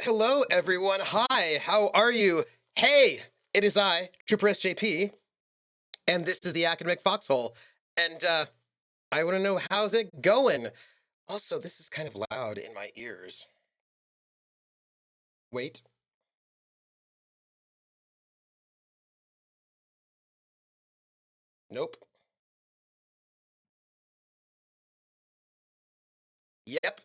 Hello, everyone. Hi, how are you? Hey, it is I, Trooper SJP, and this is the Academic Foxhole. And I want to know how's it going? Also, this is kind of loud in my ears. Wait. Nope. Yep.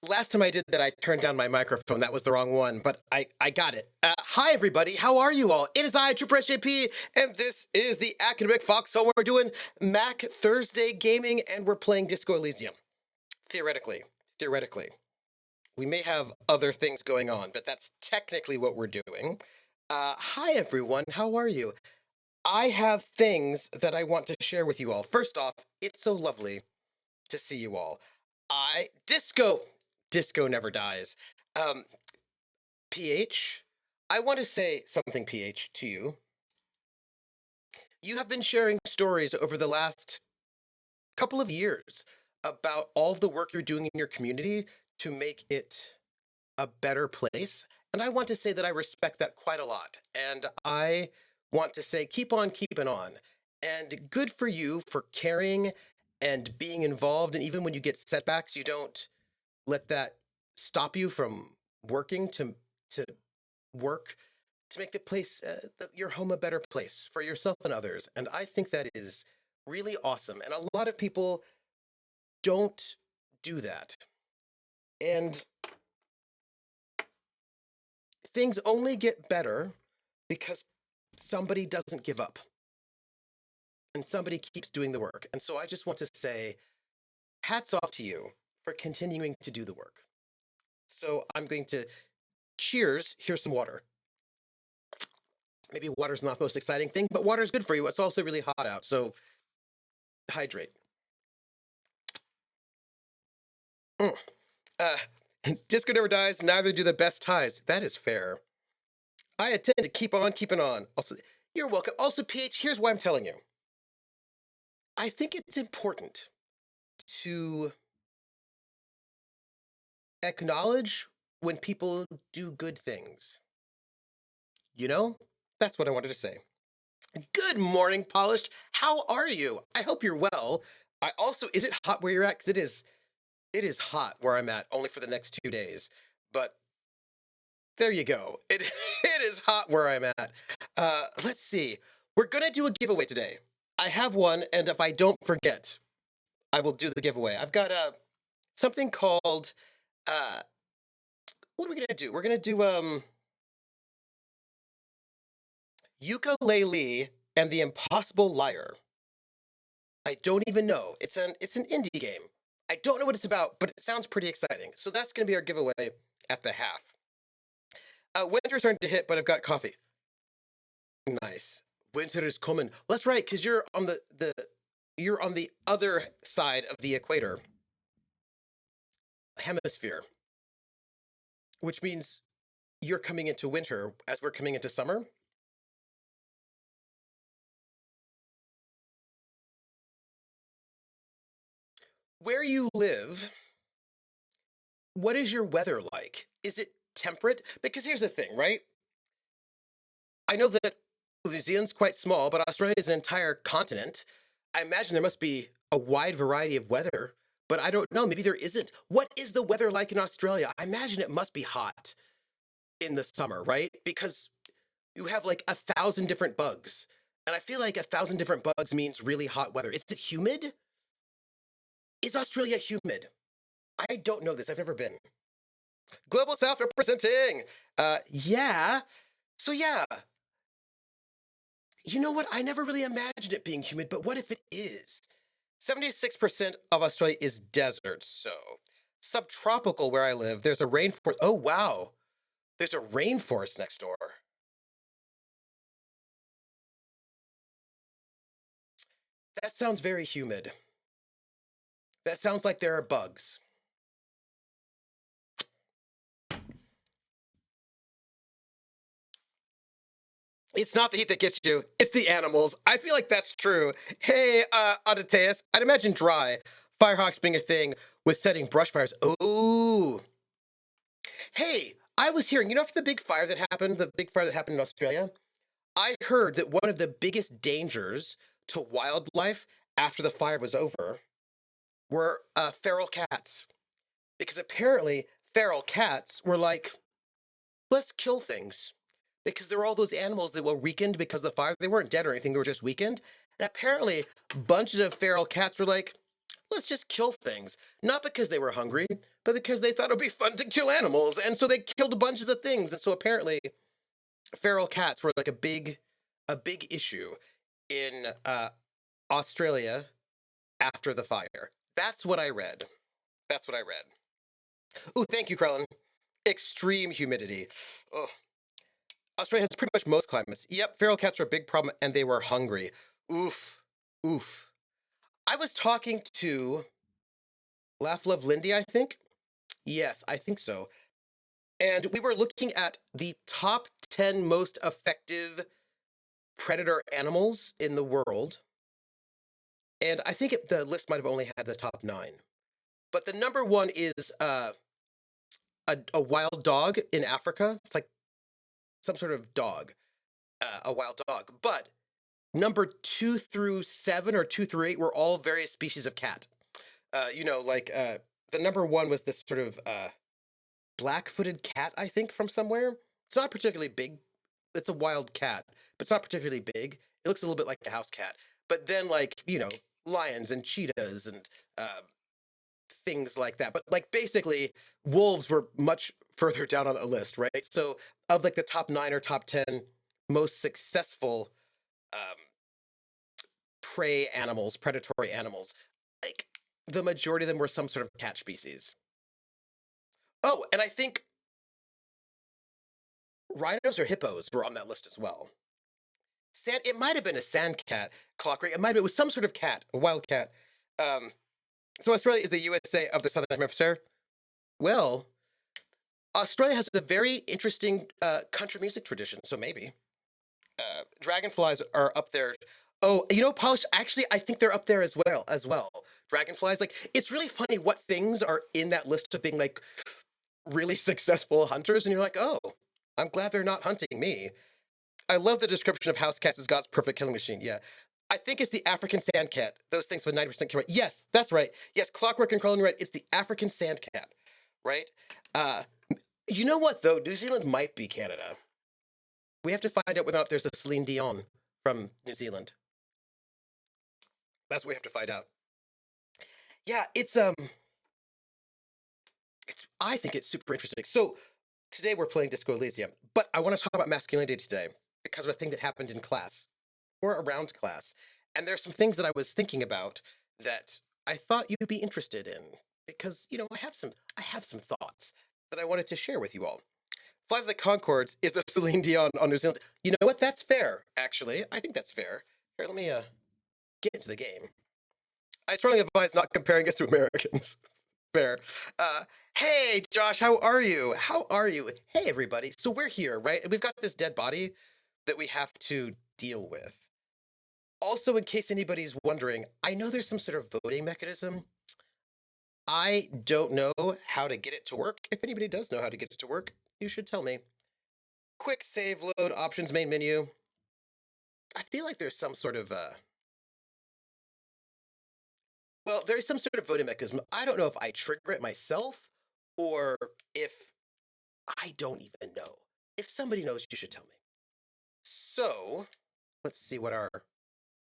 Last time I did that, I turned down my microphone. That was the wrong one, but I got it. Hi, everybody. How are you all? It is I, Trooper SJP, and this is the Academic Foxhole. We're doing Mac Thursday gaming, and we're playing Disco Elysium. Theoretically. Theoretically. We may have other things going on, but that's technically what we're doing. Hi, everyone. How are you? I have things that I want to share with you all. First off, it's so lovely to see you all. Disco never dies. Um, PH, I want to say something, PH, to you. You have been sharing stories over the last couple of years about all of the work you're doing in your community to make it a better place. And I want to say that I respect that quite a lot. And I want to say, keep on keeping on. And good for you for caring and being involved. And even when you get setbacks, you don't let that stop you from working to work to make the place, your home, a better place for yourself and others. And I think that is really awesome. And a lot of people don't do that. And things only get better because somebody doesn't give up and somebody keeps doing the work. And so I just want to say hats off to you for continuing to do the work. So I'm going to cheers. Here's some water. Maybe water's not the most exciting thing, but water's good for you. It's also really hot out, so hydrate. Mm. Uh, Disco never dies, neither do the best ties. That is fair. I intend to keep on keeping on. Also, you're welcome. Also, PH, here's why I'm telling you. I think it's important to acknowledge when people do good things. You know? That's what I wanted to say. Good morning, Polished. How are you? I hope you're well. Is it hot where you're at? Because it is hot where I'm at, only for the next 2 days. But there you go. It is hot where I'm at. Let's see. We're gonna do a giveaway today. I have one, and if I don't forget, I will do the giveaway. I've got something called what are we gonna do? We're gonna do Ukulele and the Impossible Liar. I don't even know. It's an indie game. I don't know what it's about, but it sounds pretty exciting. So that's gonna be our giveaway at the half. Winter's starting to hit, but I've got coffee. Nice. Winter is coming. Well, that's right, because you're on the other side of the equator hemisphere, which means you're coming into winter as we're coming into summer. Where you live, what is your weather like? Is it temperate? Because here's the thing, right? I know that New Zealand's quite small, but Australia is an entire continent. I imagine there must be a wide variety of weather, but I don't know. Maybe there isn't. What is the weather like in Australia? I imagine it must be hot in the summer, right? Because you have like 1,000 different bugs. And I feel like 1,000 different bugs means really hot weather. Is it humid? Is Australia humid? I don't know this. I've never been. Global South representing. Yeah. So yeah. You know what? I never really imagined it being humid, but what if it is? 76% of Australia is desert, so subtropical where I live. There's a rainforest. Oh wow. There's a rainforest next door. That sounds very humid. That sounds like there are bugs. It's not the heat that gets you, it's the animals. I feel like that's true. Hey, Odateus, I'd imagine dry. Firehawks being a thing with setting brush fires. Ooh. Hey, I was hearing, after the big fire that happened in Australia, I heard that one of the biggest dangers to wildlife after the fire was over were feral cats. Because apparently, feral cats were like, let's kill things. Because there were all those animals that were weakened because of the fire. They weren't dead or anything, they were just weakened. And apparently, bunches of feral cats were like, let's just kill things. Not because they were hungry, but because they thought it would be fun to kill animals. And so they killed bunches of things. And so apparently, feral cats were like a big issue in Australia after the fire. That's what I read. That's what I read. Ooh, thank you, Krellin. Extreme humidity. Ugh. Australia has pretty much most climates. Yep, feral cats are a big problem, and they were hungry. Oof. Oof. I was talking to Laugh Love Lindy, I think. Yes, I think so. And we were looking at the top 10 most effective predator animals in the world. And I think the list might have only had the top 9. But the number one is a wild dog in Africa. It's like some sort of dog, a wild dog. But number 2 through 7 or 2 through 8 were all various species of cat. The number one was this sort of black-footed cat, I think, from somewhere. It's not particularly big. It's a wild cat, but it's not particularly big. It looks a little bit like a house cat. But then, lions and cheetahs and things like that. But basically, wolves were much further down on the list, right? So of the top 9 or top 10 most successful um, prey animals, predatory animals, like the majority of them were some sort of cat species. Oh, and I think rhinos or hippos were on that list as well. It might have been a sand cat, Clockwork. It was some sort of cat, a wild cat. Um, so Australia is the USA of the Southern Hemisphere. Well, Australia has a very interesting country music tradition, so maybe. Dragonflies are up there. Oh, Polish. Actually, I think they're up there as well. Dragonflies. It's really funny what things are in that list of being really successful hunters, and you're like, oh, I'm glad they're not hunting me. I love the description of house cats as God's perfect killing machine. Yeah. I think it's the African sand cat. Those things with 90% kill rate. Yes, that's right. Yes, Clockwork and Carlin, right. It's the African sand cat, right? Uh, you know what, though? New Zealand might be Canada. We have to find out whether or not there's a Celine Dion from New Zealand. That's what we have to find out. Yeah, I think it's super interesting. So today we're playing Disco Elysium, but I want to talk about masculinity today because of a thing that happened in class or around class. And there's some things that I was thinking about that I thought you'd be interested in because, I have some thoughts that I wanted to share with you all. Flight of the Concords is the Celine Dion on New Zealand. You know what? That's fair, actually. I think that's fair. Here, let me get into the game. I strongly advise not comparing us to Americans. Fair. Hey, Josh, how are you? How are you? Hey, everybody. So we're here, right? And we've got this dead body that we have to deal with. Also, in case anybody's wondering, I know there's some sort of voting mechanism. I don't know how to get it to work. If anybody does know how to get it to work, you should tell me. Quick save load options main menu. I feel like there's some sort of there's some sort of voting mechanism. I don't know if I trigger it myself or if I don't even know. If somebody knows, you should tell me. So, let's see what our.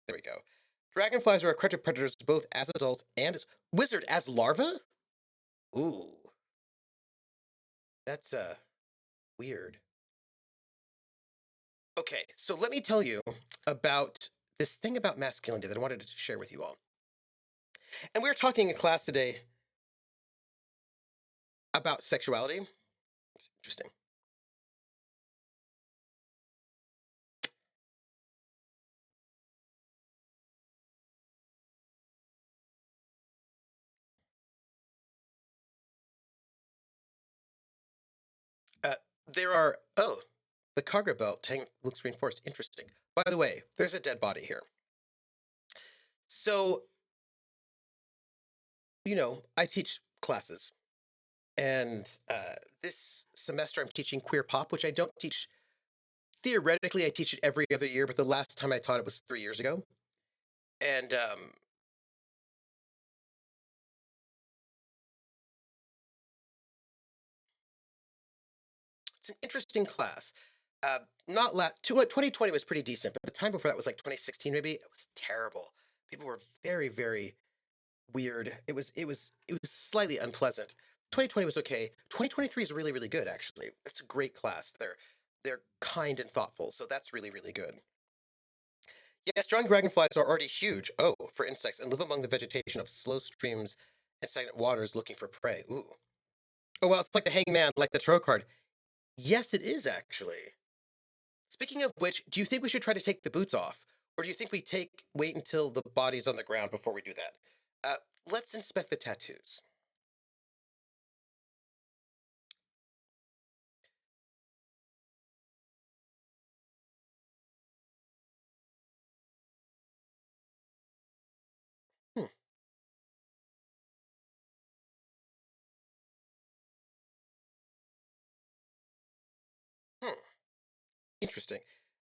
There we go. Dragonflies are accredited predators both as adults and as. Wizard as larvae? Ooh. That's, weird. Okay, so let me tell you about this thing about masculinity that I wanted to share with you all. And we were talking in class today about sexuality. It's interesting. Uh, there are. Oh, the cargo belt tank looks reinforced. Interesting. By the way, there's a dead body here. So, I teach classes. And this semester I'm teaching queer pop, which I don't teach theoretically. I teach it every other year, but the last time I taught it was 3 years ago. And it's an interesting class. Not 2020 was pretty decent, but the time before that was like 2016 maybe. It was terrible. People were very, very weird. It was slightly unpleasant. 2020 was okay. 2023 is really, really good actually. It's a great class. They're kind and thoughtful, so that's really, really good. Yes, strong dragonflies are already huge. Oh, for insects and live among the vegetation of slow streams and stagnant waters looking for prey. Ooh. Oh well, it's like the hangman, like the tarot card. Yes, it is actually. Speaking of which, do you think we should try to take the boots off? Or do you think we wait until the body's on the ground before we do that? Let's inspect the tattoos. Hmm. Hmm. Interesting.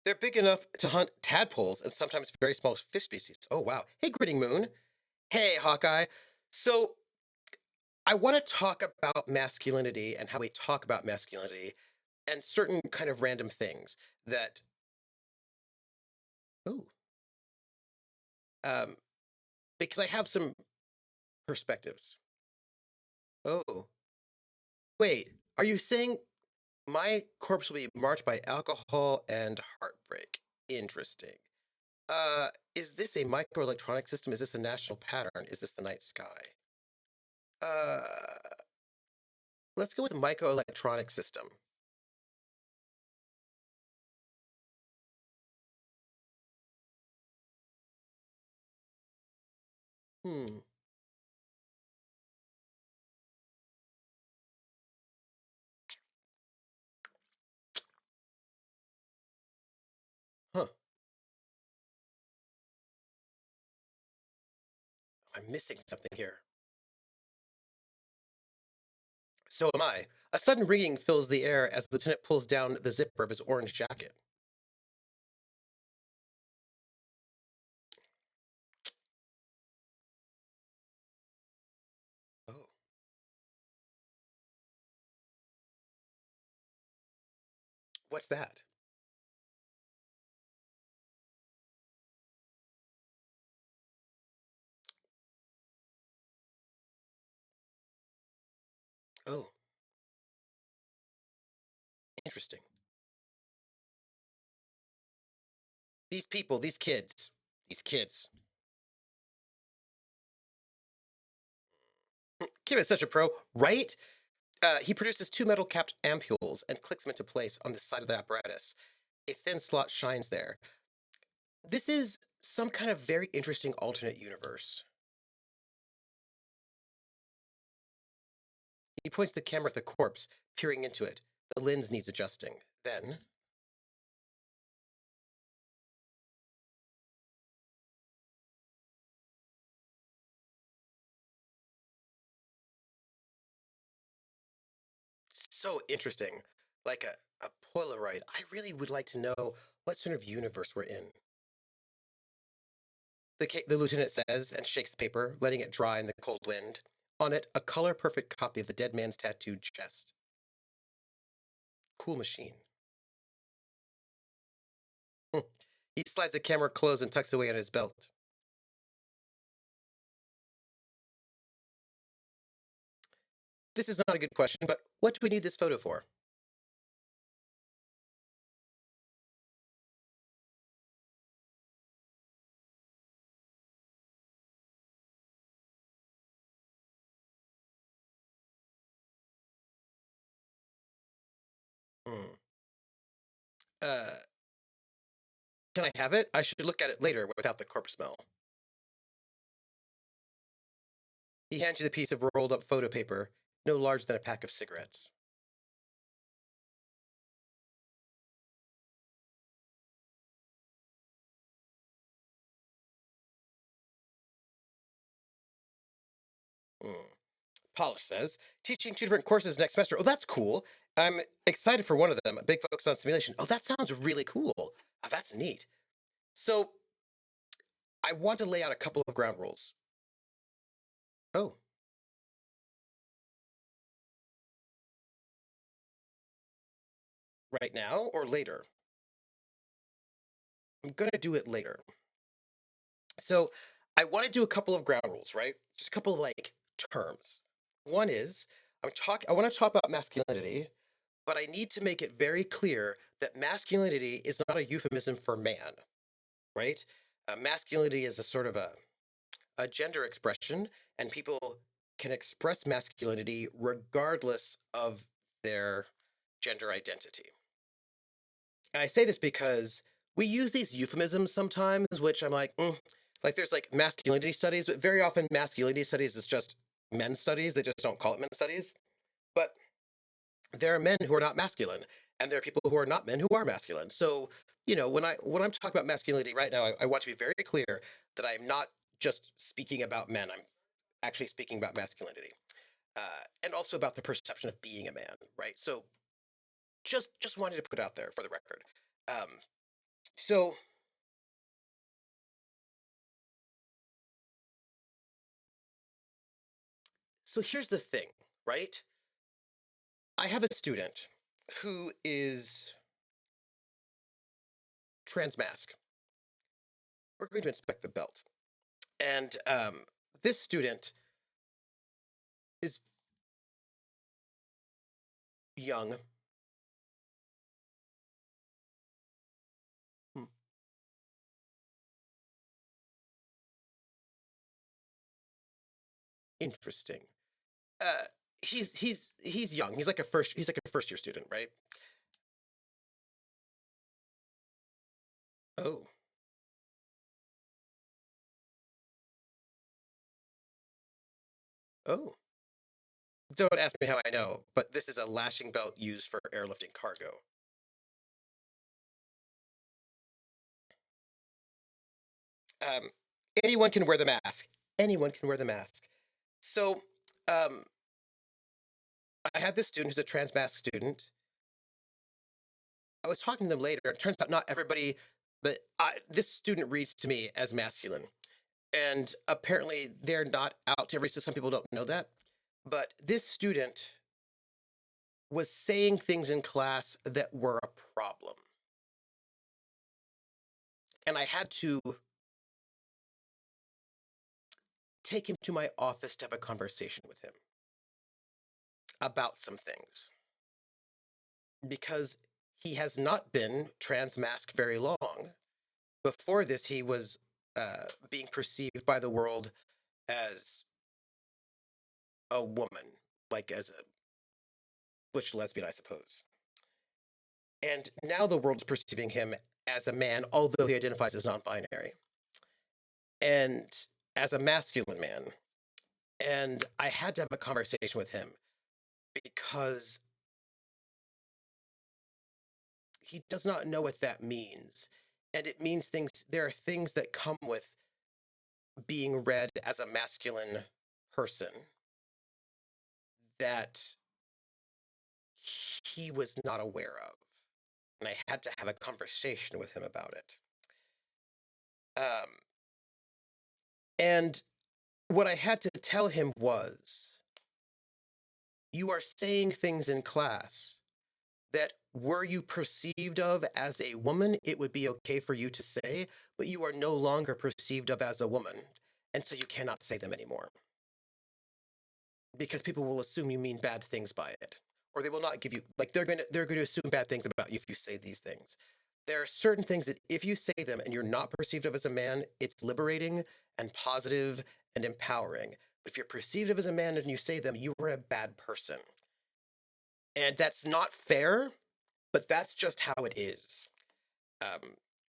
They're big enough to hunt tadpoles and sometimes very small fish species. Oh wow. Hey, Gritting Moon. Hey, Hawkeye. So I want to talk about masculinity and how we talk about masculinity and certain kind of random things that oh um because I have some perspectives. Oh, wait. Are you saying my corpse will be marked by alcohol and heartbreak? Interesting. Is this a microelectronic system? Is this a national pattern? Is this the night sky? Uh, let's go with microelectronic system. Hmm. Huh. I'm missing something here. So am I. A sudden ringing fills the air as the lieutenant pulls down the zipper of his orange jacket. Oh, what's that? Oh, interesting. These people, these kids. Kim is such a pro, right? He produces two metal capped ampules and clicks them into place on the side of the apparatus. A thin slot shines there. This is some kind of very interesting alternate universe. He points the camera at the corpse, peering into it. The lens needs adjusting. Then, so interesting. Like a Polaroid. I really would like to know what sort of universe we're in. The lieutenant says and shakes the paper, letting it dry in the cold wind. On it, a color perfect copy of the dead man's tattooed chest. Cool machine. He slides the camera closed and tucks it away on his belt. This is not a good question, but what do we need this photo for? Hmm. Uh, can I have it? I should look at it later without the corpse smell. He hands you the piece of rolled up photo paper, no larger than a pack of cigarettes. Hmm. Polish says, teaching two different courses next semester. Oh, that's cool. I'm excited for one of them, a big focus on simulation. Oh, that sounds really cool. Oh, that's neat. So I want to lay out a couple of ground rules. Oh, right now or later? I'm going to do it later. So I want to do a couple of ground rules, right? Just a couple of like terms. One is I want to talk about masculinity, but I need to make it very clear that masculinity is not a euphemism for man, right? Masculinity is a sort of a gender expression, and people can express masculinity regardless of their gender identity. And I say this because we use these euphemisms sometimes, which I'm like, like there's like masculinity studies, but very often masculinity studies is just men's studies. They just don't call it men's studies. But there are men who are not masculine, and there are people who are not men who are masculine. So, when I'm talking about masculinity right now, I want to be very clear that I'm not just speaking about men. I'm actually speaking about masculinity, and also about the perception of being a man, right? So, just wanted to put out there for the record. Um, so so here's the thing, right? I have a student who is transmask. We're going to inspect the belt, and this student is young. Hmm, interesting. Uh, he's young. He's like a first year student, right? Oh, oh. Don't ask me how I know, but this is a lashing belt used for airlifting cargo. Um, anyone can wear the mask. Anyone can wear the mask. So, um, I had this student who's a trans mask student. I was talking to them later. It turns out not everybody, but this student reads to me as masculine. And apparently they're not out to every, so some people don't know that. But this student was saying things in class that were a problem. And I had to take him to my office to have a conversation with him about some things because he has not been trans masked very long. Before this, he was being perceived by the world as a woman, like as a butch lesbian, I suppose. And now the world's perceiving him as a man, although he identifies as non binary, and as a masculine man. And I had to have a conversation with him because he does not know what that means. And it means there are things that come with being read as a masculine person that he was not aware of. And I had to have a conversation with him about it. Um, and what I had to tell him was, you are saying things in class that were you perceived of as a woman, it would be okay for you to say, but you are no longer perceived of as a woman. And so you cannot say them anymore because people will assume you mean bad things by it, or they will not give you, like, they're going to assume bad things about you if you say these things. There are certain things that if you say them and you're not perceived of as a man, it's liberating and positive and empowering. But if you're perceived of as a man and you say them, you are a bad person. And that's not fair, but that's just how it is. Um,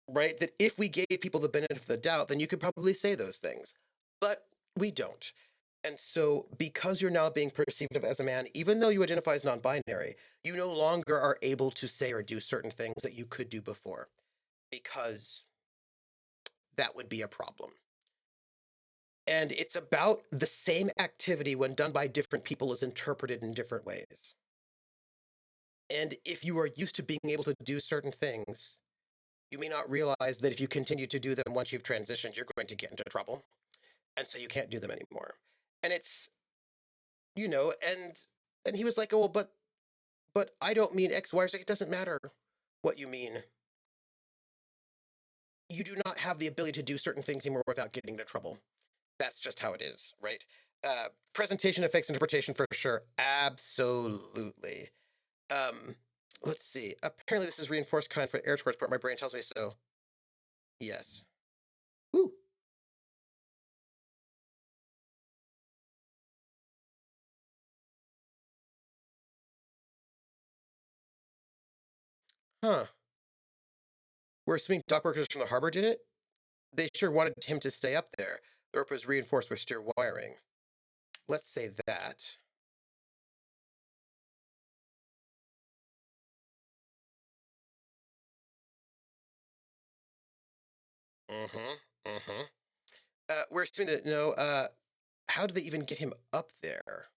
right? That if we gave people the benefit of the doubt, then you could probably say those things. But we don't. And so, because you're now being perceived of as a man, even though you identify as non binary, you no longer are able to say or do certain things that you could do before because that would be a problem. And it's about the same activity when done by different people is interpreted in different ways. And if you are used to being able to do certain things, you may not realize that if you continue to do them once you've transitioned, you're going to get into trouble. And so you can't do them anymore. And it's, and he was like, oh, but I don't mean X, Y, or Z. It doesn't matter what you mean. You do not have the ability to do certain things anymore without getting into trouble. That's just how it is, right? Presentation affects interpretation for sure. Absolutely. Um, let's see. Apparently, this is reinforced kind for air sports, but my brain tells me so. Yes. Woo. Huh. We're assuming dock workers from the harbor did it? They sure wanted him to stay up there. The rope was reinforced with steel wiring. Let's say that. Mm-hmm. Mm-hmm. We're assuming that no. How did they even get him up there?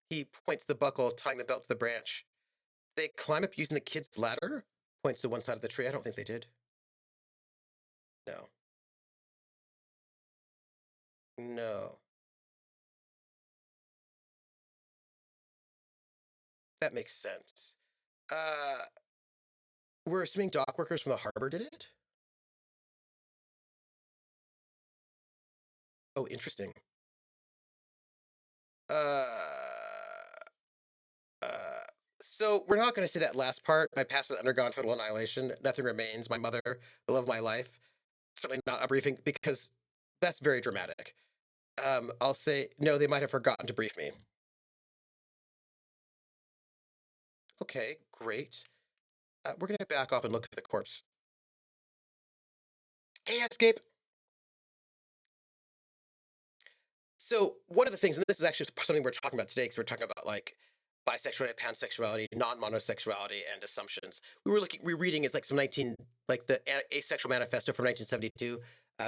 He points the buckle, tying the belt to the branch. They climb up using the kid's ladder? Points to one side of the tree. I don't think they did. No. No. That makes sense. Uh, we're assuming dock workers from the harbor did it? Oh, interesting. Uh, uh, so we're not going to say that last part. My past has undergone total annihilation. Nothing remains. My mother, the love of my life. Certainly not a briefing because that's very dramatic. I'll say no. They might have forgotten to brief me. Okay, great. We're gonna back off and look at the corpse. Hey, escape. So one of the things, and this is actually something we're talking about today, because we're talking about like bisexuality, pansexuality, non-monosexuality, and assumptions. We're reading is like some 19, like the Asexual Manifesto from 1972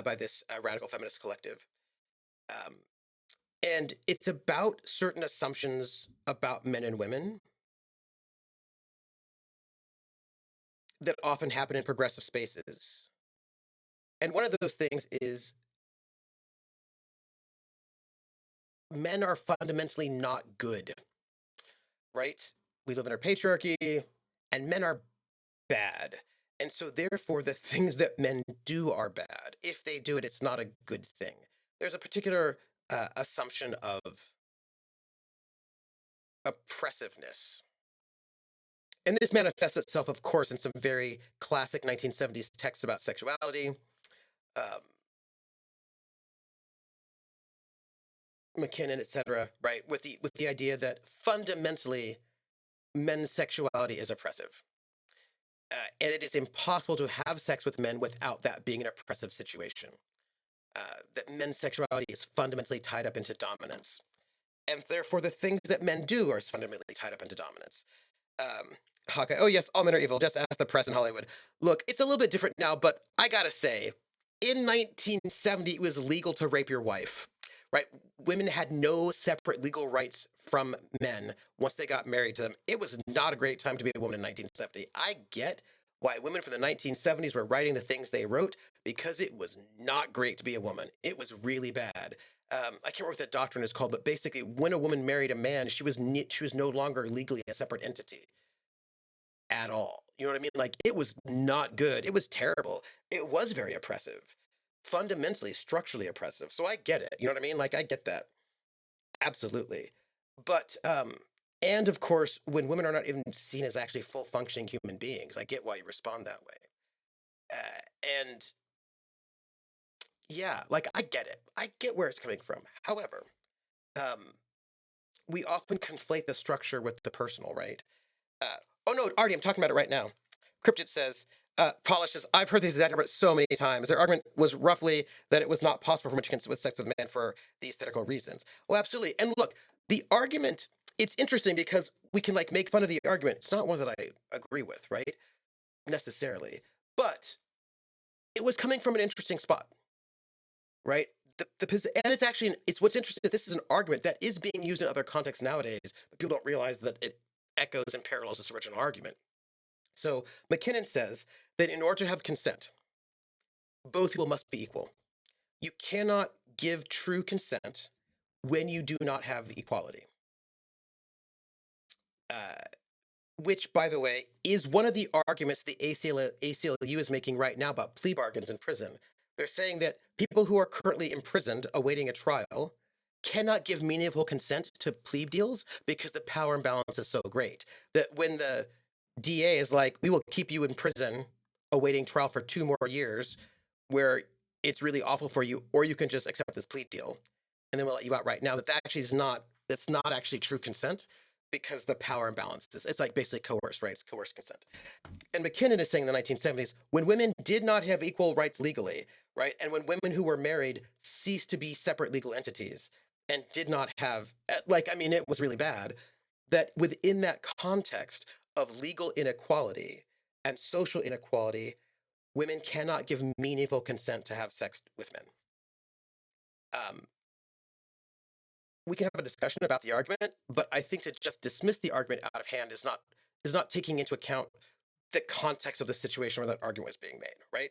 by this radical feminist collective, um, and it's about certain assumptions about men and women that often happen in progressive spaces. And one of those things is men are fundamentally not good, right? We live in a patriarchy, and men are bad. And so, therefore, the things that men do are bad. If they do it, it's not a good thing. There's a particular assumption of oppressiveness. And this manifests itself, of course, in some very classic 1970s texts about sexuality. Um, McKinnon, etc., right? With the idea that fundamentally men's sexuality is oppressive. And it is impossible to have sex with men without that being an oppressive situation. That men's sexuality is fundamentally tied up into dominance. And therefore, the things that men do are fundamentally tied up into dominance. Hawkeye, oh, yes, all men are evil. Just ask the press in Hollywood. Look, it's a little bit different now, but I gotta say, in 1970, it was legal to rape your wife, right? Women had no separate legal rights from men once they got married to them. It was not a great time to be a woman in 1970. I get why women from the 1970s were writing the things they wrote because it was not great to be a woman. It was really bad. I can't remember what that doctrine is called, but basically, when a woman married a man, she was no longer legally a separate entity at all. You know what I mean? Like it was not good. It was terrible. It was very oppressive, fundamentally, structurally oppressive. So I get it. You know what I mean? Like I get that absolutely. But and of course, when women are not even seen as actually full functioning human beings, I get why you respond that way. And yeah, like I get it. I get where it's coming from. However, um, we often conflate the structure with the personal, right? Uh, oh no, Artie, I'm talking about it right now. Cryptid says, Polish says, I've heard this exact argument so many times. Their argument was roughly that it was not possible for women to consent with sex with men for these theoretical reasons. Oh, absolutely. And look, the argument, it's interesting because we can like make fun of the argument. It's not one that I agree with, right? Necessarily. But it was coming from an interesting spot, right? And it's actually it's what's interesting that this is an argument that is being used in other contexts nowadays, but people don't realize that it echoes and parallels this original argument. So McKinnon says that in order to have consent, both people must be equal. You cannot give true consent when you do not have equality. Which, by the way, is one of the arguments the ACLU is making right now about plea bargains in prison. They're saying that people who are currently imprisoned awaiting a trial cannot give meaningful consent to plea deals because the power imbalance is so great that when the DA is like, we will keep you in prison awaiting trial for 2 more years, where it's really awful for you, or you can just accept this plea deal, and then we'll let you out right now. That actually is not. That's not actually true consent because the power imbalances. It's like basically coerced, right? It's coerced consent. And McKinnon is saying in the 1970s, when women did not have equal rights legally, right, and when women who were married ceased to be separate legal entities and did not have, like, I mean, it was really bad. That within that context of legal inequality and social inequality, women cannot give meaningful consent to have sex with men. We can have a discussion about the argument, but I think to just dismiss the argument out of hand is not taking into account the context of the situation where that argument was being made, right?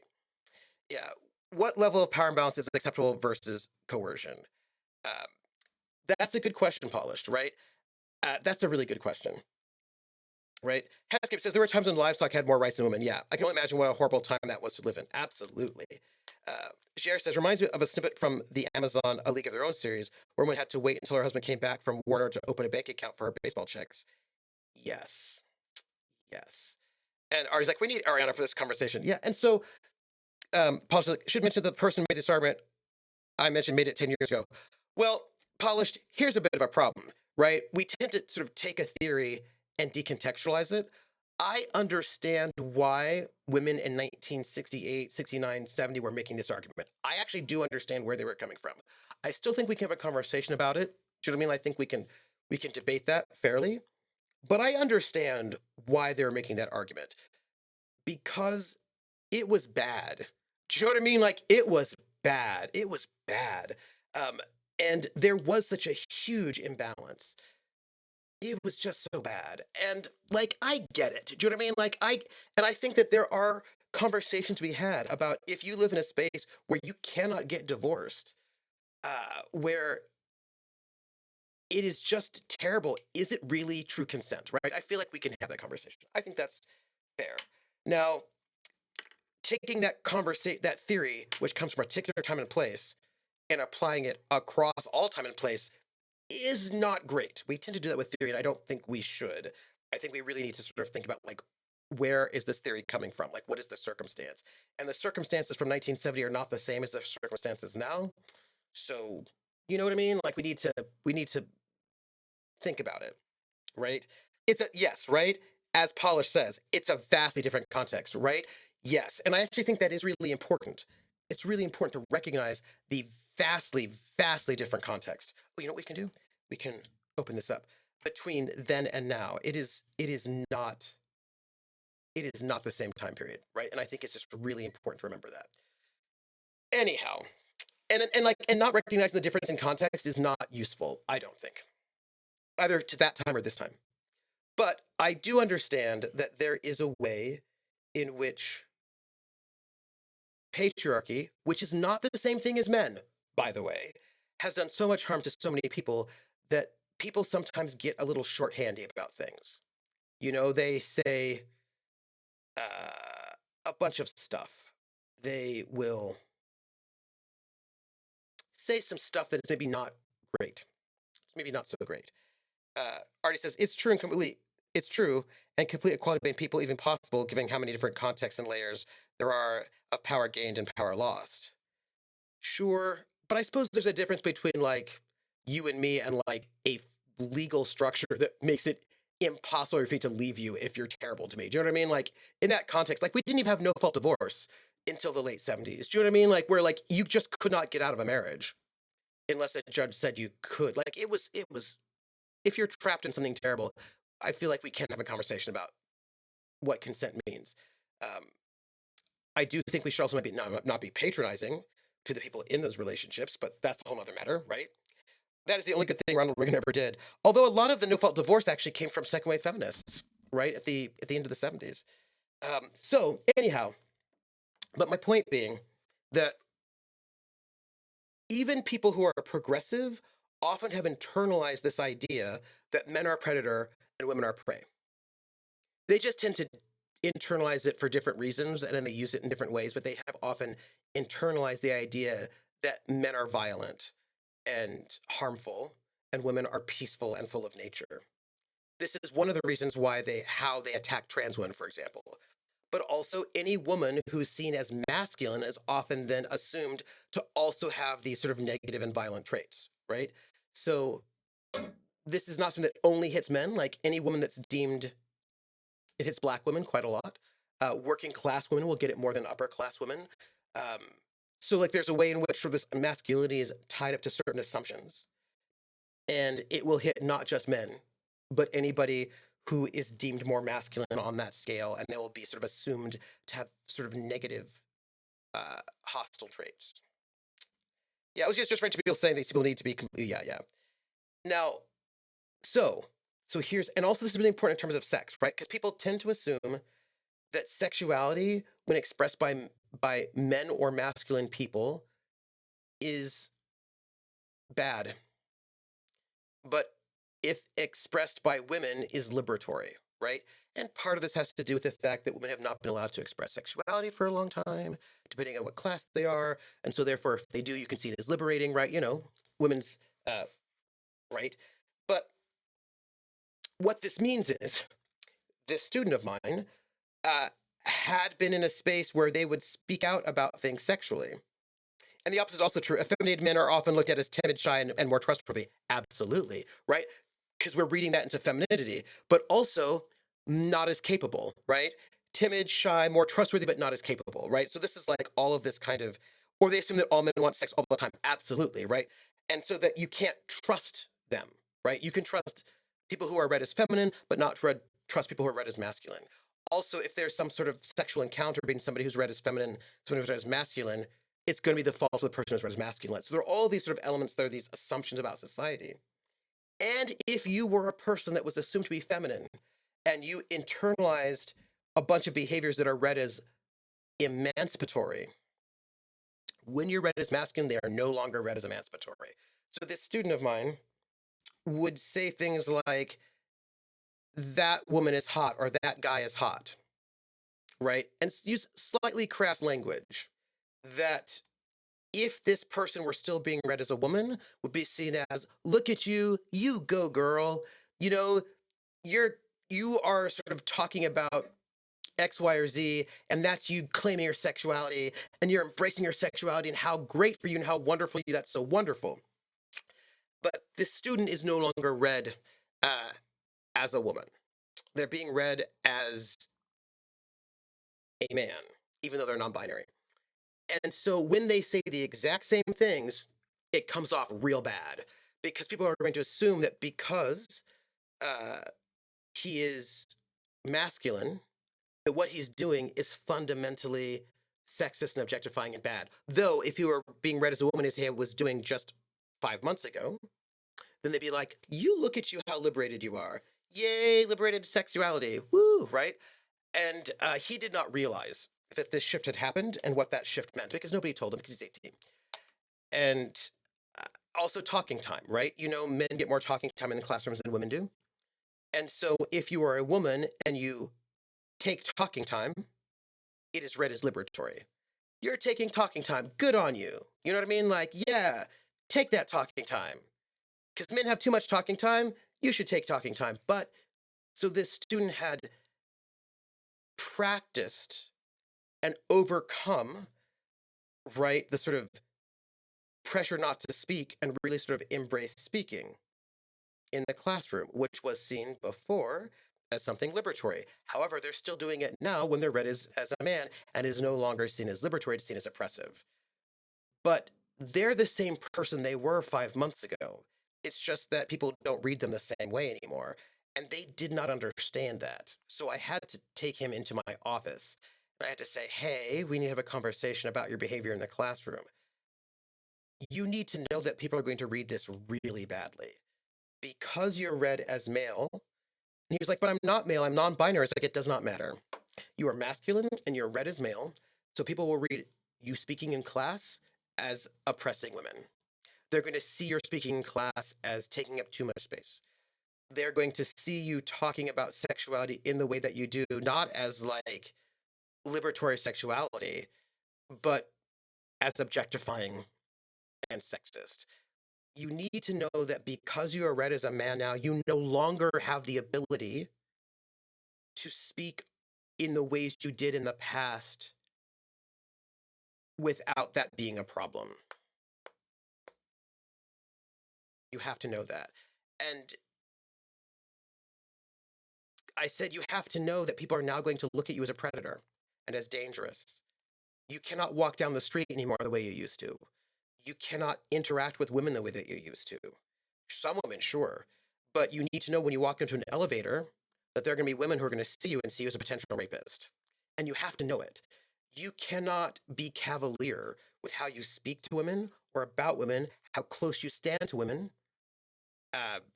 Yeah. What level of power imbalance is acceptable versus coercion? Um, that's a good question, Polished, right? That's a really good question, right? Haskip says there were times when livestock had more rights than women. Yeah, I can only imagine what a horrible time that was to live in. Absolutely. Jer says, reminds me of a snippet from the Amazon A League of Their Own series, where woman had to wait until her husband came back from Warner to open a bank account for her baseball checks. Yes. Yes. And Artie's like, we need Ariana for this conversation. Yeah. And so, Polished should mention that the person who made this argument I mentioned made it 10 years ago. Well, Polished, here's a bit of a problem, right? We tend to sort of take a theory and decontextualize it. I understand why women in 1968, 69, 70 were making this argument. I actually do understand where they were coming from. I still think we can have a conversation about it. Do you know what I mean? I think we can debate that fairly. But I understand why they're making that argument because it was bad. Do you know what I mean? Like it was bad. It was bad. And there was such a huge imbalance. It was just so bad. And like I get it. Do you know what I mean? I think that there are conversations to be had about if you live in a space where you cannot get divorced, where it is just terrible. Is it really true consent? Right? I feel like we can have that conversation. I think that's fair. Now, taking that theory, which comes from a particular time and place, and applying it across all time and place is not great. We tend to do that with theory, and I don't think we should. I think we really need to sort of think about like where is this theory coming from? Like what is the circumstance? And the circumstances from 1970 are not the same as the circumstances now. So, you know what I mean? Like we need to think about it, right? It's a yes, right? As Polish says, it's a vastly different context, right? Yes. And I actually think that is really important. It's really important to recognize the vastly, vastly different context. Oh, you know what we can do? We can open this up. Between then and now, it is not the same time period, right? And I think it's just really important to remember that. Anyhow, and not recognizing the difference in context is not useful, I don't think. Either to that time or this time. But I do understand that there is a way in which patriarchy, which is not the same thing as men, by the way, has done so much harm to so many people that people sometimes get a little shorthandy about things. You know, they say a bunch of stuff. They will say some stuff that is maybe not great. It's maybe not so great. Artie says it's true and complete equality between people even possible, given how many different contexts and layers there are of power gained and power lost. Sure, but I suppose there's a difference between like you and me and like a legal structure that makes it impossible for me to leave you if you're terrible to me. Do you know what I mean? Like in that context, like we didn't even have no fault divorce until the late 70s. Do you know what I mean? Like where like you just could not get out of a marriage unless a judge said you could. Like it was if you're trapped in something terrible, I feel like we can't have a conversation about what consent means. Um, I do think we should also maybe not be patronizing to the people in those relationships, but that's a whole other matter, right? That is the only good thing Ronald Reagan ever did. Although a lot of the no fault divorce actually came from second wave feminists, right at the end of the 70s. So anyhow, but my point being that even people who are progressive often have internalized this idea that men are a predator and women are prey. They just tend to internalize it for different reasons and then they use it in different ways, but they have often internalized the idea that men are violent and harmful and women are peaceful and full of nature. This is one of the reasons why how they attack trans women, for example. But also, any woman who's seen as masculine is often then assumed to also have these sort of negative and violent traits, right? So this is not something that only hits men. Like any woman that's deemed, it hits black women quite a lot. Working class women will get it more than upper class women. So like there's a way in which sort of this masculinity is tied up to certain assumptions. And it will hit not just men, but anybody who is deemed more masculine on that scale, and they will be sort of assumed to have sort of negative, hostile traits. Yeah, I was just referring to people saying these people need to be completely, yeah. Now, so here's, and also this is really important in terms of sex, right? Because people tend to assume that sexuality, when expressed by men or masculine people, is bad. But if expressed by women is liberatory, right? And part of this has to do with the fact that women have not been allowed to express sexuality for a long time, depending on what class they are. And so therefore, if they do, you can see it as liberating, right? You know, women's right. But what this means is this student of mine had been in a space where they would speak out about things sexually. And the opposite is also true. Effeminated men are often looked at as timid, shy, and more trustworthy. Absolutely, right? Because we're reading that into femininity, but also not as capable, right? Timid, shy, more trustworthy, but not as capable, right? So this is like all of this kind of, or they assume that all men want sex all the time. Absolutely, right? And so that you can't trust them, right? You can trust people who are read as feminine, but not trust people who are read as masculine. Also, if there's some sort of sexual encounter between somebody who's read as feminine, somebody who's read as masculine, it's going to be the fault of the person who's read as masculine. So there are all these sort of elements, there are these assumptions about society. And if you were a person that was assumed to be feminine and you internalized a bunch of behaviors that are read as emancipatory, when you're read as masculine, they are no longer read as emancipatory. So this student of mine would say things like, that woman is hot or that guy is hot, right? And use slightly crass language that if this person were still being read as a woman would be seen as, look at you, you go girl, you know, you are sort of talking about X, Y, or Z, and that's you claiming your sexuality and you're embracing your sexuality and how great for you and how wonderful you, that's so wonderful. But this student is no longer read as a woman. They're being read as a man, even though they're non-binary. And so when they say the exact same things, it comes off real bad because people are going to assume that because he is masculine, that what he's doing is fundamentally sexist and objectifying and bad. Though if you were being read as a woman as he was doing just 5 months ago, then they'd be like, you look at you, how liberated you are. Yay, liberated sexuality. Woo, right? And he did not realize that this shift had happened and what that shift meant because nobody told him because he's 18. And also talking time, right? You know, men get more talking time in the classrooms than women do. And so if you are a woman and you take talking time, it is read as liberatory. You're taking talking time. Good on you. You know what I mean? Like, yeah, take that talking time. Because men have too much talking time. You should take talking time. But so this student had practiced and overcome, right, the sort of pressure not to speak and really sort of embrace speaking in the classroom, which was seen before as something liberatory. However, they're still doing it now when they're read as a man and is no longer seen as liberatory, it's seen as oppressive. But they're the same person they were 5 months ago. It's just that people don't read them the same way anymore. And they did not understand that. So I had to take him into my office I had to say, hey, we need to have a conversation about your behavior in the classroom. You need to know that people are going to read this really badly because you're read as male. And he was like, but I'm not male, I'm non binary. It's like, it does not matter. You are masculine and you're read as male. So people will read you speaking in class as oppressing women. They're going to see your speaking in class as taking up too much space. They're going to see you talking about sexuality in the way that you do, not as like liberatory sexuality, but as objectifying and sexist. You need to know that because you are read as a man now, you no longer have the ability to speak in the ways you did in the past without that being a problem. You have to know that. And I said, you have to know that people are now going to look at you as a predator and as dangerous. You cannot walk down the street anymore the way you used to. You cannot interact with women the way that you used to. Some women, sure. But you need to know when you walk into an elevator that there are going to be women who are going to see you and see you as a potential rapist. And you have to know it. You cannot be cavalier with how you speak to women or about women, how close you stand to women.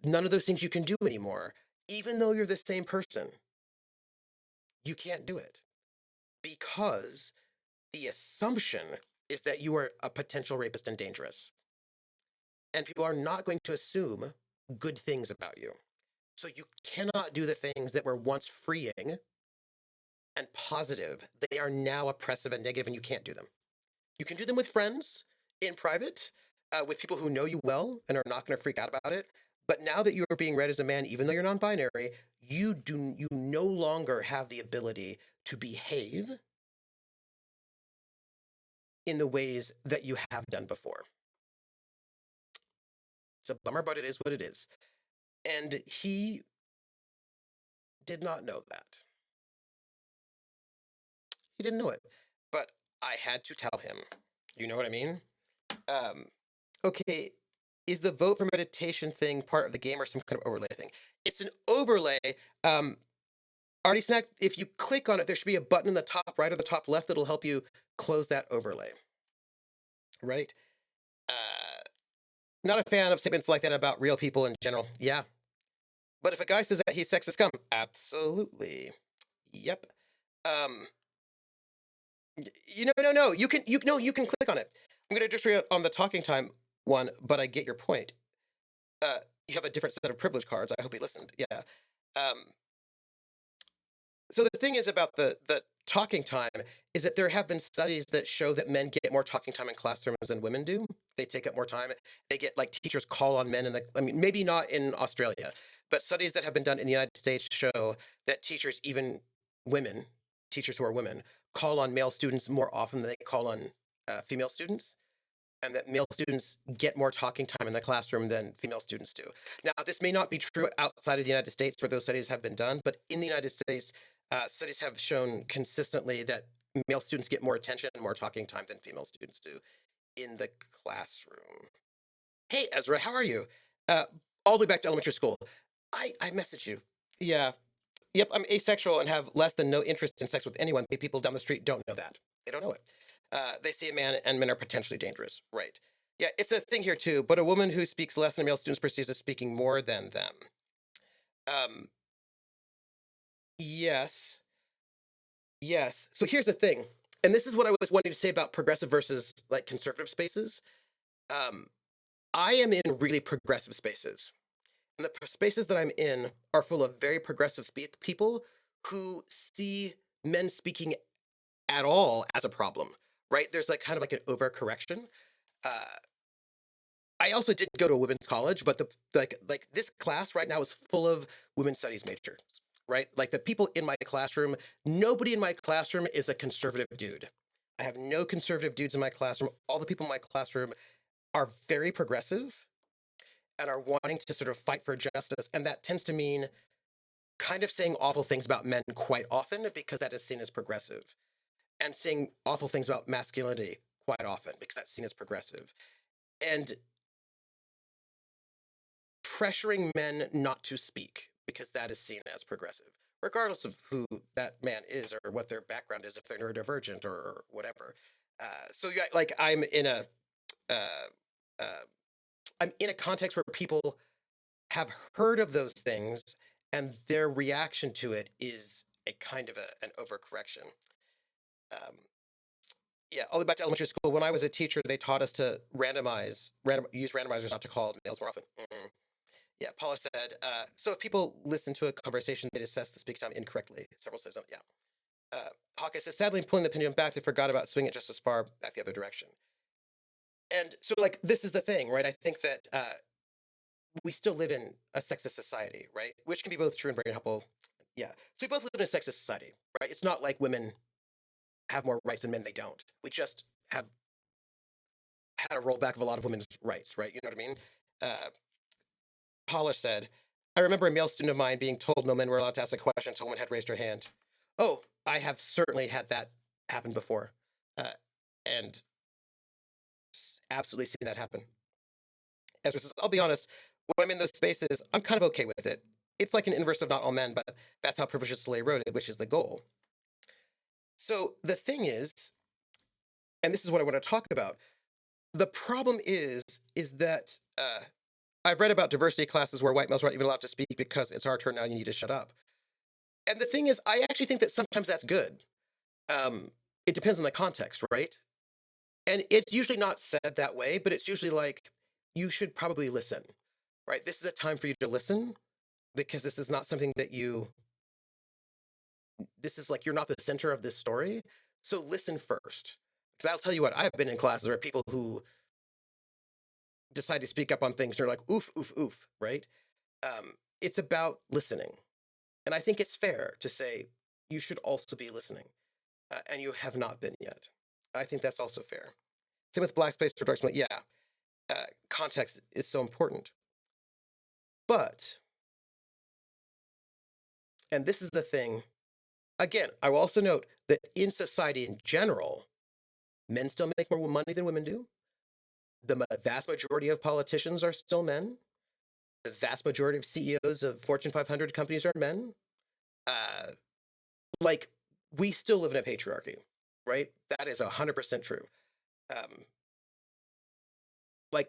None of those things you can do anymore. Even though you're the same person, you can't do it because the assumption is that you are a potential rapist and dangerous. And people are not going to assume good things about you. So you cannot do the things that were once freeing and positive. They are now oppressive and negative, and you can't do them. You can do them with friends in private, with people who know you well and are not going to freak out about it. But now that you are being read as a man, even though you're non-binary, you no longer have the ability to behave in the ways that you have done before. It's a bummer, but it is what it is. And he did not know that. He didn't know it. But I had to tell him. You know what I mean? Um, okay, is the vote for meditation thing part of the game or some kind of overlay thing? It's an overlay. Artie Snack, if you click on it, there should be a button in the top right or the top left that'll help you close that overlay. Right? Not a fan of statements like that about real people in general. Yeah. But if a guy says that he's sexist scum, absolutely. Yep. Um, no. You can click on it. I'm gonna just read on the talking time one, but I get your point. You have a different set of privilege cards. I hope he listened. Yeah. Um, so the thing is about the talking time is that there have been studies that show that men get more talking time in classrooms than women do. They take up more time. They get like teachers call on men in the. I mean, maybe not in Australia, but studies that have been done in the United States show that teachers, even women, teachers who are women, call on male students more often than they call on female students, and that male students get more talking time in the classroom than female students do. Now, this may not be true outside of the United States where those studies have been done, but in the United States, studies have shown consistently that male students get more attention and more talking time than female students do in the classroom. Hey, Ezra, how are you? Uh, all the way back to elementary school. I messaged you. Yeah. Yep, I'm asexual and have less than no interest in sex with anyone. People down the street don't know that. They don't know it. They see a man and men are potentially dangerous. Right. Yeah, it's a thing here too. But a woman who speaks less than male students perceives as speaking more than them. Um, yes. Yes. So here's the thing. And this is what I was wanting to say about progressive versus like conservative spaces. Um, I am in really progressive spaces. And the spaces that I'm in are full of very progressive people who see men speaking at all as a problem, right? There's like kind of like an overcorrection. Uh, I also did go to a women's college, but the like this class right now is full of women's studies majors, right? Like the people in my classroom, nobody in my classroom is a conservative dude. I have no conservative dudes in my classroom. All the people in my classroom are very progressive and are wanting to sort of fight for justice. And that tends to mean kind of saying awful things about men quite often because that is seen as progressive, and saying awful things about masculinity quite often because that's seen as progressive. And pressuring men not to speak because that is seen as progressive. regardless of who that man is or what their background is, if they're neurodivergent or whatever. So yeah, like uh, uh, I'm in a context where people have heard of those things, and their reaction to it is a kind of an overcorrection. Um, yeah, all the way back to elementary school. When I was a teacher, they taught us to use randomizers not to call males more often. Yeah, Paula said, so if people listen to a conversation, they'd assess the speak time incorrectly. Several says, yeah. Hawkeye says, sadly, pulling the pendulum back, they forgot about swinging it just as far back the other direction. And so, like, this is the thing, right? I think that we still live in a sexist society, right? Which can be both true and very helpful. Yeah. So we both live in a sexist society, right? It's not like women have more rights than men, they don't. We just have had a rollback of a lot of women's rights, right? You know what I mean? Paula said, I remember a male student of mine being told no men were allowed to ask a question until a woman had raised her hand. Oh, I have certainly had that happen before. And absolutely seen that happen. Ezra says, I'll be honest, when I'm in those spaces, I'm kind of okay with it. It's like an inverse of not all men, but that's how privilege is slowly eroded, which is the goal. So the thing is, and this is what I want to talk about, the problem is that I've read about diversity classes where white males aren't even allowed to speak because it's our turn now, you need to shut up. And the thing is, I actually think that sometimes that's good. It depends on the context, right? And it's usually not said that way, but it's usually like, you should probably listen, right? This is a time for you to listen because this is not something that this is like, you're not the center of this story. So listen first. Because I'll tell you what, I've been in classes where people who decide to speak up on things are like, oof, oof, oof, right? It's about listening. And I think it's fair to say you should also be listening. And you have not been yet. I think that's also fair. Same with Black Space or Dark Smoke. Yeah, context is so important. But, and this is the thing, again, I will also note that in society in general, men still make more money than women do. The vast majority of politicians are still men. The vast majority of CEOs of Fortune 500 companies are men. Like, we still live in a patriarchy, right? That is 100% true.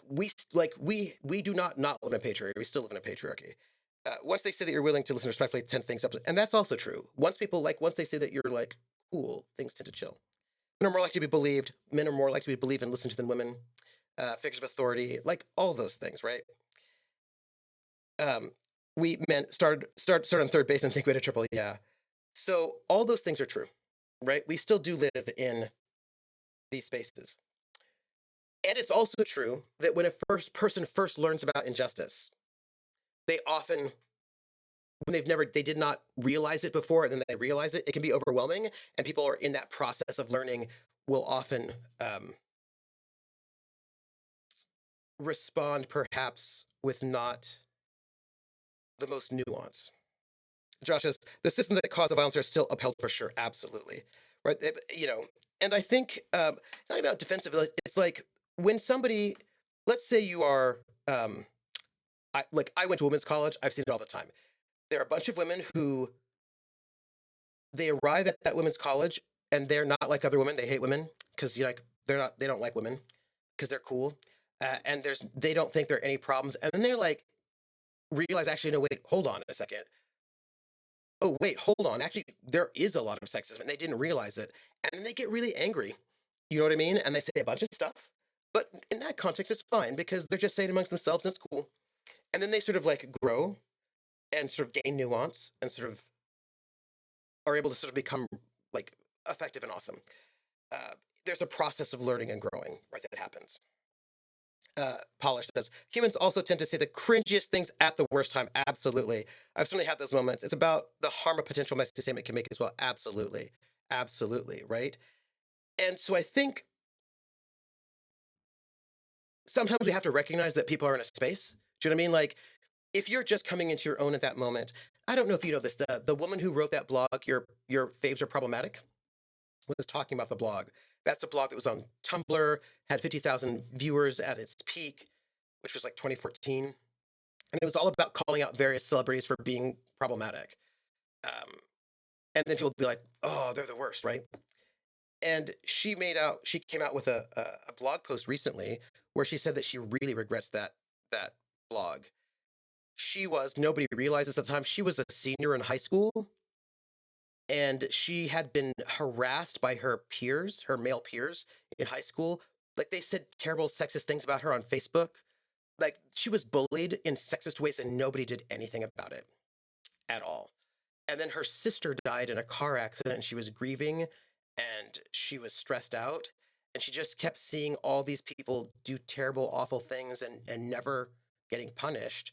We do not live in a patriarchy. We still live in a patriarchy. Once they say that you're willing to listen respectfully, it tends things up, and that's also true. Once they say that you're like cool, things tend to chill. Men are more likely to be believed. Men are more likely to be believed and listened to than women. Figures of authority, like all those things, right? We men start on third base and think we had a triple. Yeah. So all those things are true, right? We still do live in these spaces. And it's also true that when a person first learns about injustice, they often, when they did not realize it before, and then they realize it, it can be overwhelming. And people are in that process of learning will often respond perhaps with not the most nuance. Josh says, the systems that cause the violence are still upheld for sure. Absolutely. Right. And I think it's not about defensive. It's like when somebody, let's say you are, I went to women's college. I've seen it all the time. There are a bunch of women who they arrive at that women's college and they're not like other women. They hate women because they don't like women because they're cool. And they don't think there are any problems. And then they're like, realize actually, no, wait, hold on a second. Oh, wait, hold on. Actually, there is a lot of sexism and they didn't realize it. And then they get really angry. You know what I mean? And they say a bunch of stuff. But in that context, it's fine because they're just saying amongst themselves and it's cool. And then they sort of like grow and sort of gain nuance and sort of are able to sort of become like effective and awesome. There's a process of learning and growing, right, that happens. Polish says, humans also tend to say the cringiest things at the worst time. Absolutely. I've certainly had those moments. It's about the harm a potential messy statement can make as well. Absolutely. Absolutely. Right. And so I think sometimes we have to recognize that people are in a space. Do you know what I mean? Like, if you're just coming into your own at that moment, I don't know if you know this, the woman who wrote that blog, your faves are problematic, was talking about the blog. That's a blog that was on Tumblr, had 50,000 viewers at its peak, which was like 2014. And it was all about calling out various celebrities for being problematic. And then people would be like, "Oh, they're the worst," right? And she came out with a blog post recently where she said that she really regrets that blog. Nobody realizes at the time, she was a senior in high school, and she had been harassed by her peers, her male peers in high school. Like, they said terrible sexist things about her on Facebook. Like, she was bullied in sexist ways and nobody did anything about it at all. And then her sister died in a car accident and she was grieving and she was stressed out. And she just kept seeing all these people do terrible, awful things and never getting punished.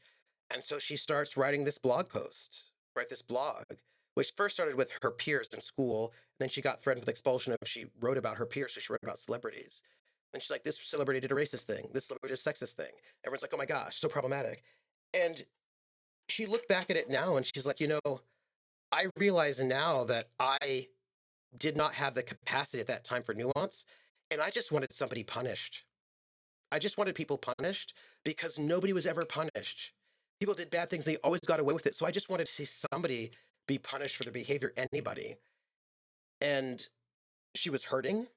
And so she starts writing this blog post, write this blog, which first started with her peers in school. Then she got threatened with expulsion if she wrote about her peers. So she wrote about celebrities. And she's like, this celebrity did a racist thing. This celebrity did a sexist thing. Everyone's like, oh my gosh, so problematic. And she looked back at it now and she's like, I realize now that I did not have the capacity at that time for nuance. And I just wanted somebody punished. I just wanted people punished because nobody was ever punished. People did bad things, they always got away with it. So I just wanted to see somebody be punished for their behavior, anybody. And she was hurting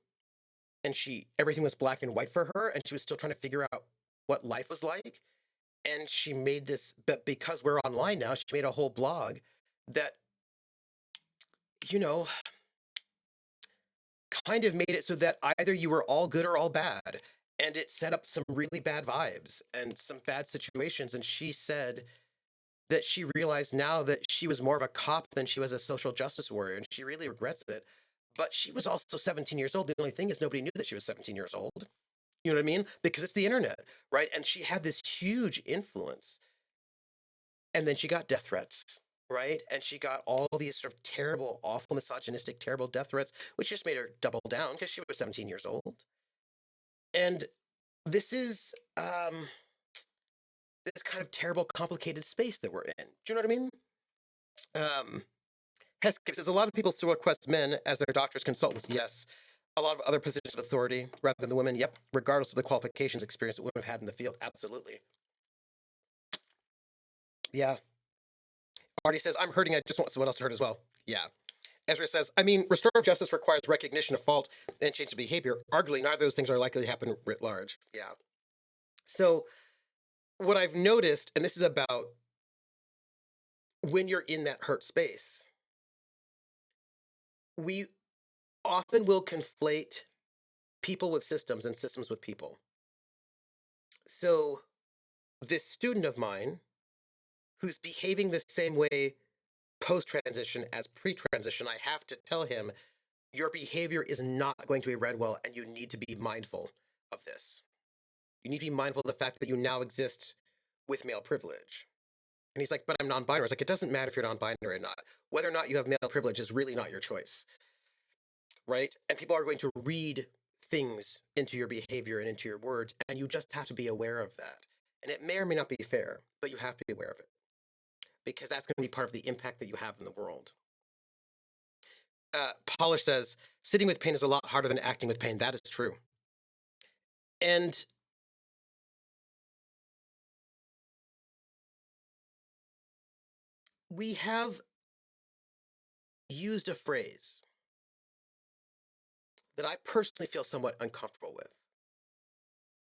and everything was black and white for her. And she was still trying to figure out what life was like. And she made this, but because we're online now, she made a whole blog that, you know, kind of made it so that either you were all good or all bad. And it set up some really bad vibes and some bad situations. And she said that she realized now that she was more of a cop than she was a social justice warrior. And she really regrets it. But she was also 17 years old. The only thing is nobody knew that she was 17 years old. You know what I mean? Because it's the internet, right? And she had this huge influence. And then she got death threats, right? And she got all these sort of terrible, awful, misogynistic, terrible death threats, which just made her double down because she was 17 years old. And this is this kind of terrible, complicated space that we're in. Do you know what I mean? Heskip says a lot of people still request men as their doctors, consultants. Yes. A lot of other positions of authority rather than the women. Yep. Regardless of the qualifications, experience that women have had in the field. Absolutely. Yeah. Artie says, I'm hurting. I just want someone else to hurt as well. Yeah. Ezra says, I mean, restorative justice requires recognition of fault and change of behavior. Arguably, neither of those things are likely to happen writ large. Yeah. So, what I've noticed, and this is about when you're in that hurt space, we often will conflate people with systems and systems with people. So, this student of mine who's behaving the same way post transition as pre transition, I have to tell him your behavior is not going to be read well, and you need to be mindful of this. You need to be mindful of the fact that you now exist with male privilege. And he's like, but I'm non binary. I was like, it doesn't matter if you're non binary or not. Whether or not you have male privilege is really not your choice. Right? And people are going to read things into your behavior and into your words, and you just have to be aware of that. And it may or may not be fair, but you have to be aware of it because that's going to be part of the impact that you have in the world. Polish says, sitting with pain is a lot harder than acting with pain. That is true. And we have used a phrase that I personally feel somewhat uncomfortable with.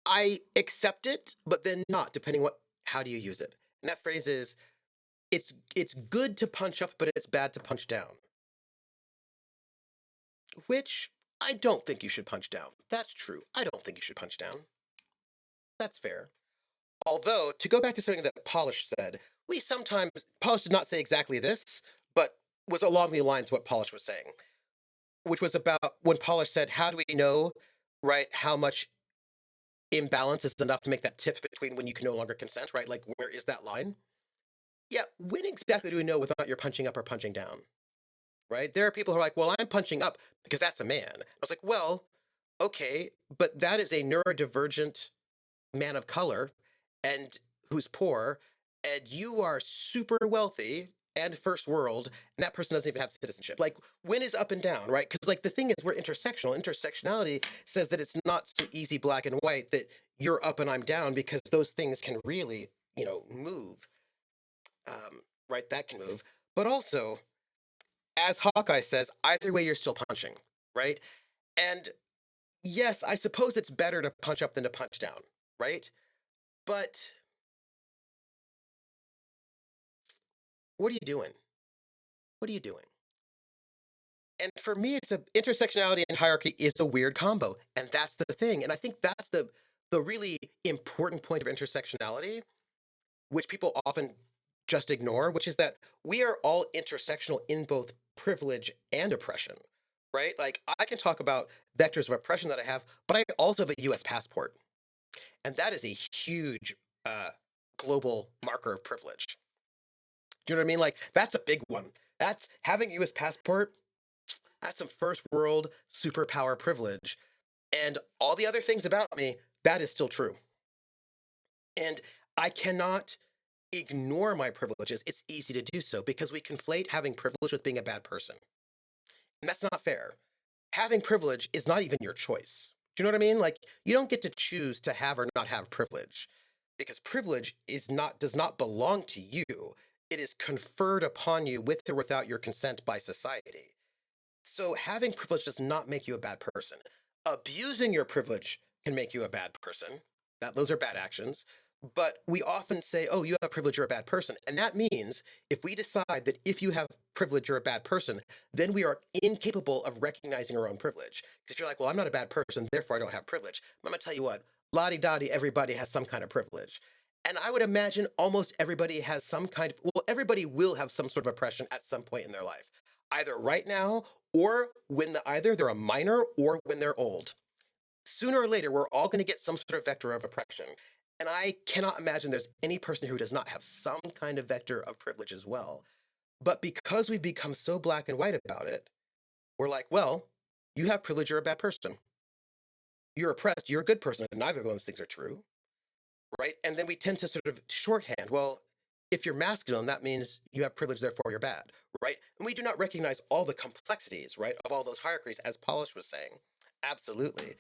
I accept it, but then not, depending how do you use it. And that phrase is, it's good to punch up, but it's bad to punch down. Which I don't think you should punch down. That's true. I don't think you should punch down. That's fair. Although, to go back to something that Polish said, Polish did not say exactly this, but was along the lines of what Polish was saying, which was about when Polish said, how do we know, right, how much imbalance is enough to make that tip between when you can no longer consent, right? Like, where is that line? Yeah, when exactly do we know whether or not you're punching up or punching down? Right? There are people who are like, well, I'm punching up because that's a man. I was like, well, okay, but that is a neurodivergent man of color and who's poor, and you are super wealthy and first world, and that person doesn't even have citizenship. Like, when is up and down, right? Because, like, the thing is, we're intersectional. Intersectionality says that it's not so easy black and white, that you're up and I'm down, because those things can really, move. Right? That can move. But also, as Hawkeye says, either way, you're still punching, right? And yes, I suppose it's better to punch up than to punch down, right? But what are you doing? What are you doing? And for me, it's a intersectionality and hierarchy is a weird combo, and that's the thing. And I think that's the really important point of intersectionality, which people often just ignore, which is that we are all intersectional in both privilege and oppression, right? Like I can talk about vectors of oppression that I have, but I also have a US passport. And that is a huge uh, global marker of privilege. Do you know what I mean? Like that's a big one. That's having a US passport, that's some first world superpower privilege. And all the other things about me, that is still true. And I cannot ignore my privileges. It's easy to do so because we conflate having privilege with being a bad person. And that's not fair. Having privilege is not even your choice. Do you know what I mean? Like you don't get to choose to have or not have privilege because privilege is not does not belong to you. It is conferred upon you with or without your consent by society. So having privilege does not make you a bad person. Abusing your privilege can make you a bad person. That those are bad actions. But we often say, "Oh, you have privilege, you're a bad person," and that means if we decide that if you have privilege, you're a bad person, then we are incapable of recognizing our own privilege. Because if you're like, "Well, I'm not a bad person, therefore I don't have privilege," I'm gonna tell you what, la di da di, everybody has some kind of privilege. And I would imagine almost everybody has some kind of, well, everybody will have some sort of oppression at some point in their life, either right now or when either they're a minor or when they're old. Sooner or later, we're all going to get some sort of vector of oppression. And I cannot imagine there's any person who does not have some kind of vector of privilege as well. But because we've become so black and white about it, we're like, well, you have privilege, you're a bad person. You're oppressed, you're a good person. And neither of those things are true, right? And then we tend to sort of shorthand, well, if you're masculine, that means you have privilege, therefore you're bad, right? And we do not recognize all the complexities, right, of all those hierarchies, as Polish was saying. Absolutely.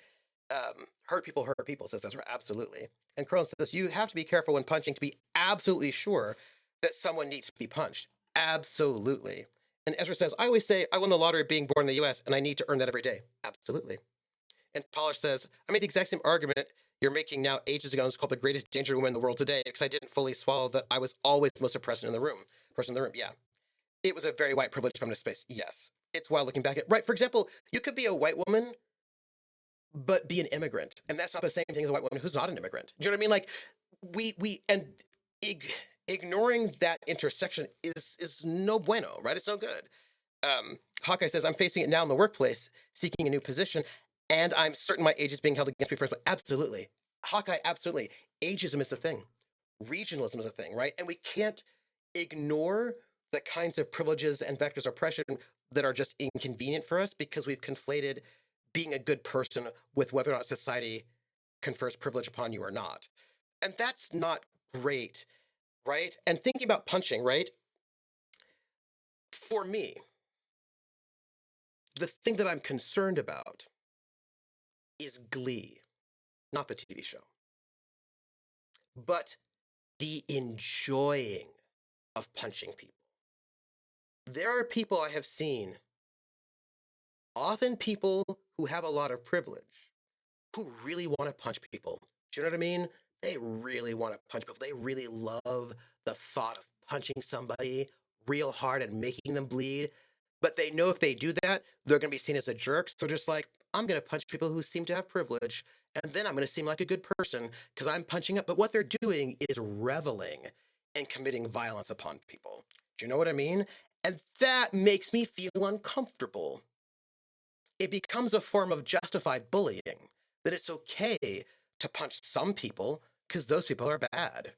Hurt people, says Ezra. Absolutely. And Crone says, you have to be careful when punching to be absolutely sure that someone needs to be punched. Absolutely. And Ezra says, I always say I won the lottery being born in the US and I need to earn that every day. Absolutely. And Polish says, I made the exact same argument you're making now ages ago. It's called the greatest danger woman in the world today because I didn't fully swallow that I was always the most oppressed in the room. Person in the room. Yeah. It was a very white privileged feminist space. Yes. It's wild looking back at, right. For example, you could be a white woman but be an immigrant. And that's not the same thing as a white woman who's not an immigrant. Do you know what I mean? Like and ig- ignoring that intersection is no bueno, right? It's no good. Hawkeye says, I'm facing it now in the workplace, seeking a new position, and I'm certain my age is being held against me first. But absolutely. Hawkeye, absolutely. Ageism is a thing. Regionalism is a thing, right? And we can't ignore the kinds of privileges and vectors of oppression that are just inconvenient for us because we've conflated being a good person with whether or not society confers privilege upon you or not. And that's not great, right? And thinking about punching, right? For me, the thing that I'm concerned about is Glee, not the TV show, but the enjoying of punching people. There are people I have seen, often people who have a lot of privilege, who really want to punch people. Do you know what I mean? They really want to punch people. They really love the thought of punching somebody real hard and making them bleed. But they know if they do that, they're going to be seen as a jerk. So they're just like, I'm going to punch people who seem to have privilege. And then I'm going to seem like a good person because I'm punching up. But what they're doing is reveling in committing violence upon people. Do you know what I mean? And that makes me feel uncomfortable. It becomes a form of justified bullying, that it's okay to punch some people because those people are bad,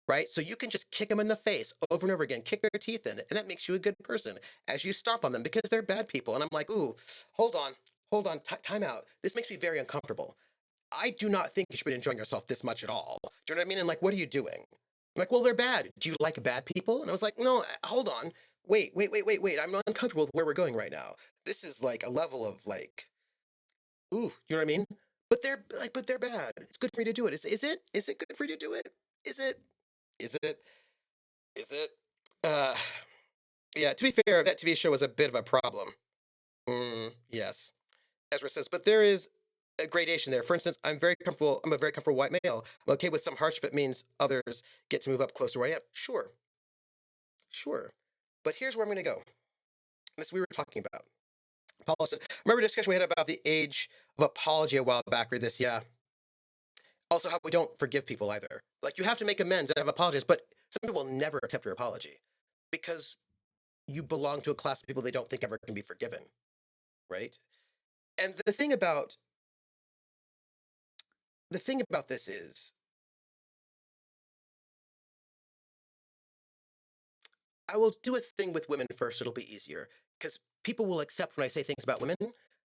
right? So you can just kick them in the face over and over again, kick their teeth in, and that makes you a good person as you stomp on them because they're bad people. And I'm like, ooh, hold on, time out. This makes me very uncomfortable. I do not think you should be enjoying yourself this much at all. Do you know what I mean? And like, what are you doing? I'm like, well, they're bad. Do you like bad people? And I was like, no, hold on. Wait. I'm not uncomfortable with where we're going right now. This is like a level of like, ooh, you know what I mean? But they're bad. It's good for me to do it. Is it? Is it good for you to do it? Is it? Is it? Is it? Uh, Yeah, to be fair, that TV show was a bit of a problem. Yes, Ezra says, but there is a gradation there. For instance, I'm very comfortable. I'm a very comfortable white male. I'm okay with some hardship. It means others get to move up closer where I am. Sure, sure. But here's where I'm going to go. This we were talking about. Paul said, remember a discussion we had about the age of apology a while back or this? Yeah. Also, how we don't forgive people either. Like, you have to make amends and have apologies, but some people will never accept your apology because you belong to a class of people they don't think ever can be forgiven, right? And the thing about this is, I will do a thing with women first. It'll be easier because people will accept when I say things about women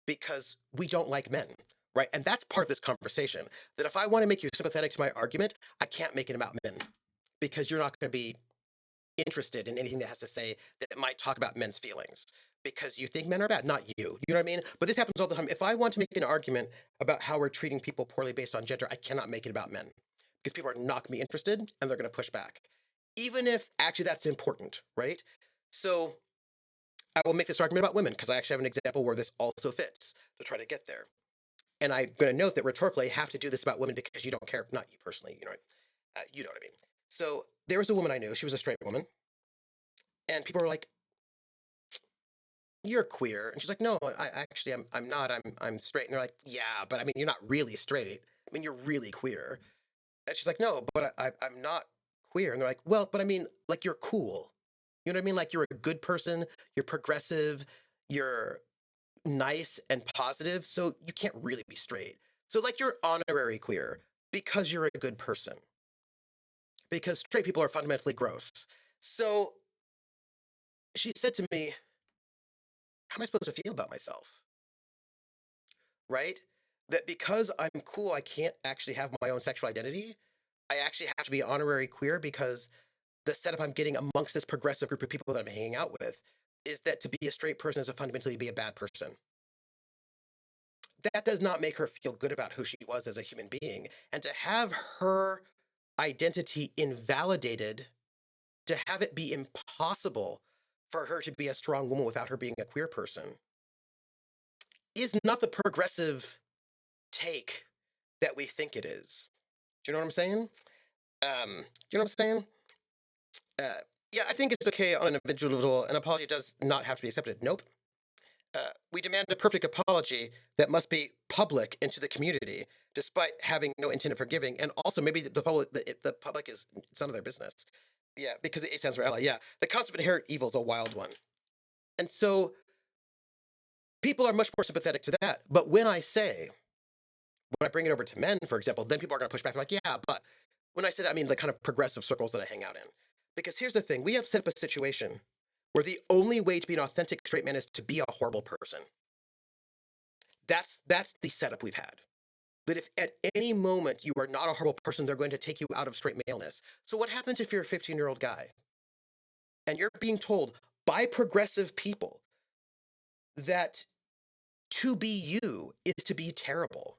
because we don't like men, right? And that's part of this conversation. That if I want to make you sympathetic to my argument, I can't make it about men because you're not going to be interested in anything that has to say that might talk about men's feelings because you think men are bad, not you. You know what I mean? But this happens all the time. If I want to make an argument about how we're treating people poorly based on gender, I cannot make it about men because people are not going to be interested and they're going to push back, even if actually that's important, right? So I will make this argument about women because I actually have an example where this also fits to try to get there. And I'm going to note that rhetorically, I have to do this about women because you don't care, not you personally, you know what I mean. So there was a woman I knew. She was a straight woman, and people were like, "You're queer," and she's like, "No, I actually I'm not. I'm straight." And they're like, "Yeah, but I mean, you're not really straight. I mean, you're really queer." And she's like, "No, but I'm not queer." And they're like, "Well, but I mean, like you're cool. You know what I mean? Like you're a good person. You're progressive. You're nice and positive. So you can't really be straight. So like you're honorary queer because you're a good person. Because straight people are fundamentally gross." So she said to me, how am I supposed to feel about myself? Right? That because I'm cool, I can't actually have my own sexual identity. I actually have to be honorary queer because the setup I'm getting amongst this progressive group of people that I'm hanging out with is that to be a straight person is to fundamentally be a bad person. That does not make her feel good about who she was as a human being. And to have her identity invalidated, to have it be impossible for her to be a strong woman without her being a queer person, is not the progressive take that we think it is. Do you know what I'm saying? Do you know what I'm saying? Uh, yeah, I think it's okay on an individual level. An apology does not have to be accepted. Nope. We demand a perfect apology that must be public into the community, despite having no intent of forgiving. And also, maybe the public is it's none of their business. Yeah, because the A stands for ally. Yeah, the concept of inherent evil is a wild one, and so people are much more sympathetic to that. But when I bring it over to men, for example, then people are going to push back. They're like, yeah, but when I say that, I mean the kind of progressive circles that I hang out in. Because here's the thing: we have set up a situation where the only way to be an authentic straight man is to be a horrible person. That's the setup we've had. That if at any moment you are not a horrible person, they're going to take you out of straight maleness. So what happens if you're a 15-year-old guy and you're being told by progressive people that to be you is to be terrible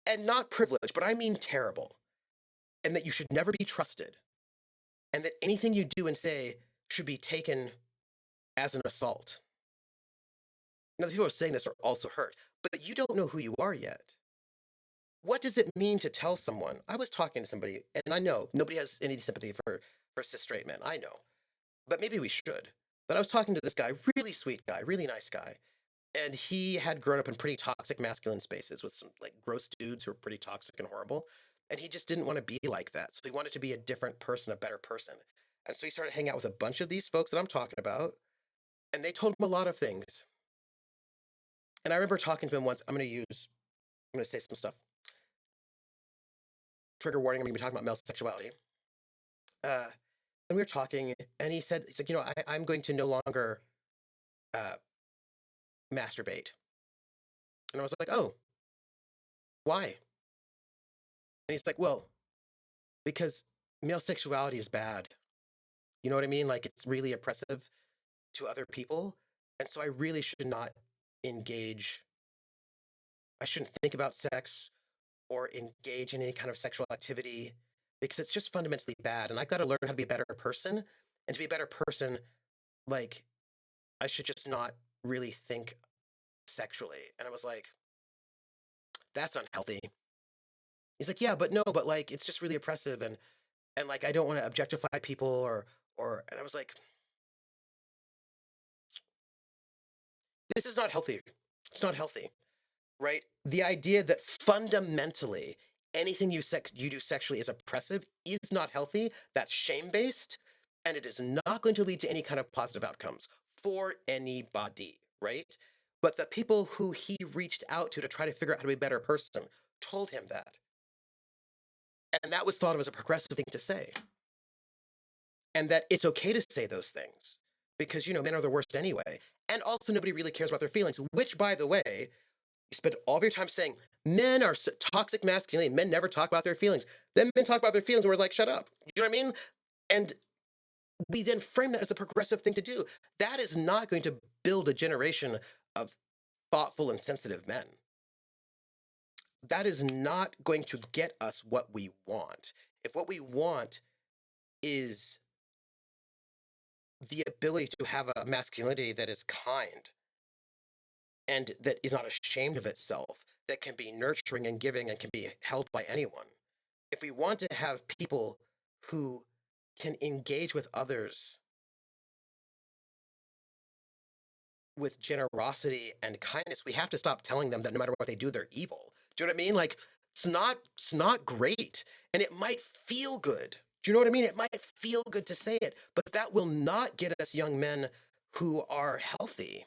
and not privileged, but I mean terrible, and that you should never be trusted, and that anything you do and say should be taken as an assault. Now, the people who are saying this are also hurt, but you don't know who you are yet. What does it mean to tell someone? I was talking to somebody, and I know nobody has any sympathy for cis straight men. I know, but maybe we should. But I was talking to this guy, really sweet guy, really nice guy, and he had grown up in pretty toxic masculine spaces with some like gross dudes who were pretty toxic and horrible, and he just didn't want to be like that. So he wanted to be a different person, a better person. And so he started hanging out with a bunch of these folks that I'm talking about, and they told him a lot of things. And I remember talking to him once. I'm going to say some stuff. Trigger warning, I'm going to be talking about male sexuality. Uh, and we were talking, and he's like, I'm going to no longer uh, masturbate. And I was like, oh, why? And he's like, well, because male sexuality is bad. You know what I mean? Like, it's really oppressive to other people. And so I really should not engage. I shouldn't think about sex or engage in any kind of sexual activity because it's just fundamentally bad. And I've got to learn how to be a better person. And to be a better person, like, I should just not really think sexually. And I was like, that's unhealthy. He's like, yeah, but no, but like it's just really oppressive and like I don't want to objectify people or and I was like, this is not healthy. It's not healthy, right? The idea that fundamentally anything you do sexually is oppressive is not healthy. That's shame based, and it is not going to lead to any kind of positive outcomes for anybody, right? But the people who he reached out to try to figure out how to be a better person told him that, and that was thought of as a progressive thing to say, and that it's okay to say those things because men are the worst anyway, and also nobody really cares about their feelings. Which, by the way, you spend all of your time saying men are toxic masculinity. Men never talk about their feelings. Then men talk about their feelings, and we're like, shut up. You know what I mean? And we then frame that as a progressive thing to do. That is not going to build a generation of thoughtful and sensitive men. That is not going to get us what we want. If what we want is the ability to have a masculinity that is kind and that is not ashamed of itself, that can be nurturing and giving and can be held by anyone. If we want to have people who can engage with others with generosity and kindness, we have to stop telling them that no matter what they do, they're evil. Do you know what I mean? Like it's not great, and it might feel good. Do you know what I mean? It might feel good to say it, but that will not get us young men who are healthy.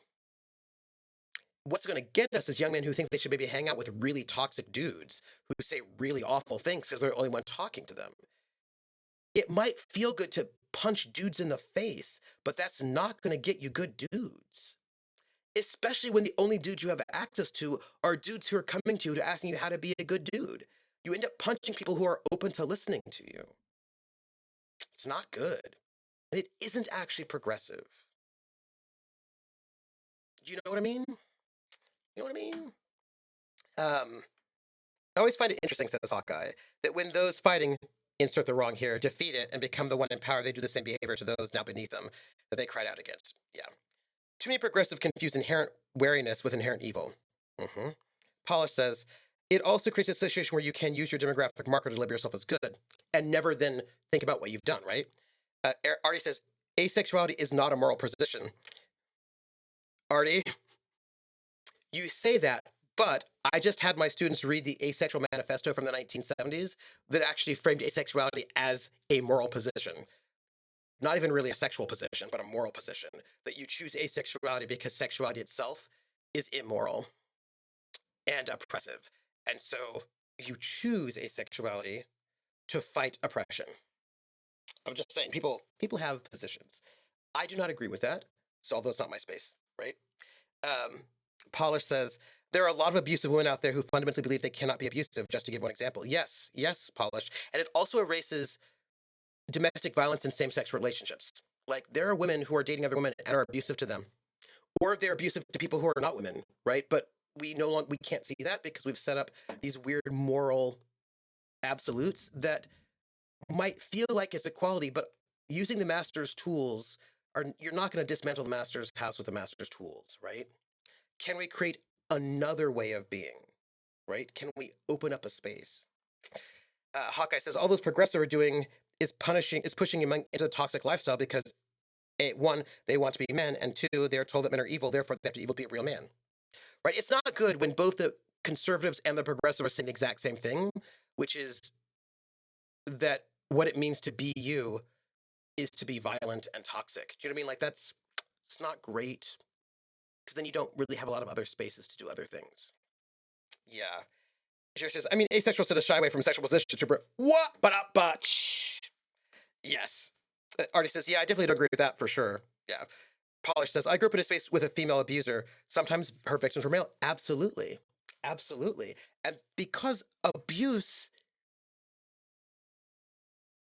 What's going to get us is young men who think they should maybe hang out with really toxic dudes who say really awful things because they're the only one talking to them. It might feel good to punch dudes in the face, but that's not going to get you good dudes. Especially when the only dudes you have access to are dudes who are coming to you to asking you how to be a good dude. You end up punching people who are open to listening to you. It's not good. And it isn't actually progressive. Do you know what I mean? You know what I mean? I always find it interesting, says Hawkeye, that when those fighting, insert the wrong here, defeat it and become the one in power, they do the same behavior to those now beneath them that they cried out against. Yeah. Too many progressive confuse inherent wariness with inherent evil. Mm-hmm. Polish says, it also creates a situation where you can use your demographic marker to label yourself as good and never then think about what you've done, right? Artie says, asexuality is not a moral position. Artie, you say that, but I just had my students read the Asexual Manifesto from the 1970s that actually framed asexuality as a moral position. Not even really a sexual position, but a moral position. That you choose asexuality because sexuality itself is immoral and oppressive. And so you choose asexuality to fight oppression. I'm just saying, people have positions. I do not agree with that. So although it's not my space, right? Polish says, there are a lot of abusive women out there who fundamentally believe they cannot be abusive, just to give one example. Yes, Polish. And it also erases domestic violence in same-sex relationships. Like, there are women who are dating other women and are abusive to them. Or they're abusive to people who are not women, right? But we can't see that because we've set up these weird moral absolutes that might feel like it's equality, but using the master's tools you're not going to dismantle the master's house with the master's tools, right? Can we create another way of being, right? Can we open up a space? Hawkeye says all those progressive are doing is pushing into the toxic lifestyle because one, they want to be men, and two, they're told that men are evil, therefore they have to evil be a real man, right? It's not good when both the conservatives and the progressive are saying the exact same thing, which is that what it means to be you is to be violent and toxic. Do you know what I mean? Like it's not great because then you don't really have a lot of other spaces to do other things. Yeah. She says, I mean, asexual to shy away from sexual positions. What? But yes. Artie says, yeah, I definitely don't agree with that for sure. Yeah. Polish says, I grew up in a space with a female abuser. Sometimes her victims were male. Absolutely. Absolutely. And because abuse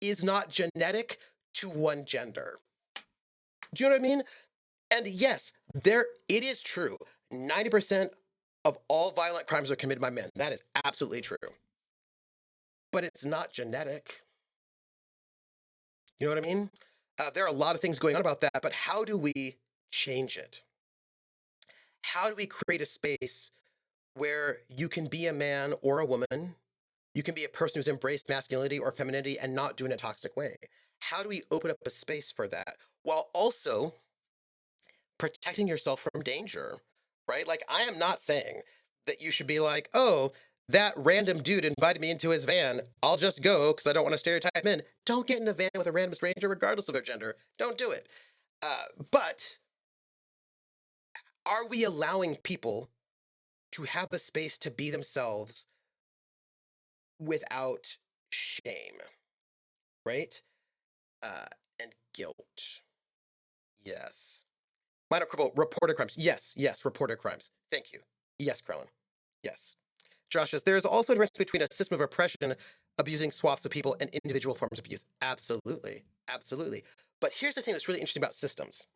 is not genetic to one gender. Do you know what I mean? And yes, it is true. 90% of all violent crimes are committed by men. That is absolutely true. But it's not genetic. You know what I mean? There are a lot of things going on about that, but how do we change it? How do we create a space where you can be a man or a woman? You can be a person who's embraced masculinity or femininity and not do it in a toxic way. How do we open up a space for that while also protecting yourself from danger, right? Like, I am not saying that you should be like, oh, that random dude invited me into his van. I'll just go because I don't want to stereotype men. Don't get in a van with a random stranger, regardless of their gender. Don't do it. But are we allowing people to have a space to be themselves without shame, right? And guilt. Yes. Minor cripple, reported crimes. Yes, yes, reported crimes. Thank you. Yes, Krellin. Yes. Josh says, there is also a difference between a system of oppression abusing swaths of people and individual forms of abuse. Absolutely. Absolutely. But here's the thing that's really interesting about systems.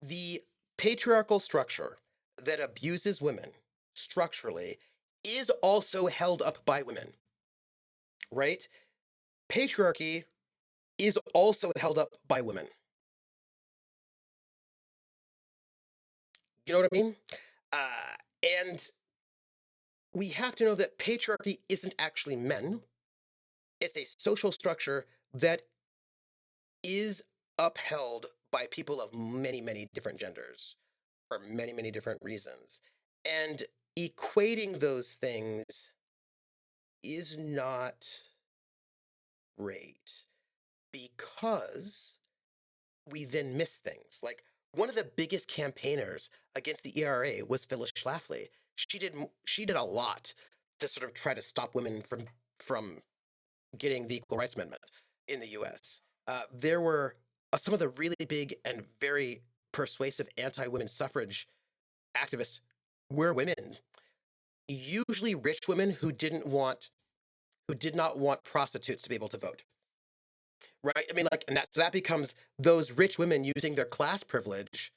The patriarchal structure that abuses women structurally is also held up by women, right? Patriarchy is also held up by women. You know what I mean? And we have to know that patriarchy isn't actually men. It's a social structure that is upheld by people of many, many different genders for many, many different reasons. And equating those things is not great because we then miss things. Like, one of the biggest campaigners against the ERA was Phyllis Schlafly. She did a lot to sort of try to stop women from getting the Equal Rights Amendment in the U.S. There were some of the really big and very persuasive anti-women suffrage activists were women, usually rich women who did not want prostitutes to be able to vote. Right? I mean, like, and that becomes those rich women using their class privilege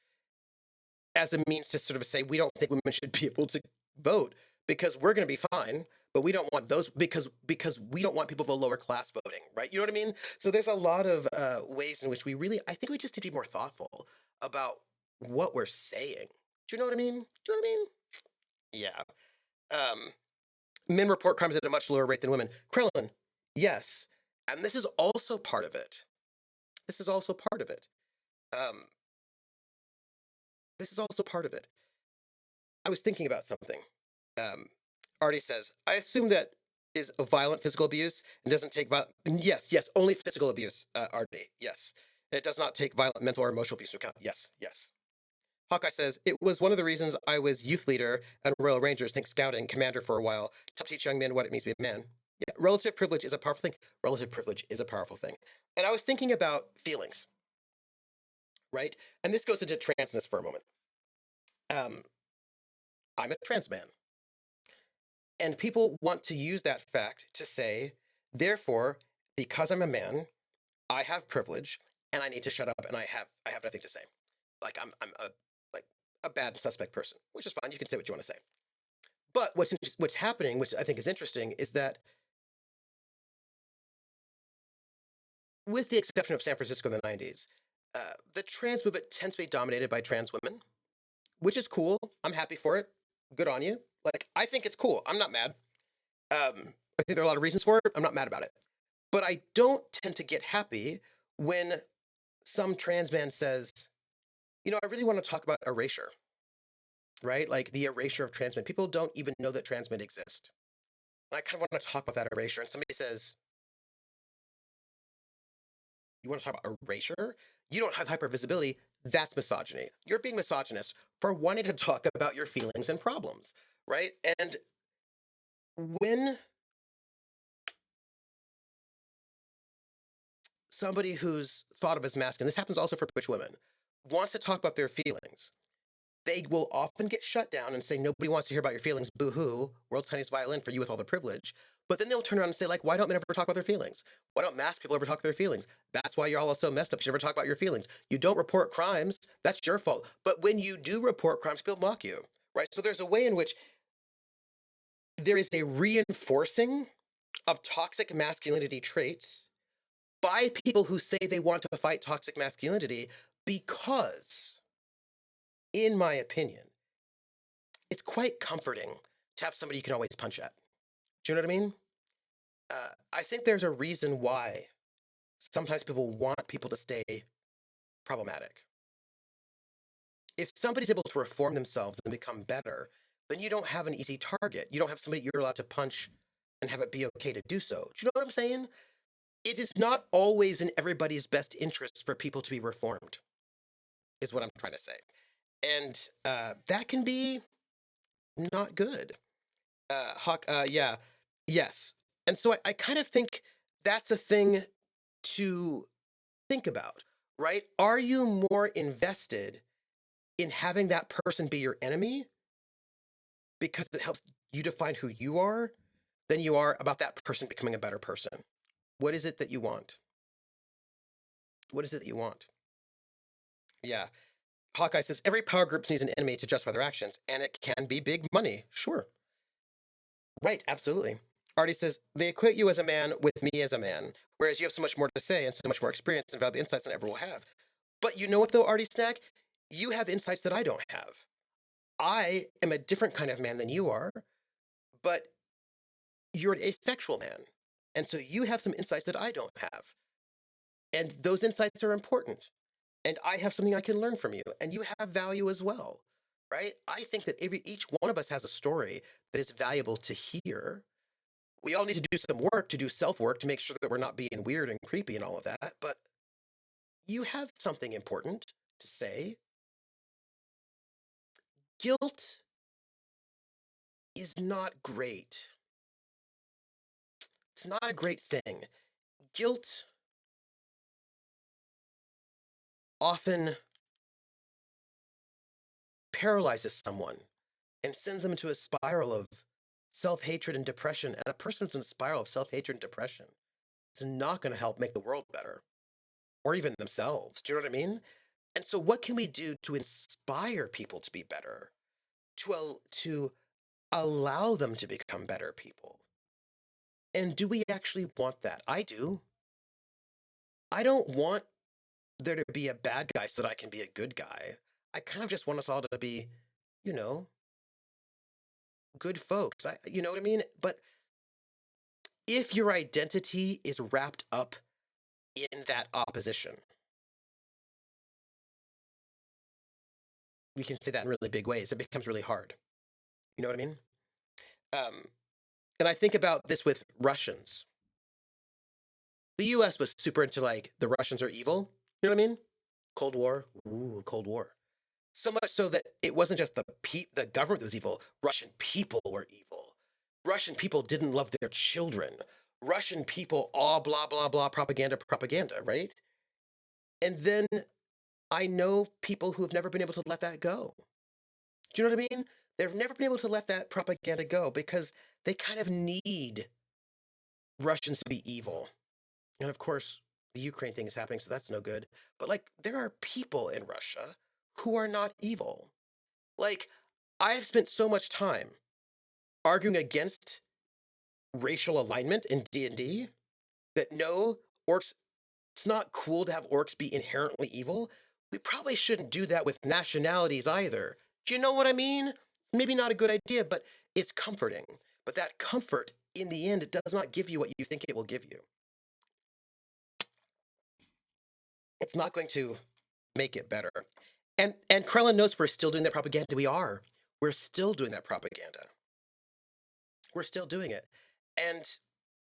as a means to sort of say, we don't think women should be able to vote because we're going to be fine, but we don't want those because we don't want people of a lower class voting, right? You know what I mean? So there's a lot of ways in which I think we just need to be more thoughtful about what we're saying. Do you know what I mean? Do you know what I mean? Yeah. Um, Men report crimes at a much lower rate than women. Krillin, yes. And this is also part of it. This is also part of it. Um, this is also part of it. I was thinking about something. Um, Artie says, I assume that is a violent physical abuse and doesn't take yes, yes, only physical abuse, Artie, yes. It does not take violent mental or emotional abuse into account. Yes, yes. Hawkeye says, it was one of the reasons I was youth leader and Royal Rangers, think scouting, commander for a while, to teach young men what it means to be a man. Yeah, relative privilege is a powerful thing. Relative privilege is a powerful thing. And I was thinking about feelings, right? And this goes into transness for a moment. I'm a trans man. And people want to use that fact to say, therefore, because I'm a man, I have privilege and I need to shut up and I have nothing to say. Like, I'm a bad suspect person, which is fine. You can say what you want to say. But what's happening, which I think is interesting, is that with the exception of San Francisco in the 90s, the trans movement tends to be dominated by trans women, which is cool. I'm happy for it. Good on you. Like, I think it's cool. I'm not mad. I think there are a lot of reasons for it. I'm not mad about it. But I don't tend to get happy when some trans man says, I really want to talk about erasure, right? Like the erasure of trans men. People don't even know that trans men exist. And I kind of want to talk about that erasure. And somebody says, you want to talk about erasure? You don't have hypervisibility. That's misogyny. You're being misogynist for wanting to talk about your feelings and problems, right? And when somebody who's thought of as masculine, this happens also for butch women, wants to talk about their feelings, they will often get shut down and say, nobody wants to hear about your feelings. Boo-hoo, world's tiniest violin for you with all the privilege. But then they'll turn around and say, like, why don't men ever talk about their feelings? Why don't masked people ever talk about their feelings? That's why you're all so messed up. You never talk about your feelings. You don't report crimes. That's your fault. But when you do report crimes, people mock you, right? So there's a way in which there is a reinforcing of toxic masculinity traits by people who say they want to fight toxic masculinity because, in my opinion, it's quite comforting to have somebody you can always punch at. Do you know what I mean? I think there's a reason why sometimes people want people to stay problematic. If somebody's able to reform themselves and become better, then you don't have an easy target. You don't have somebody you're allowed to punch and have it be okay to do so. Do you know what I'm saying? It is not always in everybody's best interest for people to be reformed, is what I'm trying to say. And that can be not good. Hawk, yeah, yes. And so I kind of think that's a thing to think about, right? Are you more invested in having that person be your enemy because it helps you define who you are than you are about that person becoming a better person? What is it that you want? What is it that you want? Yeah. Hawkeye says every power group needs an enemy to justify their actions, and it can be big money. Sure. Right, absolutely. Artie says they equate you as a man with me as a man, whereas you have so much more to say and so much more experience and valuable insights than I ever will have. But you know what, though, Artie Snack? You have insights that I don't have. I am a different kind of man than you are, but you're an asexual man. And so you have some insights that I don't have. And those insights are important. And I have something I can learn from you, and you have value as well, right? I think that each one of us has a story that is valuable to hear. We all need to do some work, to do self work, to make sure that we're not being weird and creepy and all of that. But you have something important to say. Guilt is not great. It's not a great thing. Guilt often paralyzes someone and sends them into a spiral of self hatred and depression. And a person who's in a spiral of self hatred and depression is not going to help make the world better or even themselves. Do you know what I mean? And so, what can we do to inspire people to be better, to allow them to become better people? And do we actually want that? I do. I don't want there to be a bad guy so that I can be a good guy. I kind of just want us all to be, you know, good folks. You know what I mean? But if your identity is wrapped up in that opposition, we can say that in really big ways. It becomes really hard. You know what I mean? Um, and I think about this with Russians. The U.S. was super into like the Russians are evil. You know what I mean? Cold War. Ooh, Cold War. So much so that it wasn't just the government that was evil. Russian people were evil. Russian people didn't love their children. Russian people, all blah blah blah, propaganda, propaganda, right? And then I know people who have never been able to let that go. Do you know what I mean? They've never been able to let that propaganda go because they kind of need Russians to be evil. And of course, the Ukraine thing is happening, so that's no good. But like, there are people in Russia who are not evil. Like, I have spent so much time arguing against racial alignment in D&D that no, orcs, it's not cool to have orcs be inherently evil. We probably shouldn't do that with nationalities either. Do you know what I mean? Maybe not a good idea, but it's comforting. But that comfort, in the end, it does not give you what you think it will give you. It's not going to make it better. And Krellin knows we're still doing that propaganda. We are. We're still doing that propaganda. We're still doing it. And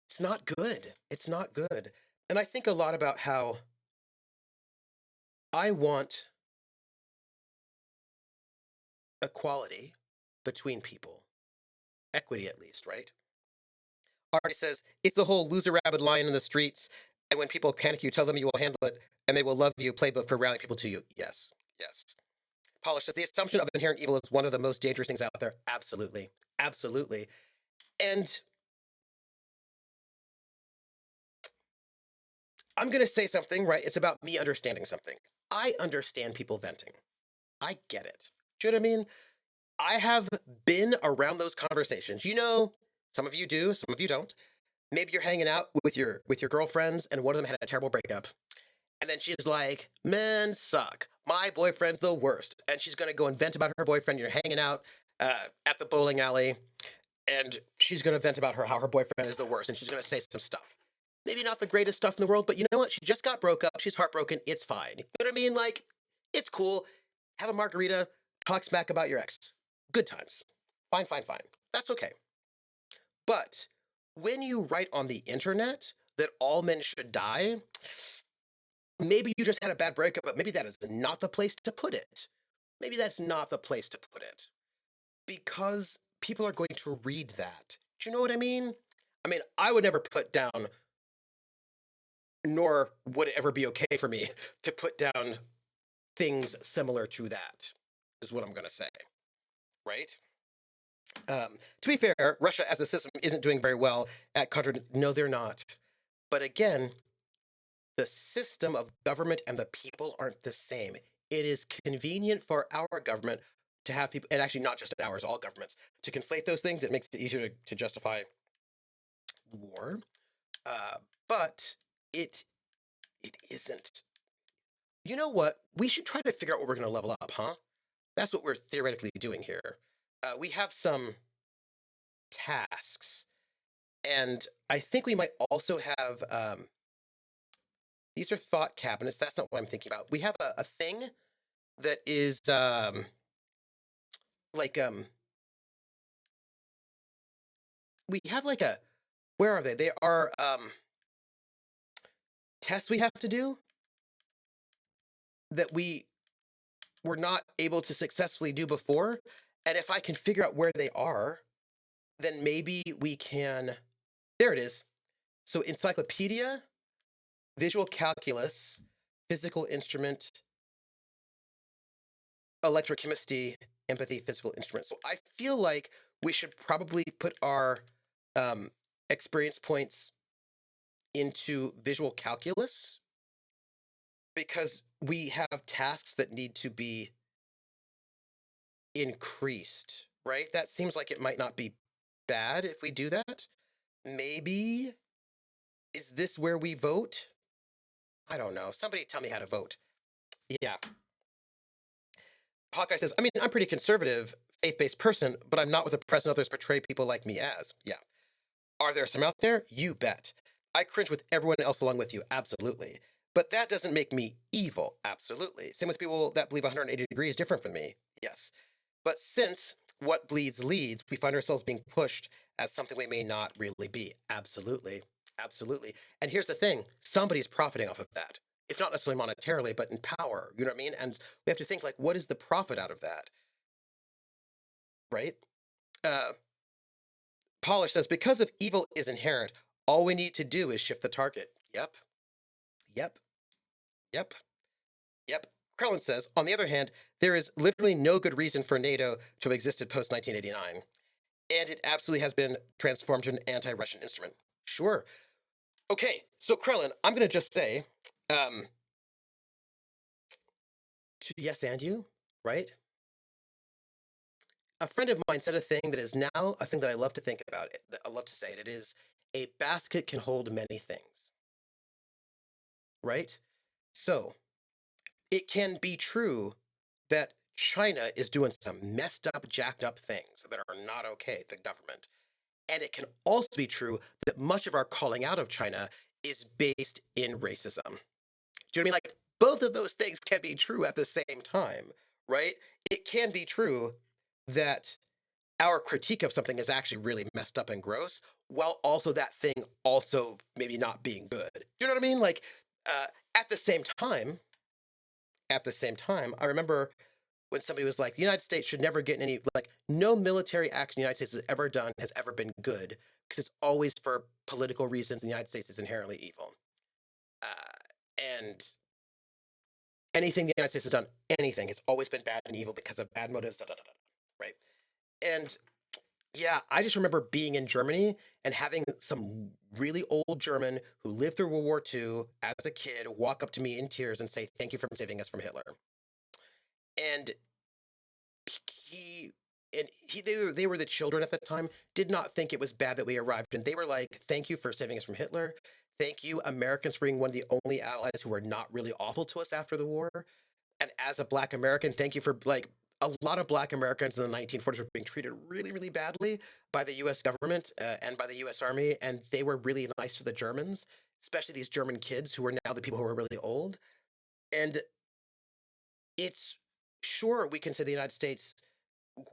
it's not good. It's not good. And I think a lot about how I want equality between people, equity at least, right? Artie says it's the whole loser rabbit line in the streets, and when people panic, you tell them you will handle it, and they will love you. Playbook for rallying people to you. Yes, yes. Polish says the assumption of inherent evil is one of the most dangerous things out there. Absolutely, absolutely. And I'm gonna say something, right? It's about me understanding something. I understand people venting. I get it. Do you know what I mean? I have been around those conversations. You know, some of you do, some of you don't. Maybe you're hanging out with your girlfriends, and one of them had a terrible breakup. And then she's like, "Men suck. My boyfriend's the worst." And she's gonna go and vent about her boyfriend. You're hanging out at the bowling alley, and she's gonna vent about how her boyfriend is the worst, and she's gonna say some stuff. Maybe not the greatest stuff in the world, but you know what? She just got broke up. She's heartbroken. It's fine. You know what I mean? Like, it's cool. Have a margarita. Talk smack about your ex. Good times. Fine, fine, fine. That's okay. But when you write on the internet that all men should die, maybe you just had a bad breakup, but maybe that is not the place to put it. Maybe that's not the place to put it because people are going to read that. Do you know what I mean? I mean, I would never put down, nor would it ever be okay for me to put down things similar to that, is what I'm going to say. Right? To be fair, Russia as a system isn't doing very well at contra. No, they're not. But again, the system of government and the people aren't the same. It is convenient for our government to have people, and actually not just ours, all governments, to conflate those things. It makes it easier to justify war. But it isn't. You know what? We should try to figure out what we're going to level up, huh? That's what we're theoretically doing here. We have some tasks, and I think we might also have these are thought cabinets. That's not what I'm thinking about. We have a thing that is like we have like a where are they? They are tests we have to do that we were not able to successfully do before. And if I can figure out where they are, then maybe we can. There it is. So encyclopedia, visual calculus, physical instrument, electrochemistry, empathy, physical instrument. So I feel like we should probably put our experience points into visual calculus because we have tasks that need to be increased, right? That seems like it might not be bad if we do that. Maybe is this where we vote? I don't know. Somebody tell me how to vote. Yeah. Hawkeye says, I mean, I'm pretty conservative, faith-based person, but I'm not what the press and others portray people like me as. Yeah. Are there some out there? You bet. I cringe with everyone else along with you. Absolutely. But that doesn't make me evil. Absolutely. Same with people that believe 180 degrees is different from me. Yes. But since what bleeds leads, we find ourselves being pushed as something we may not really be. Absolutely. Absolutely. And here's the thing, somebody's profiting off of that. If not necessarily monetarily, but in power. You know what I mean? And we have to think like, what is the profit out of that? Right? Polish says, because if evil is inherent, all we need to do is shift the target. Yep. Yep. Yep. Yep. Krellin says, on the other hand, there is literally no good reason for NATO to have existed post 1989. And it absolutely has been transformed to an anti Russian instrument. Sure. Okay, so Krellin, I'm going to just say, to yes and you, right? A friend of mine said a thing that is now a thing that I love to think about. That I love to say it. It is a basket can hold many things, right? So it can be true that China is doing some messed up, jacked up things that are not okay, the government. And it can also be true that much of our calling out of China is based in racism. Do you know what I mean? Like, both of those things can be true at the same time, right? It can be true that our critique of something is actually really messed up and gross, while also that thing also maybe not being good. Do you know what I mean? Like, uh, at the same time, I remember when somebody was like, the United States should never get in any, like, no military action the United States has ever done has ever been good because it's always for political reasons and the United States is inherently evil. And anything the United States has done, anything, has always been bad and evil because of bad motives, da, da, da, da, right? And yeah, I just remember being in Germany and having some really old German who lived through World War II as a kid walk up to me in tears and say, "Thank you for saving us from Hitler." And he and they were the children at the time, did not think it was bad that we arrived. And they were like, thank you for saving us from Hitler. Thank you, Americans, for being one of the only allies who were not really awful to us after the war. And as a Black American, thank you for like a lot of Black Americans in the 1940s were being treated really, really badly by the U.S. government and by the U.S. Army, and they were really nice to the Germans, especially these German kids who are now the people who are really old. And it's sure we can say the United States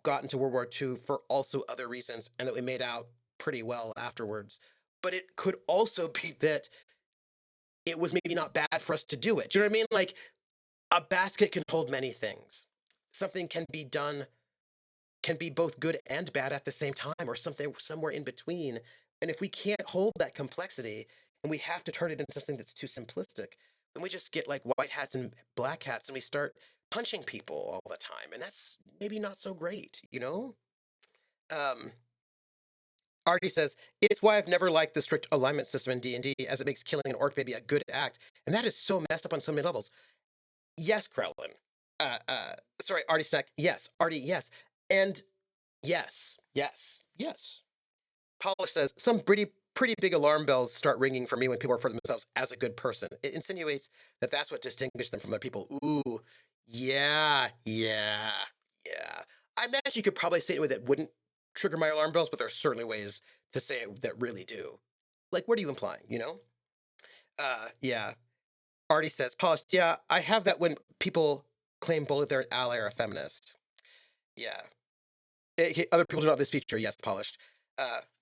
got into World War II for also other reasons, and that we made out pretty well afterwards. But it could also be that it was maybe not bad for us to do it. Do you know what I mean? Like a basket can hold many things. Something can be done, can be both good and bad at the same time, or something somewhere in between. And if we can't hold that complexity and we have to turn it into something that's too simplistic, then we just get like white hats and black hats and we start punching people all the time. And that's maybe not so great, you know? Um, Artie says, it's why I've never liked the strict alignment system in D&D, as it makes killing an orc baby a good act. And that is so messed up on so many levels. Yes, Krellin. Sorry, Artie Snack. Yes, Artie, yes. And yes, yes, yes. Polish says, some pretty big alarm bells start ringing for me when people refer to themselves as a good person. It insinuates that that's what distinguishes them from other people. Ooh, yeah, yeah, yeah. I imagine you could probably say it in a way that wouldn't trigger my alarm bells, but there are certainly ways to say it that really do. Like, what are you implying, you know? Yeah. Artie says, Polished, yeah, I have that when people claim both they're an ally or a feminist. Yeah. Other people do not have this feature. Yes, Polished.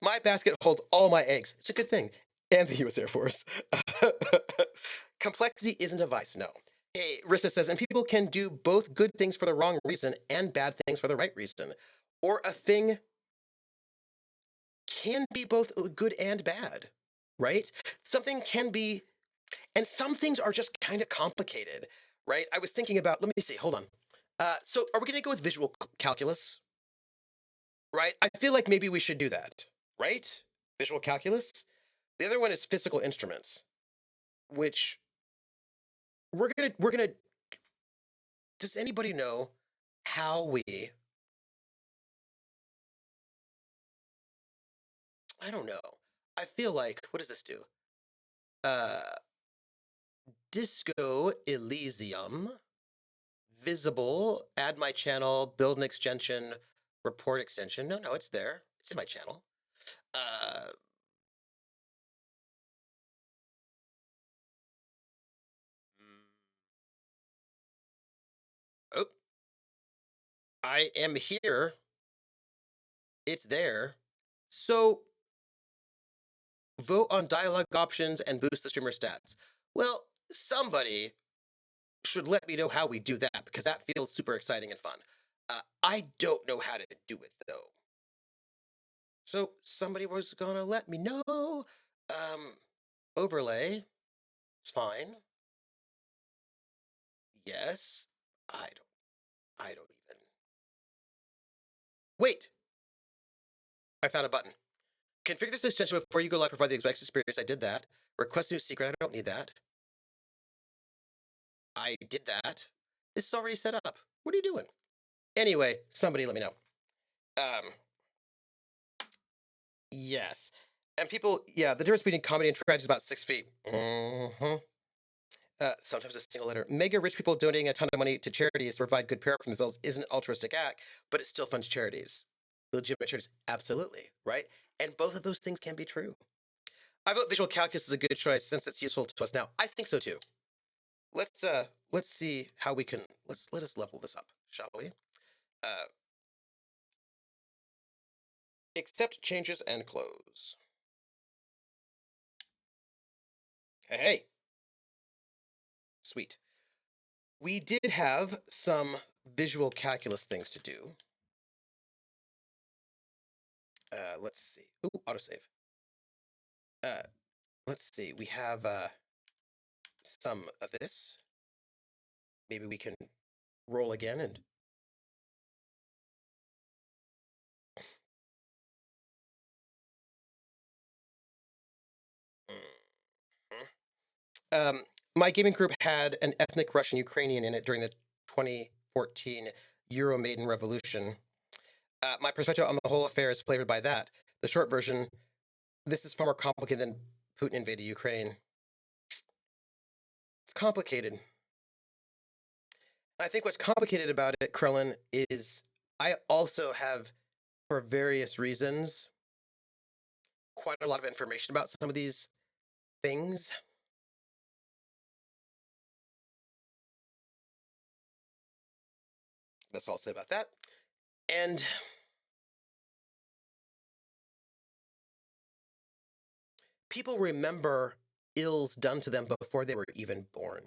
My basket holds all my eggs. It's a good thing. And the U.S. Air Force. Complexity isn't a vice, no. Hey, Rissa says, and people can do both good things for the wrong reason and bad things for the right reason. Or a thing can be both good and bad, right? Something can be, and some things are just kind of complicated, right? I was thinking about, let me see, hold on. So are we going to go with visual calculus? Right? I feel like maybe we should do that, right? Visual calculus. The other one is physical instruments, which we're gonna. Does anybody know how we? I don't know. I feel like what does this do? Uh, Disco Elysium, visible. Add my channel. Build an extension. Report extension. No, it's there. It's in my channel. Uh, oh, I am here. It's there. So vote on dialogue options and boost the streamer stats. Well, somebody should let me know how we do that because that feels super exciting and fun. I don't know how to do it though. So somebody was gonna let me know. Overlay. It's fine. Yes. I don't even. Wait. I found a button. Configure this extension before you go live. Provide the exact experience. I did that. Request a new secret. I don't need that. I did that. This is already set up. What are you doing? Anyway, somebody let me know. Yes. And people, yeah, the difference between comedy and tragedy is about 6 feet. Mm-hmm. Sometimes a single letter. Mega rich people donating a ton of money to charities to provide good payout for themselves isn't an altruistic act, but it still funds charities. Legitimate charities, absolutely, right? And both of those things can be true. I vote visual calculus is a good choice since it's useful to us now. I think so too. Let's see how we can let us level this up, shall we? Accept changes and close. Hey. Sweet. We did have some visual calculus things to do. Let's see. Ooh, autosave. Let's see. We have some of this. Maybe we can roll again and. My gaming group had an ethnic Russian Ukrainian in it during the 2014 Euromaidan Revolution. My perspective on the whole affair is flavored by that. The short version: this is far more complicated than Putin invaded Ukraine. It's complicated. I think what's complicated about it, Krellin, is I also have, for various reasons, quite a lot of information about some of these things. That's all I'll say about that. And people remember ills done to them before they were even born,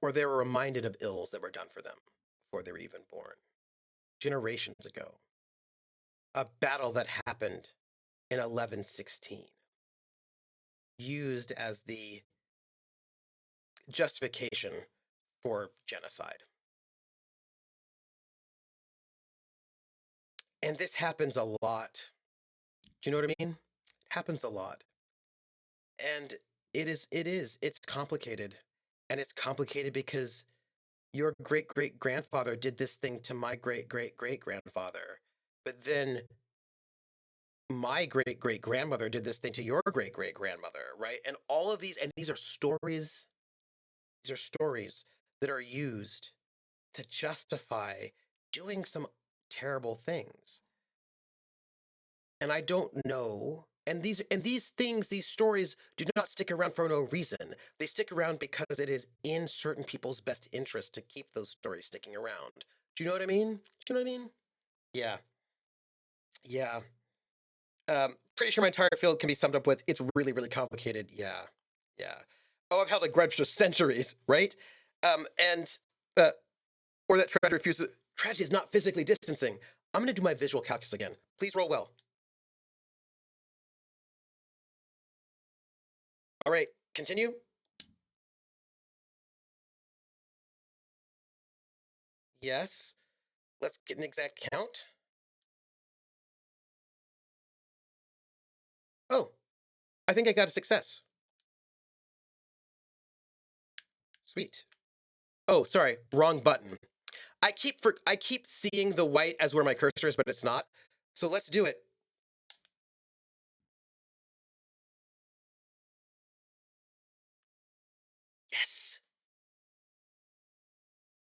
or they were reminded of ills that were done for them before they were even born, generations ago. A battle that happened in 1116, used as the justification for genocide. And this happens a lot. Do you know what I mean? It happens a lot. And it's complicated. And it's complicated because your great great grandfather did this thing to my great great great grandfather. But then my great great grandmother did this thing to your great great grandmother, right? And all of these, and these are stories, that are used to justify doing some terrible things. And I don't know. And these things, these stories do not stick around for no reason. They stick around because it is in certain people's best interest to keep those stories sticking around. Do you know what I mean? Do you know what I mean? Yeah. Yeah. Pretty sure my entire field can be summed up with it's really, really complicated. Yeah. Yeah. Oh, I've held a grudge for centuries, right? And or that tragedy is not physically distancing. I'm gonna do my visual calculus again. Please roll well. All right, continue. Yes. Let's get an exact count. Oh, I think I got a success. Sweet. Oh, sorry, wrong button. I keep seeing the white as where my cursor is, but it's not. So let's do it. Yes.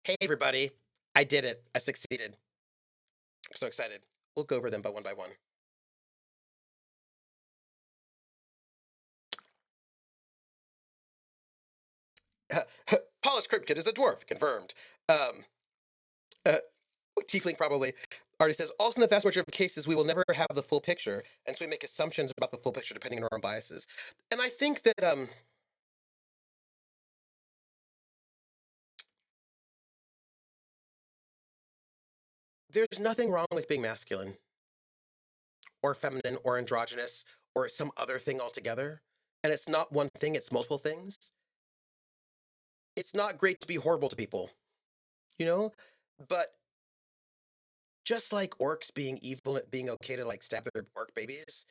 Hey everybody, I did it. I succeeded. I'm so excited. We'll go over them by one. Paulus Kripkid is a dwarf, confirmed. Um, uh, Tiefling probably. Artie says, also in the vast majority of cases, we will never have the full picture, and so we make assumptions about the full picture depending on our own biases. And I think that there's nothing wrong with being masculine or feminine or androgynous or some other thing altogether. And it's not one thing, it's multiple things. It's not great to be horrible to people, you know? But just like orcs being evil, being okay to like stab their orc babies,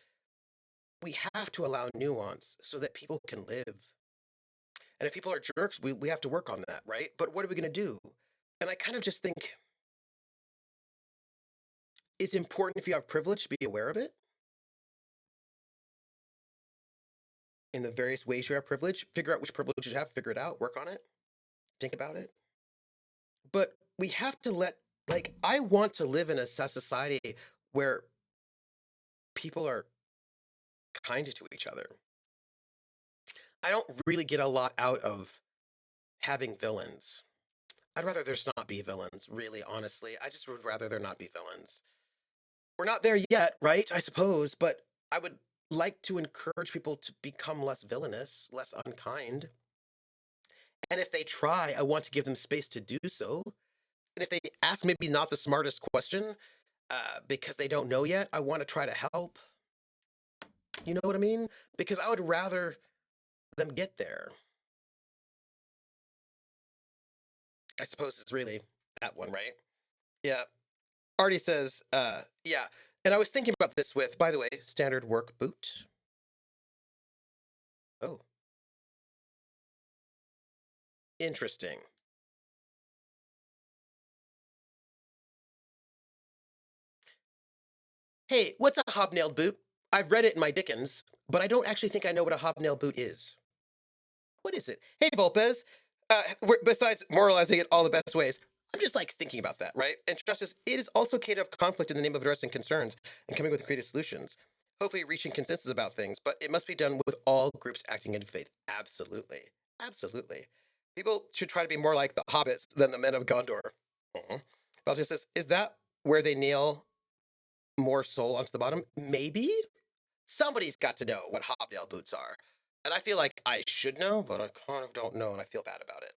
we have to allow nuance so that people can live. And if people are jerks, we have to work on that, right? But what are we going to do? And I kind of just think it's important if you have privilege to be aware of it in the various ways you have privilege. Figure out which privilege you have, figure it out, work on it, think about it. But we have to like, I want to live in a society where people are kind to each other. I don't really get a lot out of having villains. I'd rather there's not be villains, really, honestly. I just would rather there not be villains. We're not there yet, right? I suppose, but I would like to encourage people to become less villainous, less unkind. And if they try, I want to give them space to do so. And if they ask maybe not the smartest question, because they don't know yet, I want to try to help. You know what I mean? Because I would rather them get there. I suppose it's really that one, right? Yeah. Artie says, yeah. And I was thinking about this with, by the way, standard work boot. Oh, interesting. Hey, what's a hobnailed boot? I've read it in my Dickens, but I don't actually think I know what a hobnailed boot is. What is it? Hey, Volpez. Besides moralizing it all the best ways, I'm just like thinking about that, right? And justice, it is also okay to have conflict in the name of addressing concerns and coming with creative solutions. Hopefully, reaching consensus about things, but it must be done with all groups acting in faith. Absolutely. Absolutely. People should try to be more like the hobbits than the men of Gondor. Mhm. Belgius says, is that where they nail more soul onto the bottom? Maybe? Somebody's got to know what hobnail boots are. And I feel like I should know, but I kind of don't know, and I feel bad about it.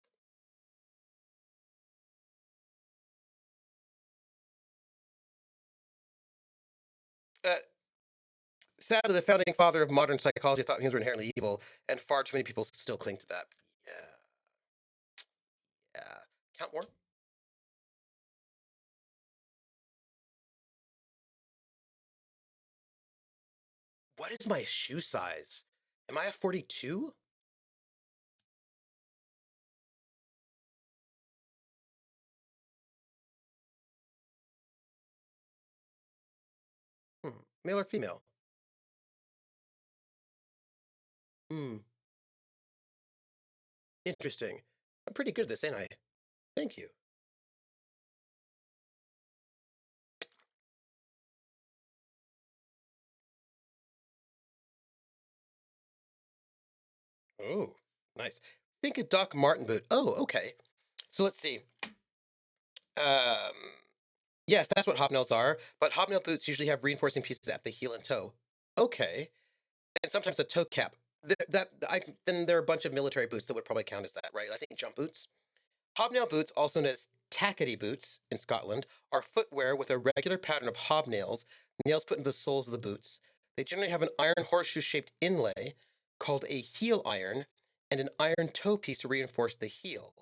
Uh, Sadly, the founding father of modern psychology thought humans were inherently evil, and far too many people still cling to that. Yeah, yeah. Count more? What is my shoe size? Am I a 42? Male or female? Hmm, interesting. I'm pretty good at this, ain't I? Thank you. Oh, nice. Think a Doc Martin boot. Oh, okay. So let's see. Um, yes, that's what hobnails are, but hobnail boots usually have reinforcing pieces at the heel and toe. Okay. And sometimes a toe cap. Then there are a bunch of military boots that would probably count as that, right? I think jump boots. Hobnail boots, also known as tackety boots in Scotland, are footwear with a regular pattern of hobnails, nails put into the soles of the boots. They generally have an iron horseshoe shaped inlay called a heel iron and an iron toe piece to reinforce the heel.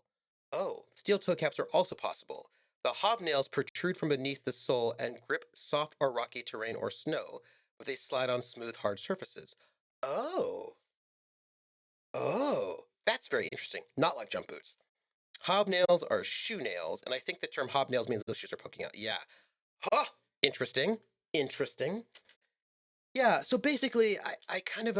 Oh, steel toe caps are also possible. The hobnails protrude from beneath the sole and grip soft or rocky terrain or snow, but they slide on smooth, hard surfaces. Oh, that's very interesting. Not like jump boots. Hobnails are shoe nails, and I think the term hobnails means those shoes are poking out. Yeah. Huh. Interesting. Interesting. Yeah. So basically, I kind of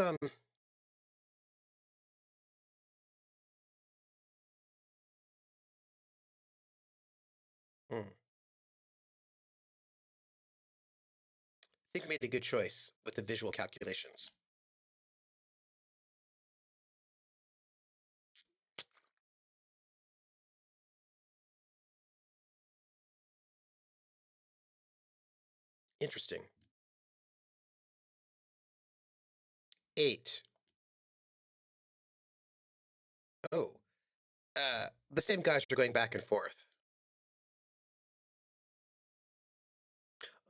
think we made a good choice with the visual calculations. Interesting. 8. Oh. The same guys are going back and forth.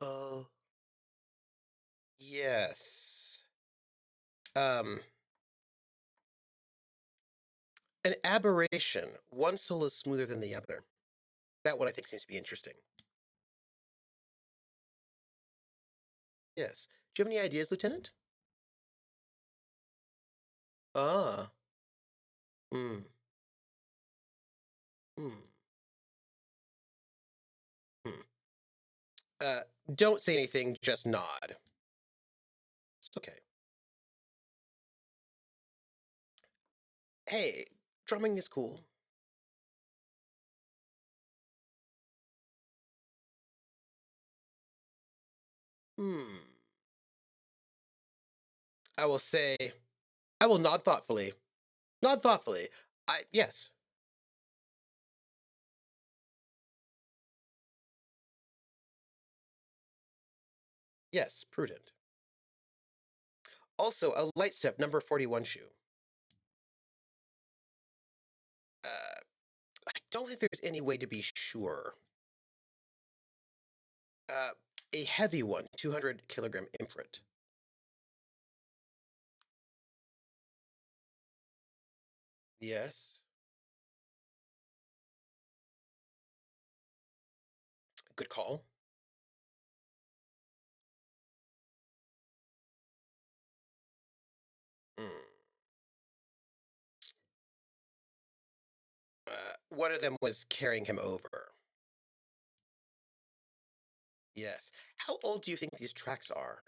Oh, yes. Um, an aberration. One soul is smoother than the other. That one I think seems to be interesting. Yes. Do you have any ideas, Lieutenant? Ah. Hmm. Hmm. Hmm. Uh, don't say anything, just nod. It's okay. Hey, drumming is cool. Hmm. I will say, I will nod thoughtfully. Nod thoughtfully. Yes. Yes, prudent. Also, a light step, number 41 shoe. Uh, I don't think there's any way to be sure. Uh, a heavy one, 200 kilogram imprint. Yes. Good call. Hmm. One of them was carrying him over. Yes. How old do you think these tracks are?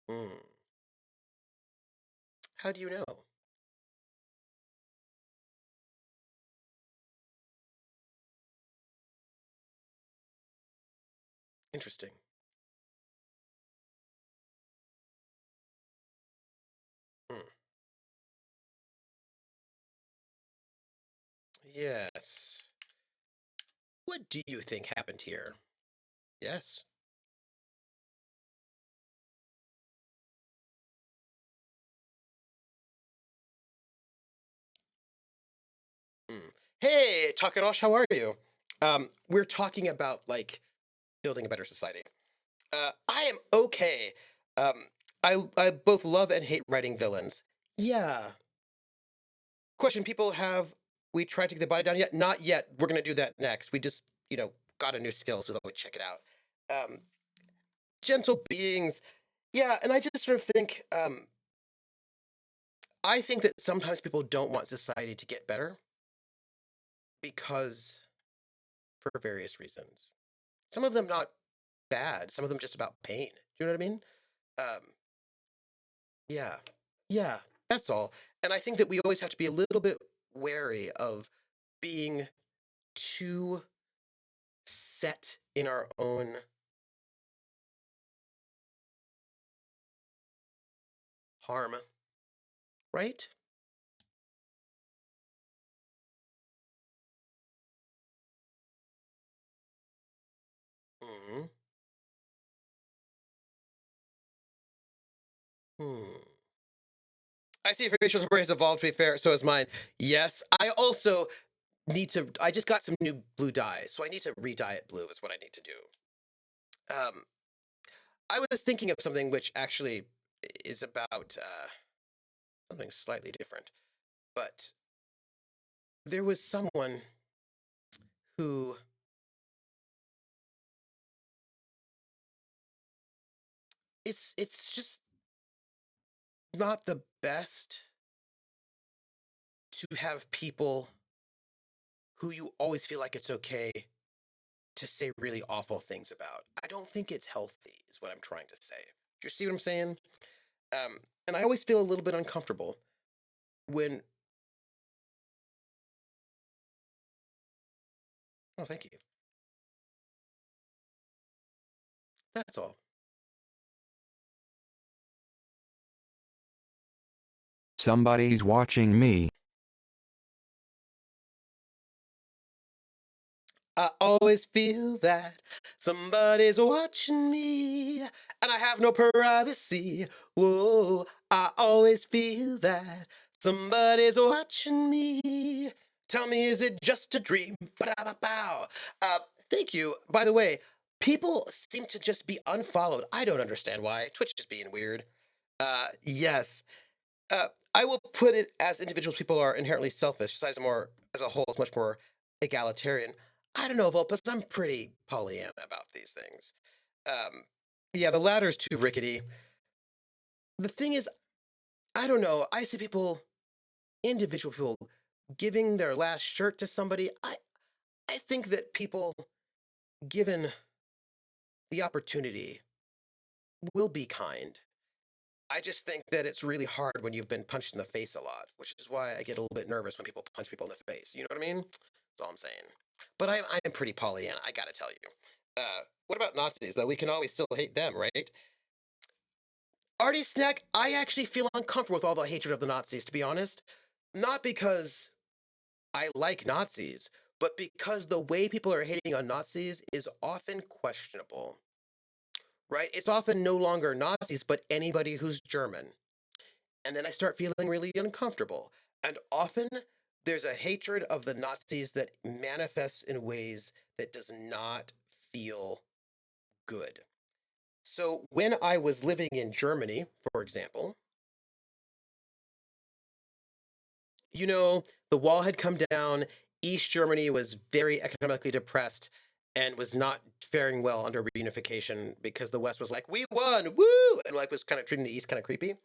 Hmm. How do you know? Interesting. Hmm. Yes. What do you think happened here? Yes. Hmm. Hey, Takarosh, how are you? We're talking about like building a better society. I am okay. Um, I both love and hate writing villains. Yeah. Question people have we tried to get the body down yet? Not yet. We're gonna do that next. We just, got a new skill, so we check it out. Um, gentle beings. Yeah, and I just sort of think, I think that sometimes people don't want society to get better because for various reasons. Some of them not bad, some of them just about pain. Do you know what I mean? Um, yeah, yeah, that's all. And I think that we always have to be a little bit wary of being too set in our own harm, right? Hmm. Hmm. I see if your facial hair has evolved to be fair, so is mine. Yes, I also need to. I just got some new blue dye, so I need to re-dye it blue. Is what I need to do. Um, I was thinking of something which actually is about something slightly different, but there was someone who it's just not the best to have people who you always feel like it's okay to say really awful things about. I don't think it's healthy, is what I'm trying to say. Do you see what I'm saying? Um, and I always feel a little bit uncomfortable when. Oh, thank you. That's all. Somebody's watching me. I always feel that somebody's watching me and I have no privacy. Whoa, I always feel that somebody's watching me. Tell me, is it just a dream? Ba-da-ba-bow. Uh, Thank you. By the way, people seem to just be unfollowed. I don't understand why. Twitch is being weird. Yes. I will put it as individuals, people are inherently selfish. Society more as a whole is much more egalitarian. I don't know, Volpus. I'm pretty Pollyanna about these things. Um, yeah, the ladder's too rickety. The thing is, I don't know. I see people, individual people, giving their last shirt to somebody. I think that people, given the opportunity, will be kind. I just think that it's really hard when you've been punched in the face a lot, which is why I get a little bit nervous when people punch people in the face. You know what I mean? That's all I'm saying. But I'm pretty Pollyanna, I gotta tell you. What about Nazis, though? We can always still hate them, right? Artie Snack, I actually feel uncomfortable with all the hatred of the Nazis, to be honest. Not because I like Nazis, but because the way people are hating on Nazis is often questionable, right? It's often no longer Nazis, but anybody who's German. And then I start feeling really uncomfortable. And often there's a hatred of the Nazis that manifests in ways that does not feel good. So when I was living in Germany, for example, you know, the wall had come down. East Germany was very economically depressed and was not faring well under reunification because the West was like, we won, woo, and like was kind of treating the East kind of creepy.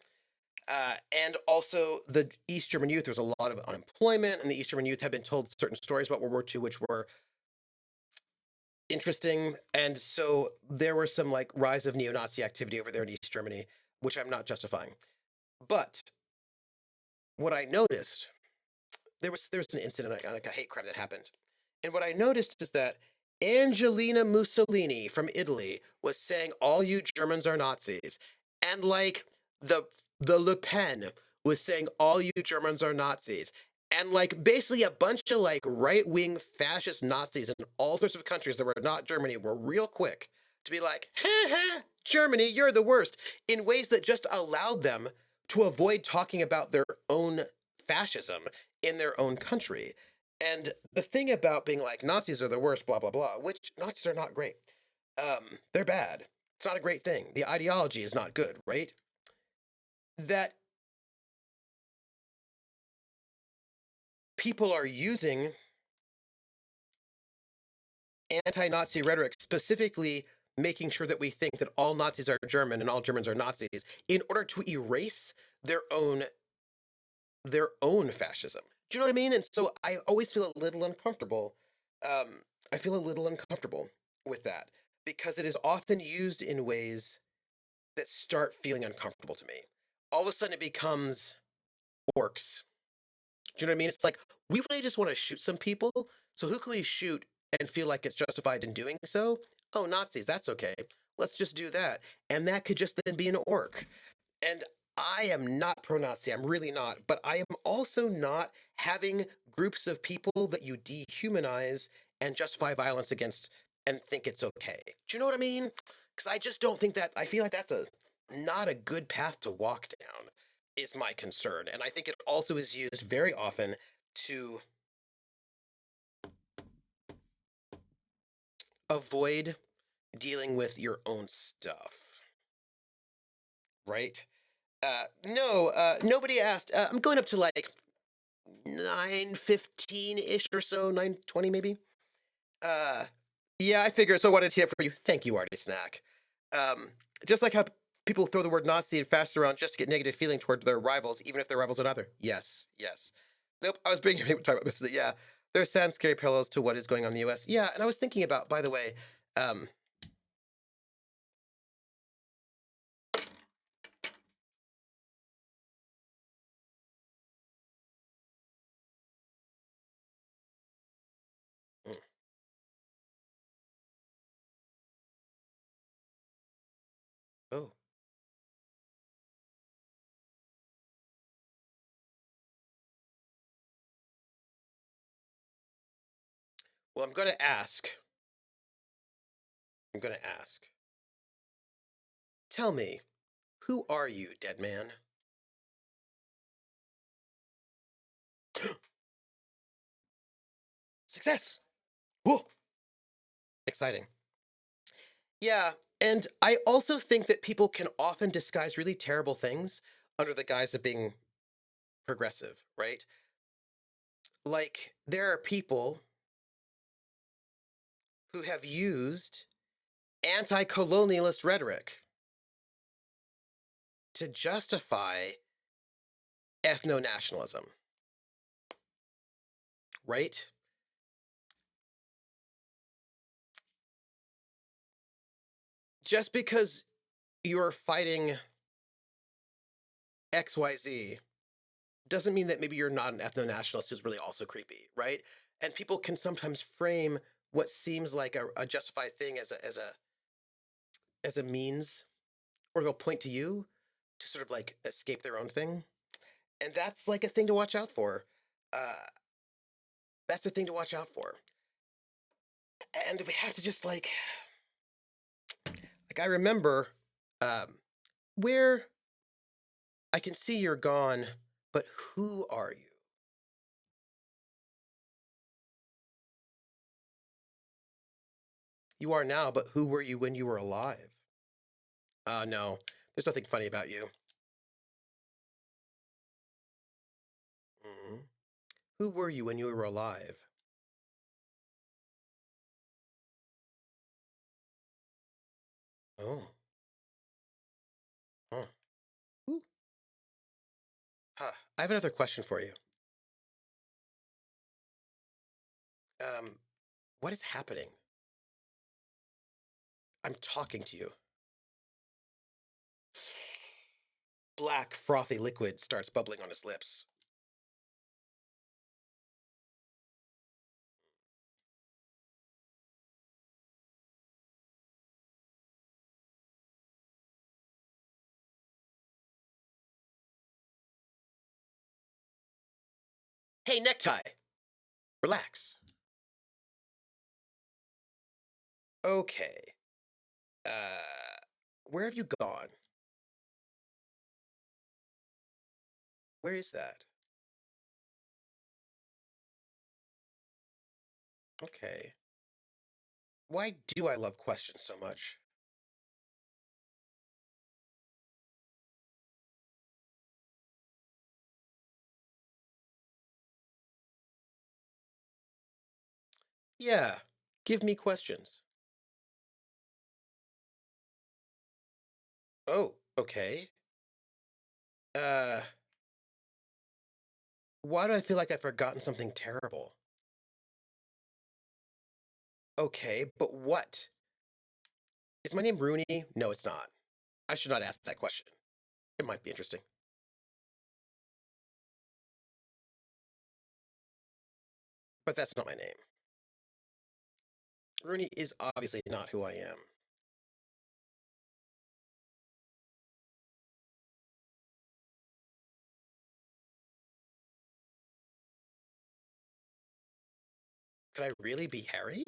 And also the East German youth, there's a lot of unemployment, and the East German youth have been told certain stories about World War II, which were interesting. And so there was some like rise of neo-Nazi activity over there in East Germany, which I'm not justifying. But what I noticed, there was an incident, like a hate crime that happened. And what I noticed is that Angelina Mussolini from Italy was saying all you Germans are Nazis. And like the Le Pen was saying all you Germans are Nazis. And like basically a bunch of like right-wing fascist Nazis in all sorts of countries that were not Germany were real quick to be like, ha ha, Germany, you're the worst, in ways that just allowed them to avoid talking about their own fascism in their own country. And the thing about being like Nazis are the worst, blah blah blah, which Nazis are not great. They're bad. It's not a great thing. The ideology is not good, right? That people are using anti-Nazi rhetoric, specifically making sure that we think that all Nazis are German and all Germans are Nazis, in order to erase their own their own fascism. Do you know what I mean? And so I always feel a little uncomfortable. Um, I feel a little uncomfortable with that because it is often used in ways that start feeling uncomfortable to me. All of a sudden, it becomes orcs. Do you know what I mean? It's like we really just want to shoot some people. So who can we shoot and feel like it's justified in doing so? Oh, Nazis. That's okay. Let's just do that. And that could just then be an orc. And I am not pro Nazi. I'm really not. But I am also not having groups of people that you dehumanize and justify violence against and think it's okay. Do you know what I mean? Because I just don't think that, I feel like that's a not a good path to walk down, is my concern. And I think it also is used very often to avoid dealing with your own stuff, right? No, nobody asked. I'm going up to like 9:15 ish or so, 9:20 maybe. Uh, yeah, I figure. So, what did he have for you? Thank you, Artie Snack. Um, just like how people throw the word Nazi and fascist around just to get negative feeling toward their rivals, even if their rivals are other. Yes, yes. Nope, I was bringing people talk about this. Yeah, there's sad, scary parallels to what is going on in the U.S. Yeah, and I was thinking about, by the way, um, mm, oh, well, I'm going to ask. I'm going to ask. Tell me, who are you, dead man? Success. Whoa, exciting. Yeah, and I also think that people can often disguise really terrible things under the guise of being progressive, right? Like, there are people who have used anti colonialist rhetoric to justify ethno nationalism, right? Just because you're fighting XYZ doesn't mean that maybe you're not an ethno nationalist who's really also creepy, right? And people can sometimes frame what seems like a justified thing as a means, or they'll point to you to sort of like escape their own thing. And that's like a thing to watch out for. Uh, that's a thing to watch out for. And we have to just like I remember um, where I can see you're gone, but who are you? You are now, but who were you when you were alive? No, there's nothing funny about you. Mhm. Who were you when you were alive? Oh, huh. Huh. I have another question for you. Um, what is happening? I'm talking to you. Black, frothy liquid starts bubbling on his lips. Hey, necktie! Relax. Okay. Where have you gone? Where is that? Okay. Why do I love questions so much? Yeah, give me questions. Oh, okay. Uh, why do I feel like I've forgotten something terrible? Okay, but what? Is my name Rooney? No, it's not. I should not ask that question. It might be interesting. But that's not my name. Rooney is obviously not who I am. Could I really be Harry?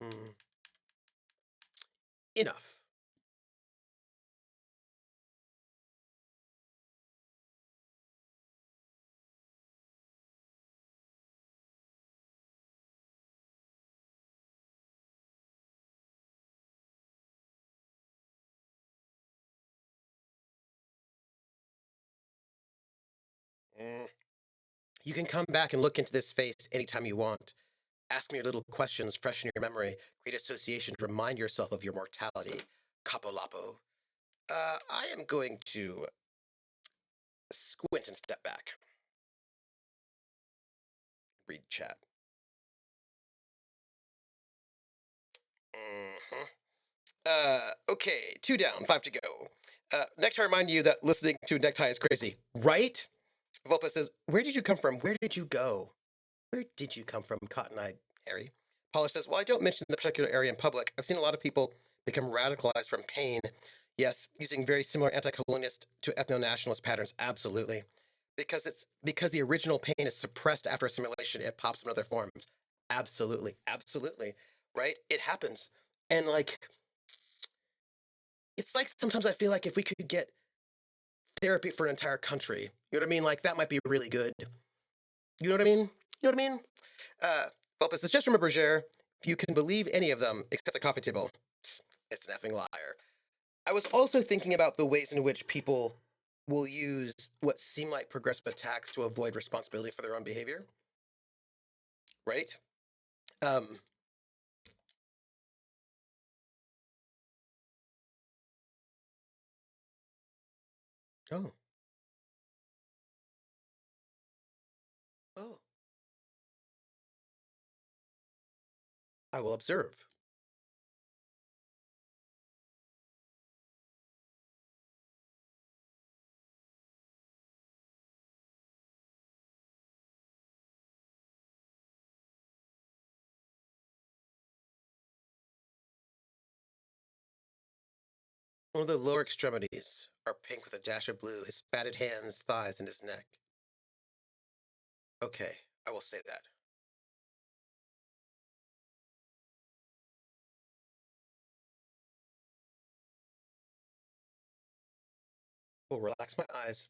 Hmm. Enough. Mm. You can come back and look into this face anytime you want. Ask me your little questions, freshen your memory, create associations, remind yourself of your mortality. Capo Lapo. I am going to squint and step back. Read chat. Mhm. Okay, 2 down, 5 to go. Necktie remind you that listening to Necktie is crazy, right? Volpa says, "Where did you come from? Where did you go? Where did you come from, Cotton Eye Harry?" Polish says, "Well, I don't mention the particular area in public. I've seen a lot of people become radicalized from pain. Yes, using very similar anti-colonialist to ethno-nationalist patterns. Absolutely, because the original pain is suppressed after assimilation. It pops in other forms. Absolutely, absolutely, right? It happens, and like it's like sometimes I feel like if we could get therapy for an entire country, you know what I mean? Like that might be really good. You know what I mean? You know what I mean? Uh, Volpa says, just remember, Jer, if you can believe any of them except the coffee table, it's an effing liar. I was also thinking about the ways in which people will use what seem like progressive attacks to avoid responsibility for their own behavior, right? Um, oh, oh, I will observe. One of the lower extremities are pink with a dash of blue, his fatted hands, thighs, and his neck. Okay, I will say that. Will relax my eyes.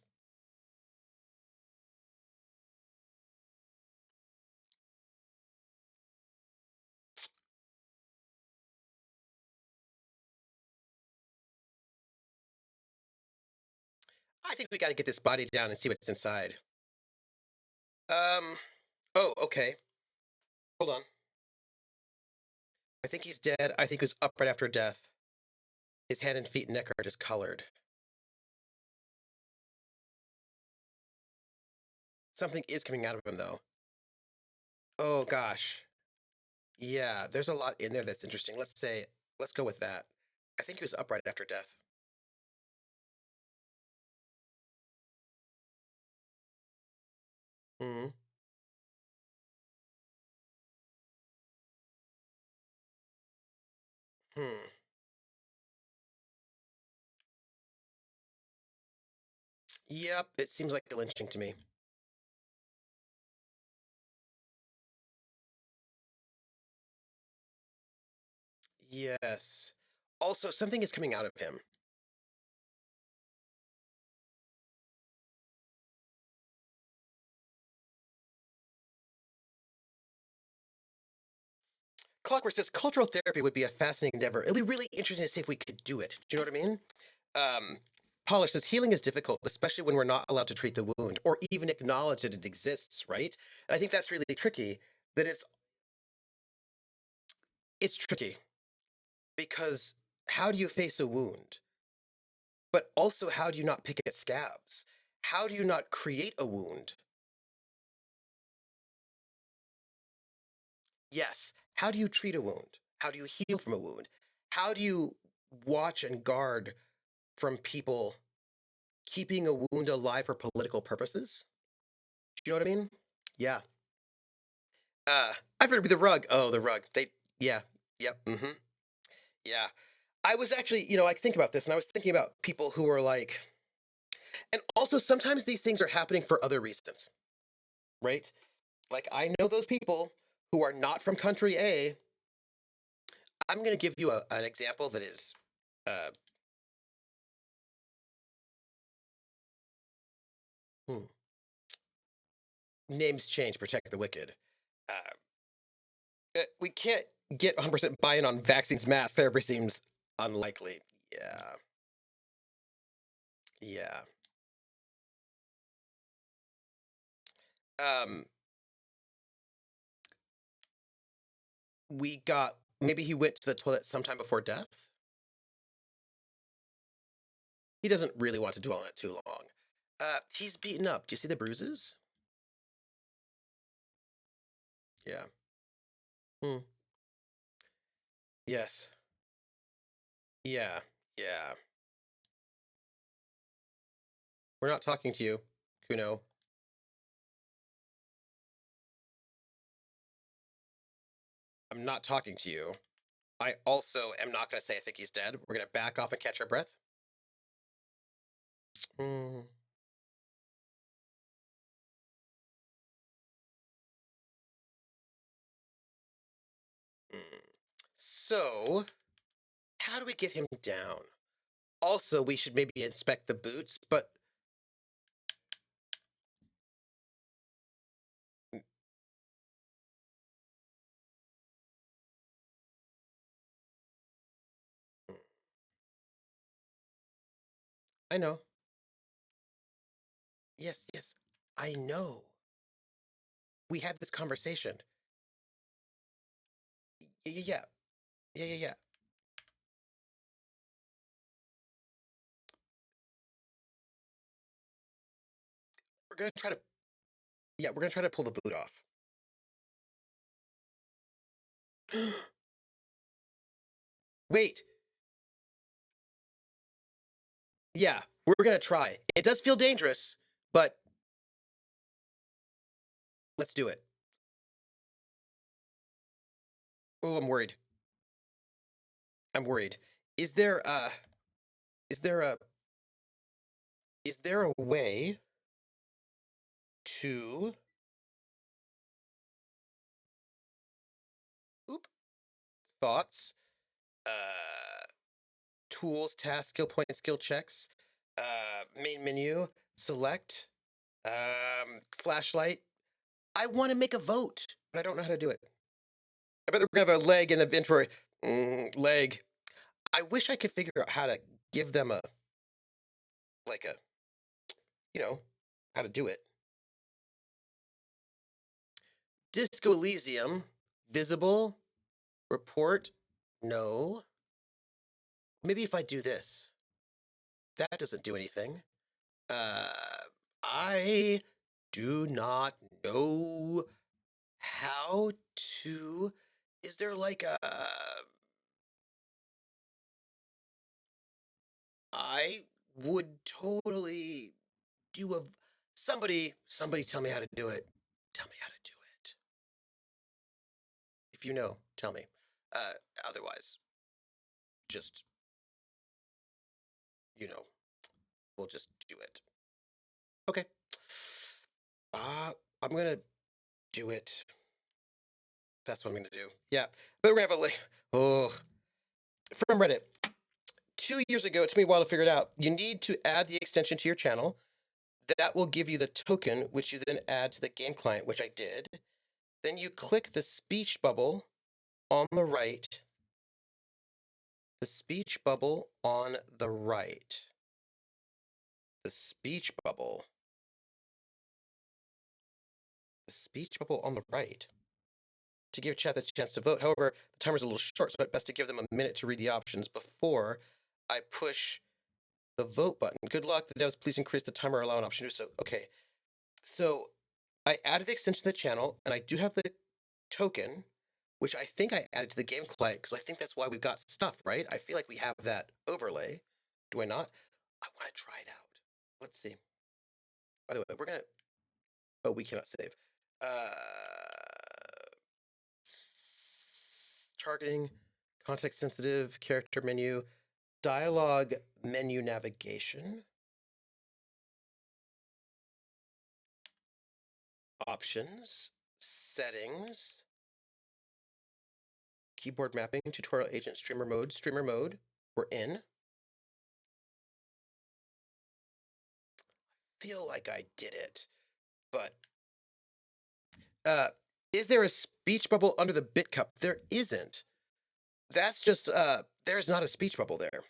I think we got to get this body down and see what's inside. Um. Oh, okay. Hold on. I think he's dead. I think he was upright after death. His hand and feet and neck are just colored. Something is coming out of him, though. Oh, gosh. Yeah, there's a lot in there that's interesting. Let's go with that. I think he was upright after death. Hmm. Hmm. Yep, it seems like a lynching to me. Yes. Also, something is coming out of him. Clockwork says cultural therapy would be a fascinating endeavor. It'd be really interesting to see if we could do it. Do you know what I mean? Um, Polish says healing is difficult, especially when we're not allowed to treat the wound or even acknowledge that it exists, right? And I think that's really tricky. That it's tricky because how do you face a wound? But also, how do you not pick at scabs? How do you not create a wound? Yes. How do you treat a wound? How do you heal from a wound? How do you watch and guard from people keeping a wound alive for political purposes? Do you know what I mean? Yeah. I've heard of the rug. Oh, the rug. Yeah, yep, yeah. I was actually, I think about this, and I was thinking about people who are like, and also sometimes these things are happening for other reasons, right? Like I know those people who are not from country A. I'm going to give you an example that is, uh, hmm, names change, protect the wicked. We can't get 100% buy-in on vaccines. Mass therapy seems unlikely. Yeah, yeah. Um, we got maybe he went to the toilet sometime before death. He doesn't really want to dwell on it too long. He's beaten up. Do you see the bruises? Yeah. Hmm. Yes. Yeah. Yeah. We're not talking to you, Kuno. I'm not talking to you. I also am not going to say I think he's dead. We're going to back off and catch our breath. Hmm. Hmm. So, how do we get him down? Also, we should maybe inspect the boots, but I know. Yes, yes, I know. We had this conversation. Yeah, yeah, yeah, yeah, yeah. We're gonna try to. Yeah, we're gonna try to pull the boot off. Wait. Yeah, we're gonna try. It does feel dangerous, but let's do it. Oh, I'm worried. I'm worried. Is there is there a is there a way to oop thoughts uh tools task skill point skill checks main menu select flashlight. I want to make a vote, but I don't know how to do it. I bet we're gonna have a leg in the intro. Leg. I wish I could figure out how to give them a like a you know how to do it. Disco Elysium visible report no maybe if I do this, that doesn't do anything. I do not know how to. Is there like a. I would totally do a. Somebody tell me how to do it. Tell me how to do it. If you know, tell me. Otherwise, just, we'll just do it. Okay. I'm gonna do it. That's what I'm gonna do. Yeah, but we're gonna have a oh, from Reddit. 2 years ago, it took me a while to figure it out. You need to add the extension to your channel. That will give you the token, which you then add to the game client, which I did. Then you click the speech bubble on the right. The speech bubble on the right. The speech bubble. The speech bubble on the right. To give chat the chance to vote. However, the timer's a little short, so it's best to give them a minute to read the options before I push the vote button. Good luck. The devs, please increase the timer or allow an option to do so. Okay. So I added the extension to the channel, and I do have the token, which I think I added to the game client, so I think that's why we've got stuff, right? I feel like we have that overlay. Do I not? I want to try it out. Let's see. By the way, we're gonna. Oh, we cannot save. Targeting, context sensitive, character menu, dialogue menu navigation, options, settings, keyboard mapping, tutorial agent, streamer mode. Streamer mode, we're in. Feel like I did it, but is there a speech bubble under the bit cup? There isn't. That's just there's not a speech bubble there.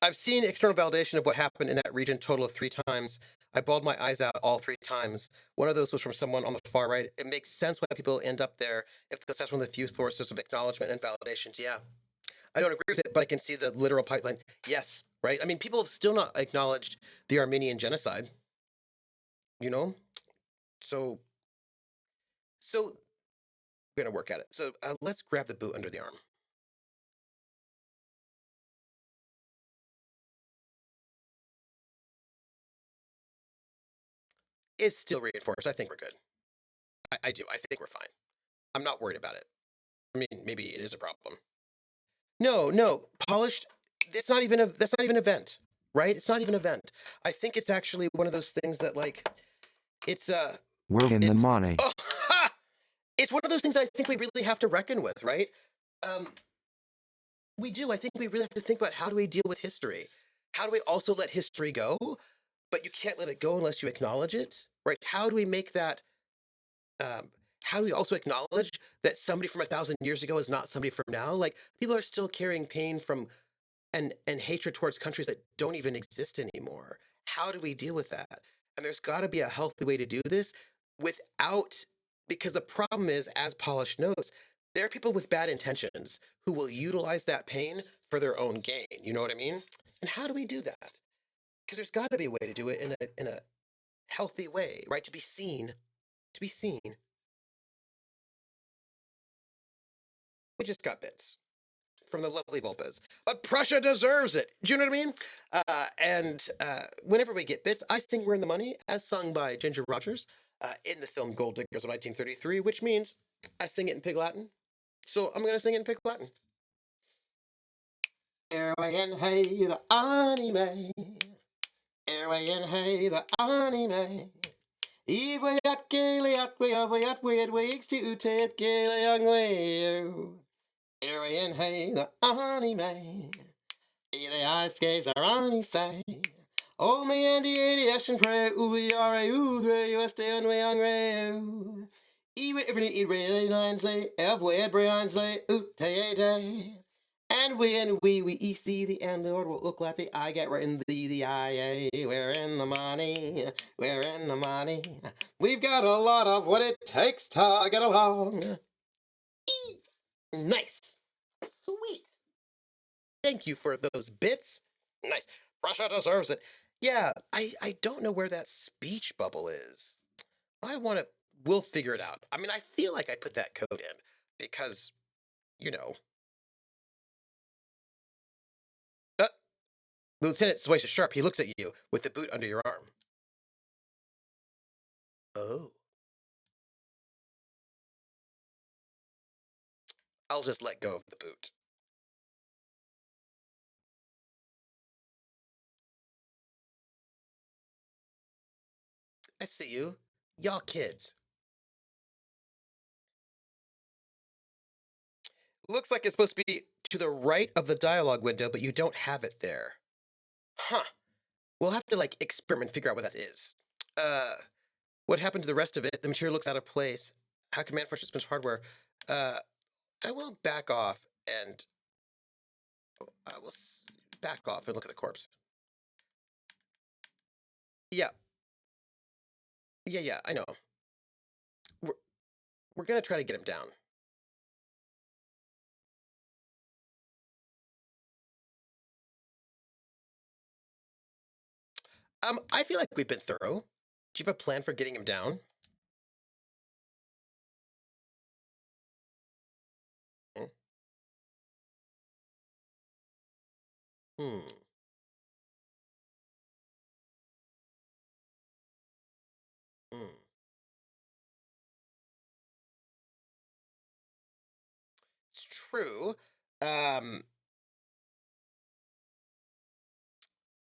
I've seen external validation of what happened in that region total of 3 times. I bawled my eyes out all 3 times. One of those was from someone on the far right. It makes sense why people end up there if that's one of the few sources of acknowledgement and validations. Yeah. I don't agree with it, but I can see the literal pipeline. Yes, right? I mean, people have still not acknowledged the Armenian genocide, you know? So we're going to work at it. So let's grab the boot under the arm. It's still reinforced. I think we're good. I do. I think we're fine. I'm not worried about it. I mean, maybe it is a problem. No, polished. That's not even an event, right? It's not even an event. I think it's actually one of those things that it's We're in the money. Oh, ha! It's one of those things I think we really have to reckon with, right? We do. I think we really have to think about how do we deal with history? How do we also let history go? But you can't let it go unless you acknowledge it, right? How do we make that? How do we also acknowledge that somebody from 1,000 years ago is not somebody from now? Like people are still carrying pain from and hatred towards countries that don't even exist anymore. How do we deal with that? And there's got to be a healthy way to do this without, because the problem is, as Polish knows, there are people with bad intentions who will utilize that pain for their own gain. You know what I mean? And how do we do that? Because there's got to be a way to do it in a healthy way, right? To be seen. To be seen. We just got bits from the lovely Volpes. But Prussia deserves it. Do you know what I mean? Whenever we get bits, I sing We're in the Money, as sung by Ginger Rogers in the film Gold Diggers of 1933, which means I sing it in Pig Latin. So I'm going to sing it in Pig Latin. Airway and hey, the anime. Airway and hey, the anime. Eve at gaily at we at weeks to tet gaily young way. Airway and hey, the anime. The ice skates are on his side. Oh, me and the 80 action pray. Ooh, we are a ooh, you stay on way on ray. Even if you really nine say, F way Brian say, ooh, tay. And when we see the end, Lord will look like the I get right in the IA. We're in the money. We're in the money. We've got a lot of what it takes to get along. Nice. Sweet. Thank you for those bits. Nice. Russia deserves it. Yeah, I don't know where that speech bubble is. I want to. We'll figure it out. I mean, I feel like I put that code in because, you know. Uh, the lieutenant's voice is sharp. He looks at you with the boot under your arm. Oh. I'll just let go of the boot. I see you. Y'all kids. Looks like it's supposed to be to the right of the dialogue window, but you don't have it there. Huh. We'll have to, like, experiment and figure out what that is. Uh, what happened to the rest of it? The material looks out of place. How can Manforce dispense hardware? Uh, I will back off and I will back off and look at the corpse. Yeah. Yeah, I know. We're gonna try to get him down. I feel like we've been thorough. Do you have a plan for getting him down? Hmm. Hmm. Hmm. It's true. Um,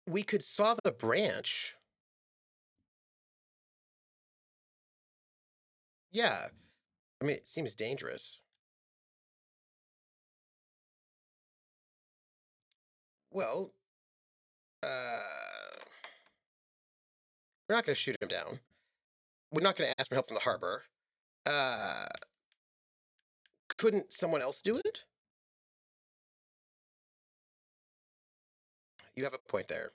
we could saw the branch. Yeah. I mean, it seems dangerous. Well, we're not going to shoot him down. We're not going to ask for help from the harbor. Uh, couldn't someone else do it? You have a point there.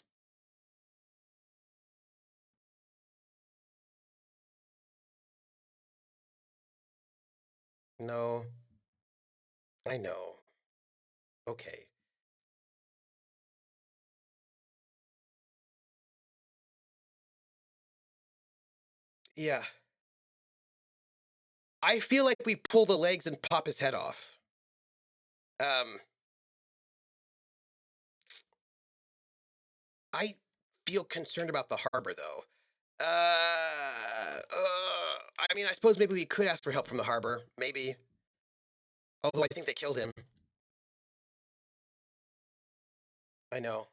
No, I know. Okay. Yeah. I feel like we pull the legs and pop his head off. Um, I feel concerned about the harbor, though. I mean, I suppose maybe we could ask for help from the harbor. Maybe. Although I think they killed him. I know.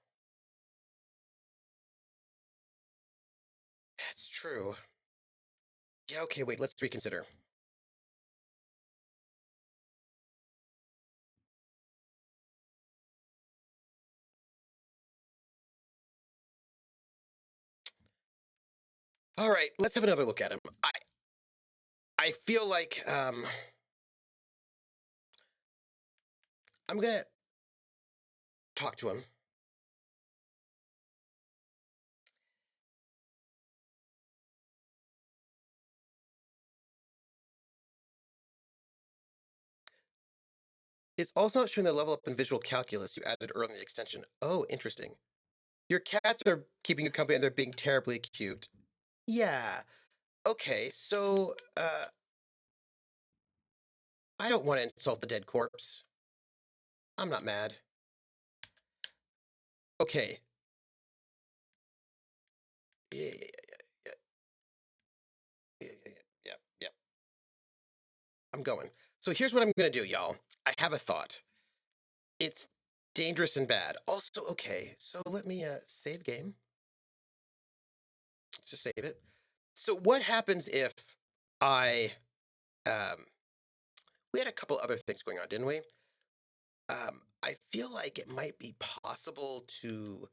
That's true. Yeah, okay, wait, let's reconsider. All right, let's have another look at him. I feel like I'm gonna talk to him. It's also not showing the level up in visual calculus you added early in the extension. Oh, interesting. Your cats are keeping you company and they're being terribly cute. Yeah. Okay, so I don't want to insult the dead corpse. I'm not mad. Okay. Yeah, yeah, yeah, yeah, yeah. I'm going. So here's what I'm gonna do, y'all. I have a thought. It's dangerous and bad. Also, okay, so let me save game. Let's just save it. So what happens if I um we had a couple other things going on, didn't we? I feel like it might be possible to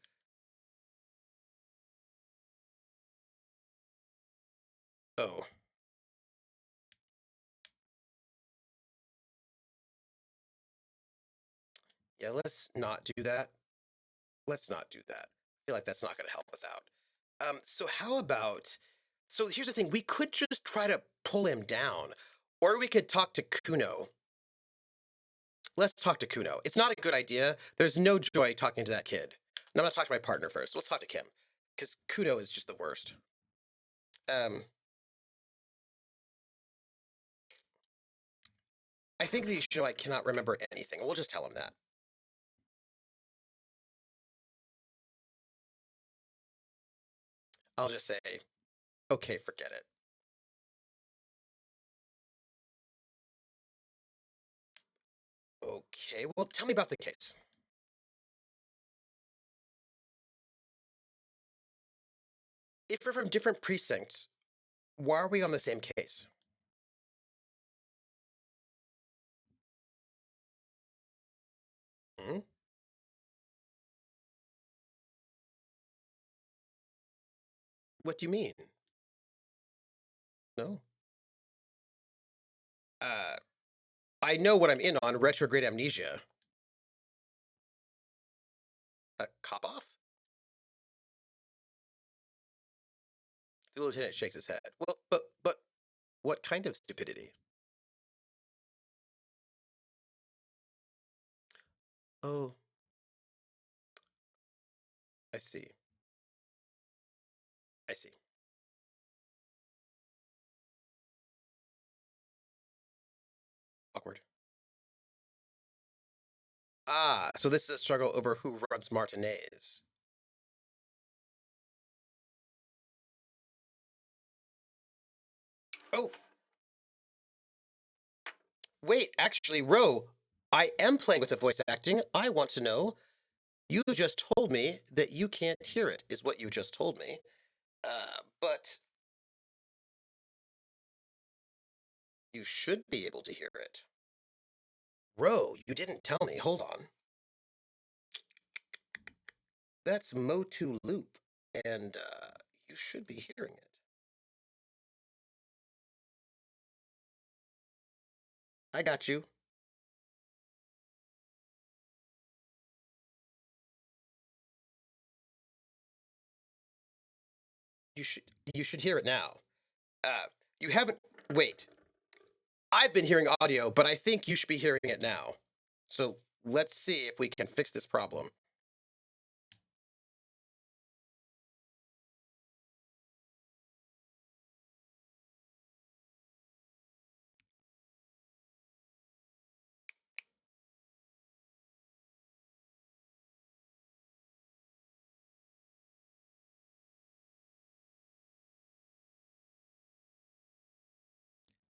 oh, yeah, let's not do that. Let's not do that. I feel like that's not gonna help us out. So how about so here's the thing, we could just try to pull him down, or we could talk to Kuno. Let's talk to Kuno. It's not a good idea. There's no joy talking to that kid. And I'm gonna talk to my partner first. Let's talk to Kim, because Kuno is just the worst. Um, I think the Ishinoite cannot remember anything. We'll just tell him that. I'll just say, okay, forget it. Okay, well, tell me about the case. If we're from different precincts, why are we on the same case? Hmm? What do you mean? No. Uh, I know what I'm in on retrograde amnesia. A cop off? The lieutenant shakes his head. Well, but what kind of stupidity? Oh, I see. I see. Awkward. Ah, so this is a struggle over who runs Martinez. Oh, wait, actually, Ro, I am playing with the voice acting. I want to know. You just told me that you can't hear it, is what you just told me. But you should be able to hear it. Ro, you didn't tell me. Hold on. That's Motu Loop, and you should be hearing it. I got you. You should hear it now. Uh, you haven't. Wait. I've been hearing audio, but I think you should be hearing it now. So let's see if we can fix this problem.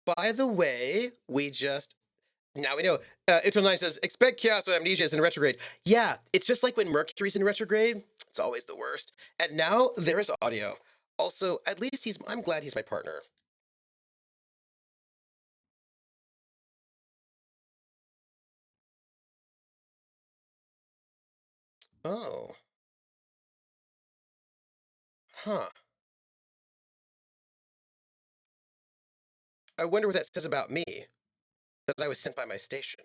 By the way, we just now we know. Itto 9 says, expect chaos when amnesia is in retrograde. Yeah, it's just like when Mercury's in retrograde. It's always the worst. And now there is audio. Also, at least I'm glad he's my partner. Oh. Huh. I wonder what that says about me, that I was sent by my station.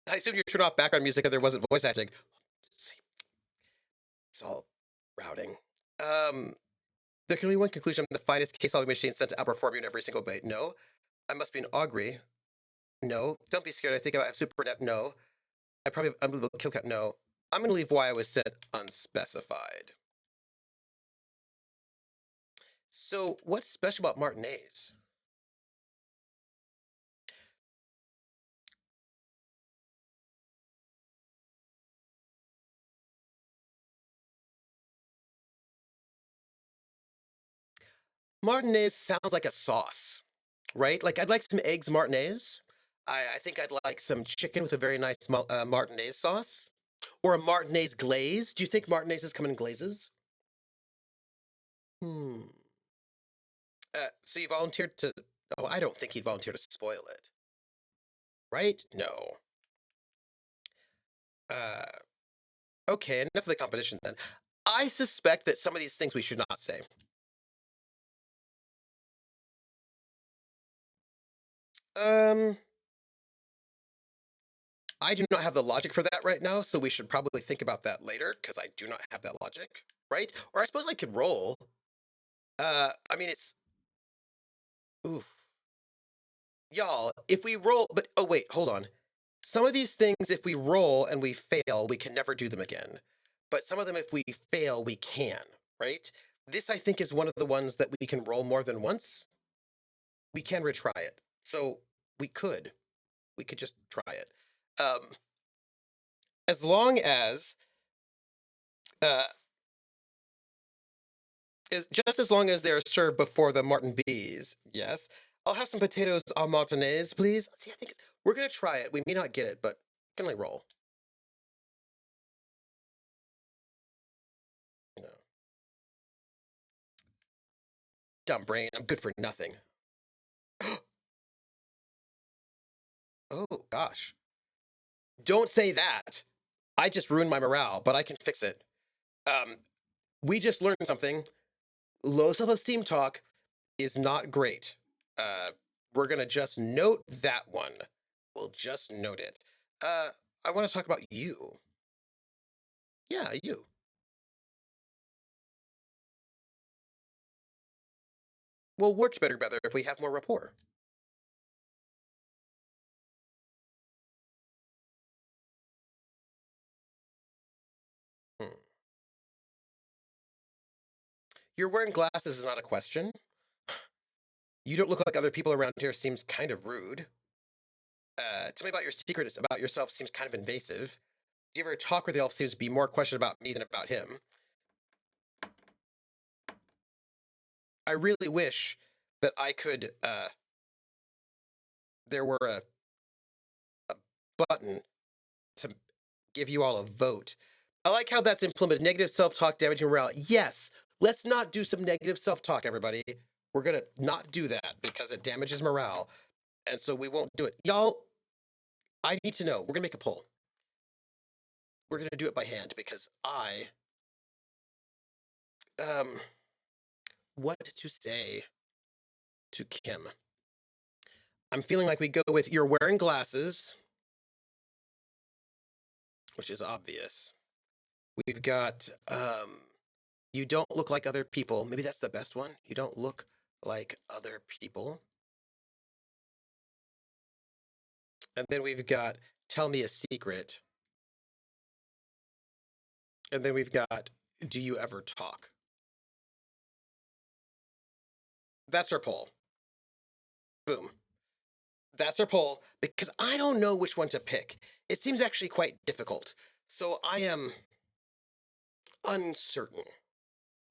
I assumed you turned off background music if there wasn't voice acting. See, it's all routing. There can be one conclusion. The finest case solving machine sent to outperform you in every single way. No. I must be an augury. No. Don't be scared. I think I have super net. No. I probably have unbelievable kill count. No. I'm going to leave why I was sent unspecified. So, what's special about Martinez? Martinez sounds like a sauce, right? Like, I'd like some eggs Martinez. I think I'd like some chicken with a very nice Martinez sauce. Or a Martinez glaze. Do you think Martinez's come in glazes? Hmm. So you volunteered to. Oh, I don't think he'd volunteer to spoil it. Right? No. Uh, okay, enough of the competition then. I suspect that some of these things we should not say. Um, I do not have the logic for that right now, so we should probably think about that later, because I do not have that logic, right? Or I suppose I could roll. I mean, it's. Oof. Y'all, if we roll, but oh wait, hold on. Some of these things, if we roll and we fail, we can never do them again. But some of them, if we fail, we can, right? This, I think, is one of the ones that we can roll more than once. We can retry it. So we could. We could just try it. As long uh, just as long as they're served before the Martin B's. Yes. I'll have some potatoes au martinaise, please. See, I think we're gonna try it. We may not get it, but can only roll. No. Dumb brain. I'm good for nothing. Oh gosh. Don't say that. I just ruined my morale, but I can fix it. Um, we just learned something. Low self-esteem talk is not great. Uh, we're gonna just note that one. We'll just note it. I want to talk about you. Yeah, you. We'll work better together if we have more rapport. Hmm. You're wearing glasses is not a question. You don't look like other people around here seems kind of rude. Tell me about your secrets about yourself seems kind of invasive. Do you ever talk with the elf seems to be more question about me than about him? I really wish that I could there were a button to give you all a vote. I like how that's implemented. Negative self-talk damaging morale. Yes, let's not do some negative self-talk, everybody. We're gonna not do that because it damages morale. And so we won't do it. Y'all, I need to know. We're gonna make a poll. We're gonna do it by hand because um what to say to Kim. I'm feeling like we go with you're wearing glasses, which is obvious. We've got you don't look like other people. Maybe that's the best one. You don't look like other people. And then we've got tell me a secret. And then we've got do you ever talk? That's our poll. Boom. That's our poll because I don't know which one to pick. It seems actually quite difficult. So I am uncertain.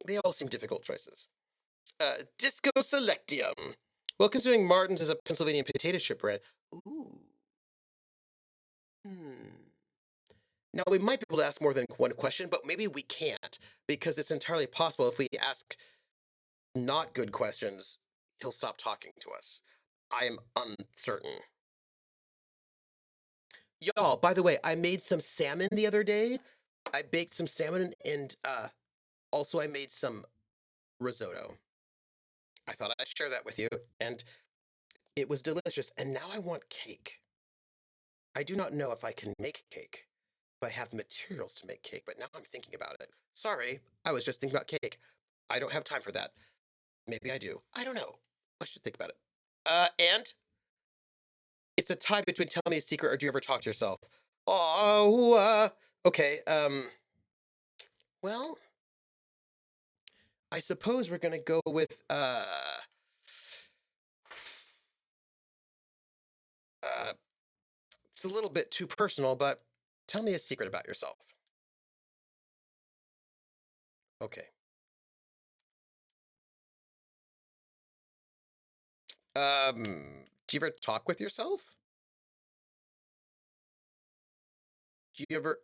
They all seem difficult choices. Disco Selectium. Well, considering Martin's is a Pennsylvania potato chip bread. Ooh. Hmm. Now, we might be able to ask more than one question, but maybe we can't because it's entirely possible if we ask not good questions, he'll stop talking to us. I am uncertain. Y'all, by the way, I made some salmon the other day. I baked some salmon and also I made some risotto. I thought I'd share that with you, and it was delicious. And now I want cake. I do not know if I can make cake, if I have the materials to make cake, but now I'm thinking about it. Sorry, I was just thinking about cake. I don't have time for that. Maybe I do. I don't know. I should think about it. And it's a tie between tell me a secret or do you ever talk to yourself? Oh, okay. Well, I suppose we're gonna go with it's a little bit too personal, but tell me a secret about yourself. Okay. Do you ever talk with yourself? Do you ever,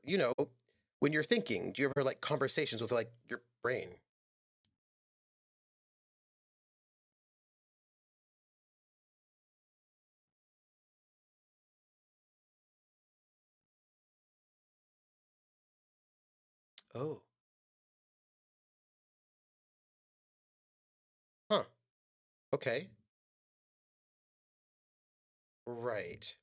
when you're thinking, do you ever like conversations with like your brain? Oh, huh. Okay. Right.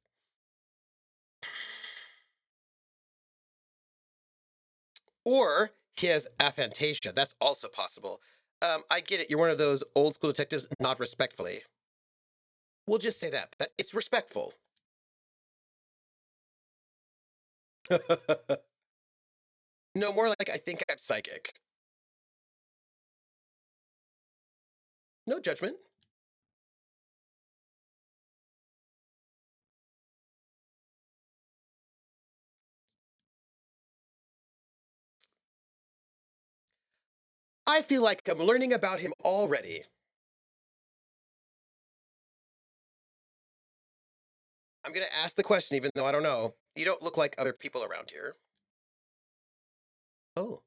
Or he has aphantasia. That's also possible. I get it. You're one of those old school detectives, not respectfully. We'll just say that. That it's respectful. No, more like I think I'm psychic. No judgment. I feel like I'm learning about him already. I'm gonna ask the question even though I don't know. You don't look like other people around here. Oh.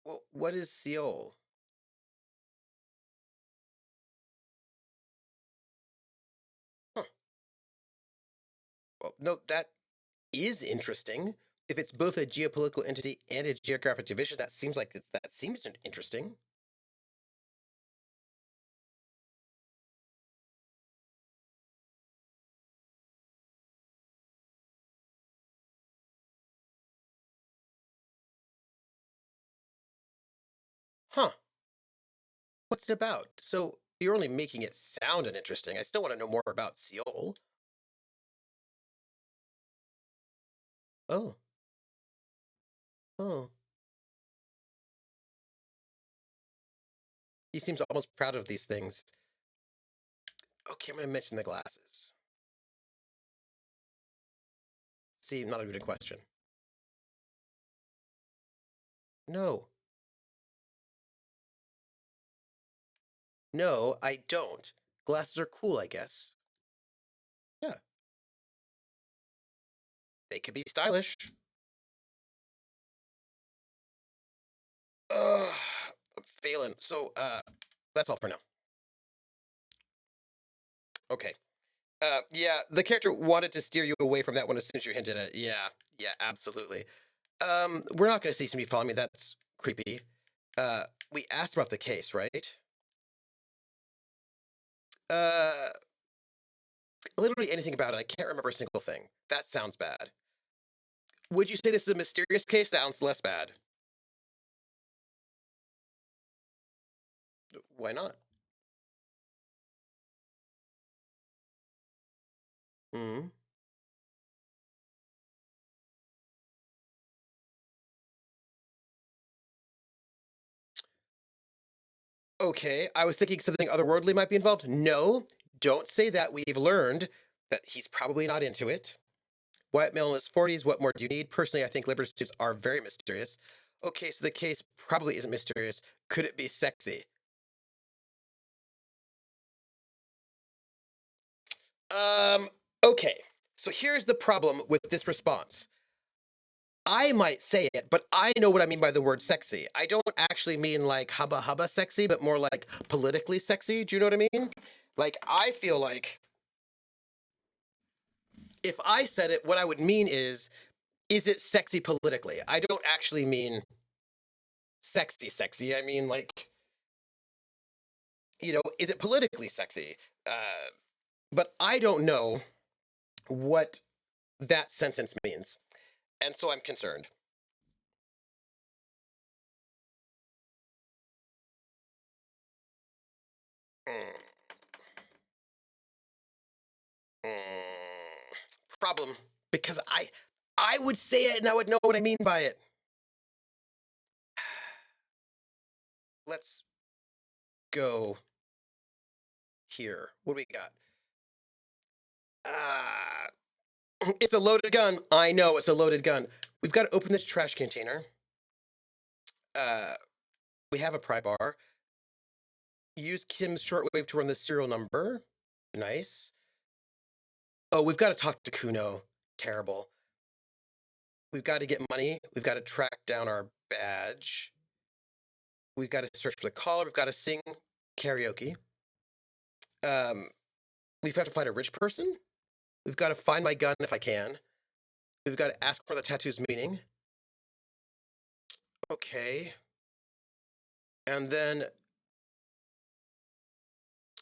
Well, what is Seoul? Huh. Well, no, that is interesting. If it's both a geopolitical entity and a geographic division, that seems like that seems interesting. Huh. What's it about? So you're only making it sound interesting. I still want to know more about Seoul. Oh. Oh. He seems almost proud of these things. Okay, I'm gonna mention the glasses. See, not a good question. No. No, I don't. Glasses are cool, I guess. Yeah. They could be stylish. Ugh, I'm failing. So, that's all for now. Okay. Yeah, the character wanted to steer you away from that one as soon as you hinted at it. Yeah, yeah, absolutely. We're not gonna see somebody follow me. That's creepy. We asked about the case, right? Uh, literally anything about it. I can't remember a single thing. That sounds bad. Would you say this is a mysterious case? That sounds less bad. Why not? Hmm. Okay, I was thinking something otherworldly might be involved. No, don't say that. We've learned that he's probably not into it. White male in his 40s, what more do you need? Personally, I think liberty suits are very mysterious. Okay, so the case probably isn't mysterious. Could it be sexy? Um, okay. So here's the problem with this response. I might say it, but I know what I mean by the word sexy. I don't actually mean like hubba hubba sexy, but more like politically sexy. Do you know what I mean? Like, I feel like if I said it, what I would mean is it sexy politically? I don't actually mean sexy, sexy. I mean, like, is it politically sexy? But I don't know what that sentence means. And so I'm concerned. Mm, mm. Problem, because I would say it and I would know what I mean by it. Let's go here. What do we got? Ah, it's a loaded gun. I know it's a loaded gun. We've got to open this trash container. Uh, we have a pry bar. Use Kim's shortwave to run the serial number. Nice. Oh, we've got to talk to Kuno. Terrible. We've got to get money. We've got to track down our badge. We've got to search for the caller. We've got to sing karaoke. Um, we've got to find a rich person. We've got to find my gun if I can. We've got to ask for the tattoo's meaning. Okay. And then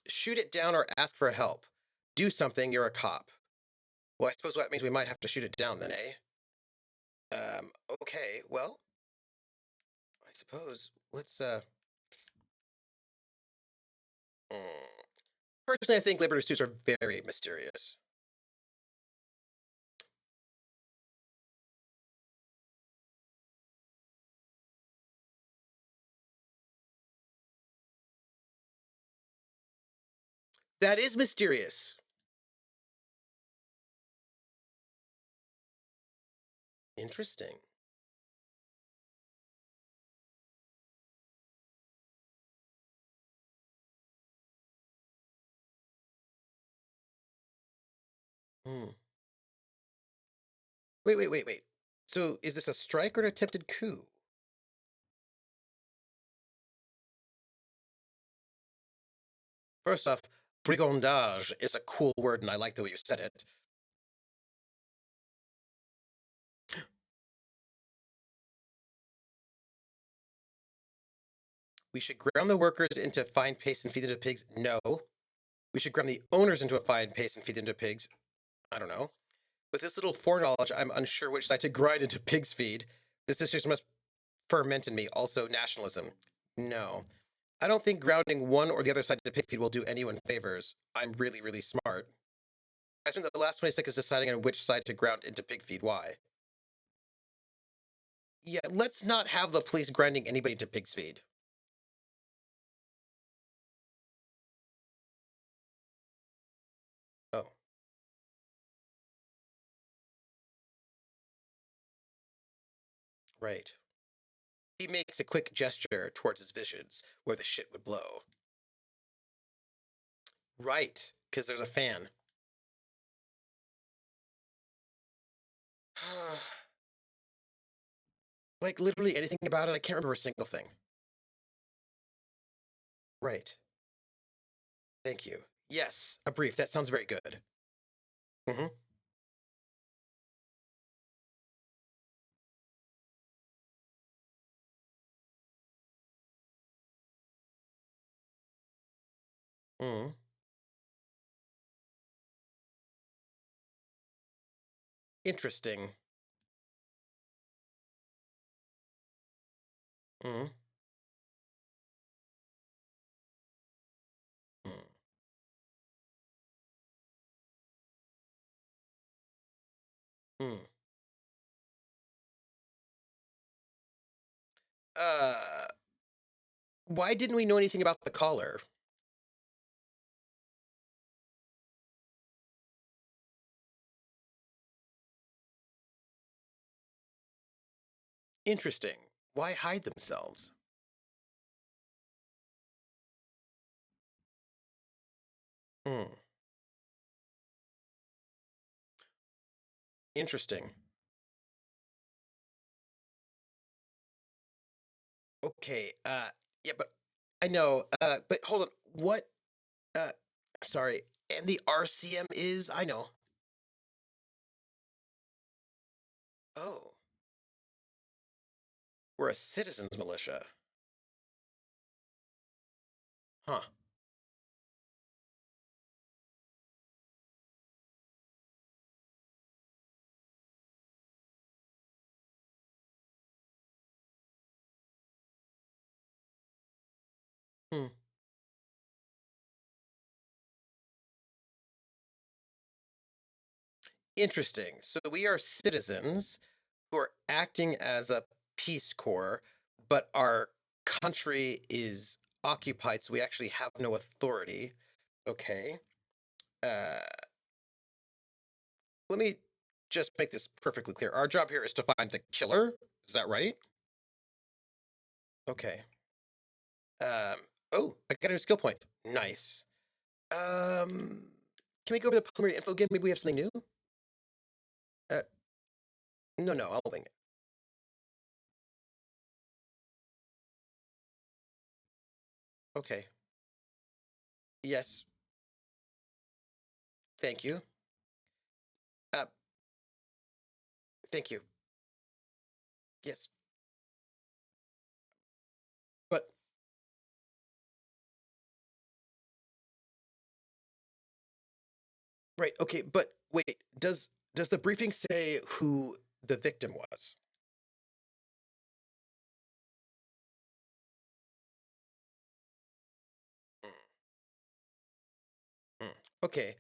shoot it down or ask for help. Do something, you're a cop. Well, I suppose that means we might have to shoot it down then, eh? Okay, well, suppose hmm. Personally, I think Liberty suits are very mysterious. That is mysterious. Interesting. Hmm. Wait. So is this a strike or an attempted coup? First off, brigandage is a cool word, and I like the way you said it. We should ground the workers into fine paste and feed them to pigs. No. We should ground the owners into a fine paste and feed them to pigs. I don't know. With this little foreknowledge, I'm unsure which side to grind into pig's feed. This decision must ferment in me. Also, nationalism. No. I don't think grounding one or the other side to pig feed will do anyone favors. I'm really, really smart. I spent the last 20 seconds deciding on which side to ground into pig feed. Why? Yeah, let's not have the police grinding anybody into pig's feed. Oh, right. He makes a quick gesture towards his visions where the shit would blow. Right, because there's a fan. Like literally anything about it, I can't remember a single thing. Right. Thank you. Yes, a brief. That sounds very good. Mm-hmm. Mm. Interesting. Mm. Mm. Mm. Uh, why didn't we know anything about the collar? Interesting. Why hide themselves? Mm. Interesting. Okay. Yeah, but I know. But hold on. What? Uh, sorry. And the RCM is? I know. Oh, we're a citizens militia. Huh. Hmm. Interesting. So we are citizens who are acting as a Peace Corps, but our country is occupied, so we actually have no authority. Okay. Uh, let me just make this perfectly clear. Our job here is to find the killer. Is that right? Okay. Um. Oh, I got a new skill point. Nice. Um. Can we go over the preliminary info again? Maybe we have something new. Uh. No. I'll wing it. Okay. Yes. Thank you. Uh. Thank you. Yes. But right. Okay. But wait. Does the briefing say who the victim was? Okay.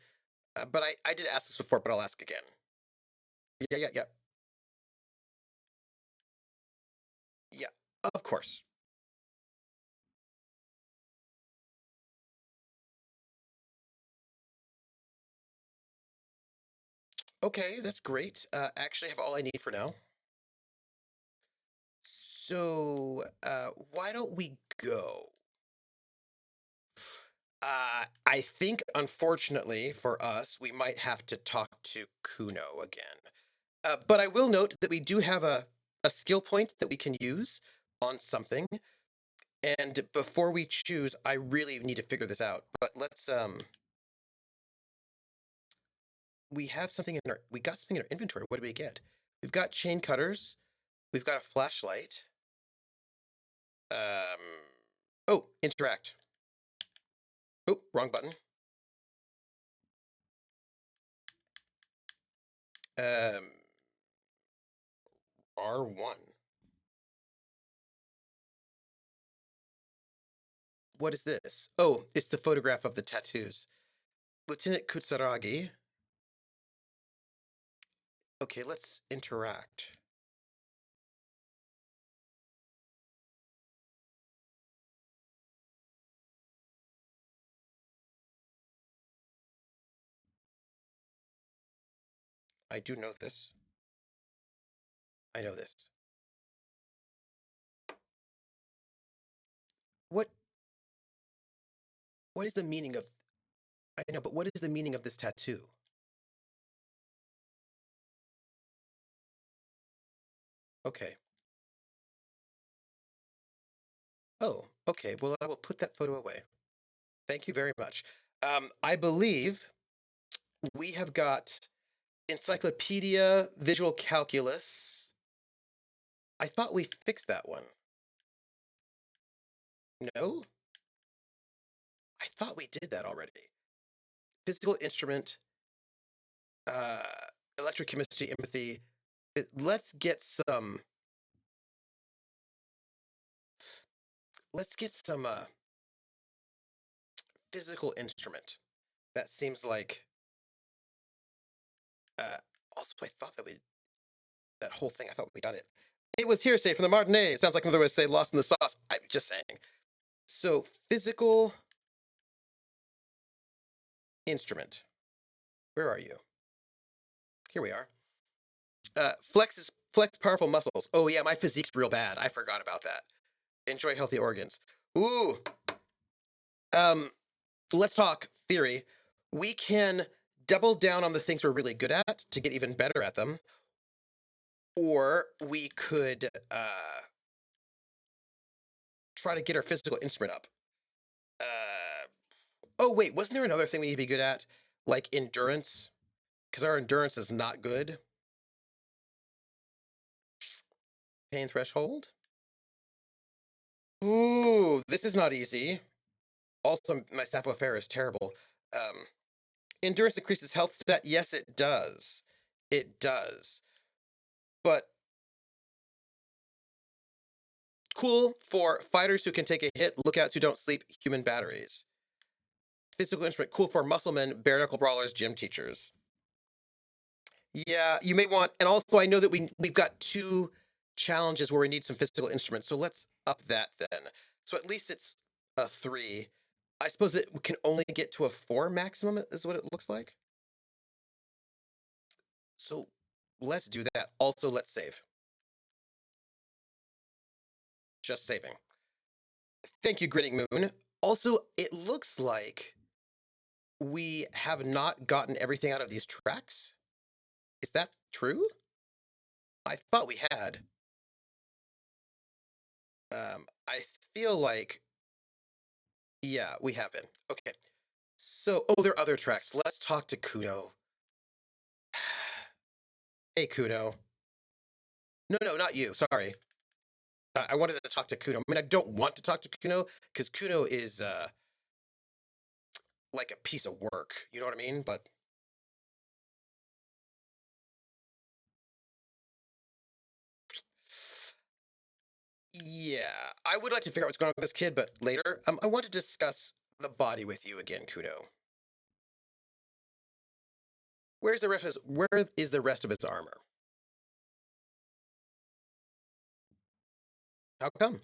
But I did ask this before, but I'll ask again. Yeah, yeah, yeah. Yeah, of course. Okay, that's great. Actually, I have all I need for now. So, why don't we go? I think, unfortunately for us, we might have to talk to Kuno again. But I will note that we do have a skill point that we can use on something. And before we choose, I really need to figure this out. But we have something in we got something in our inventory. What do we get? We've got chain cutters. We've got a flashlight. Oh, interact. Oh, wrong button. Um, R1. What is this? Oh, it's the photograph of the tattoos. Lieutenant Kutsaragi. Okay, let's interact. I do know this. I know this. What what is the meaning of I know, but what is the meaning of this tattoo? Okay. Oh, okay. Well, I will put that photo away. Thank you very much. I believe we have got Encyclopedia Visual Calculus. I thought we fixed that one. No? I thought we did that already. Physical instrument, uh, electrochemistry, empathy. Let's get some. Let's get some physical instrument. That seems like. Uh, Also, I thought that we that whole thing. I thought we done it. It was hearsay from the Martinet. It sounds like another way to say lost in the sauce. I'm just saying. So physical instrument. Where are you? Here we are. Flex powerful muscles. Oh yeah, my physique's real bad. I forgot about that. Enjoy healthy organs. Ooh. Um, let's talk theory. We can double down on the things we're really good at to get even better at them, or we could try to get our physical instrument up. Oh wait, wasn't there another thing we need to be good at, like endurance? Because our endurance is not good. Pain threshold. Ooh, this is not easy. Also, my Sappho Fair is terrible. Um, Endurance increases health stat. Yes, it does. It does. But cool for fighters who can take a hit, lookouts who don't sleep, human batteries. Physical instrument, cool for musclemen, bare knuckle brawlers, gym teachers. Yeah, you may want, and also I know that we've got two challenges where we need some physical instruments, so let's up that then. So at least it's a 3. I suppose it can only get to a 4 maximum, is what it looks like. So let's do that. Also, let's save. Just saving. Thank you, Grinning Moon. Also, it looks like we have not gotten everything out of these tracks. Is that true? I thought we had. I feel like, yeah, we haven't. Okay. So, oh, there are other tracks. Let's talk to Kuno. Hey, Kuno. No, no, not you. Sorry. I wanted to talk to Kuno. I mean, I don't want to talk to Kuno because Kuno is like a piece of work. You know what I mean? But yeah, I would like to figure out what's going on with this kid, but later. I want to discuss the body with you again, Kuno. Where is the rest of his armor? How come?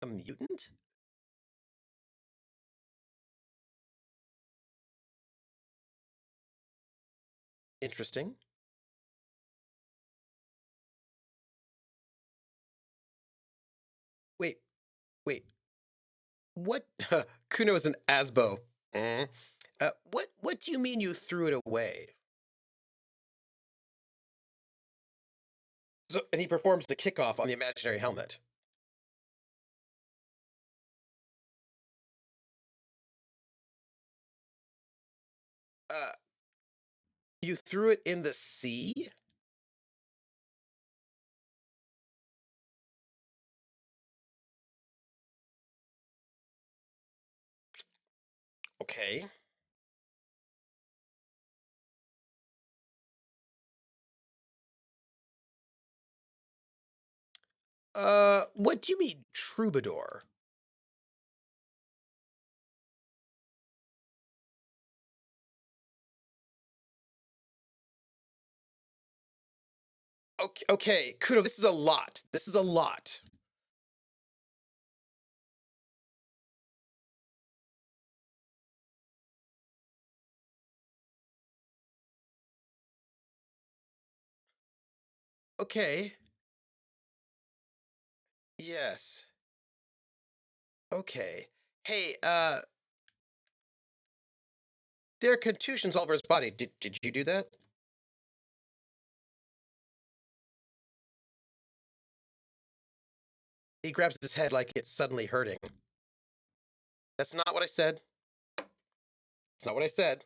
A mutant? Interesting. Wait, wait. What? Kuno is an Asbo. Mm. What do you mean you threw it away? So, and he performs the kickoff on the imaginary helmet. Uh, you threw it in the sea? Okay. What do you mean, troubadour? Okay, okay, Kuno, this is a lot. This is a lot. Okay. Yes. Okay. Hey, there are contusions all over his body. Did you do that? He grabs his head like it's suddenly hurting. That's not what I said. It's not what I said.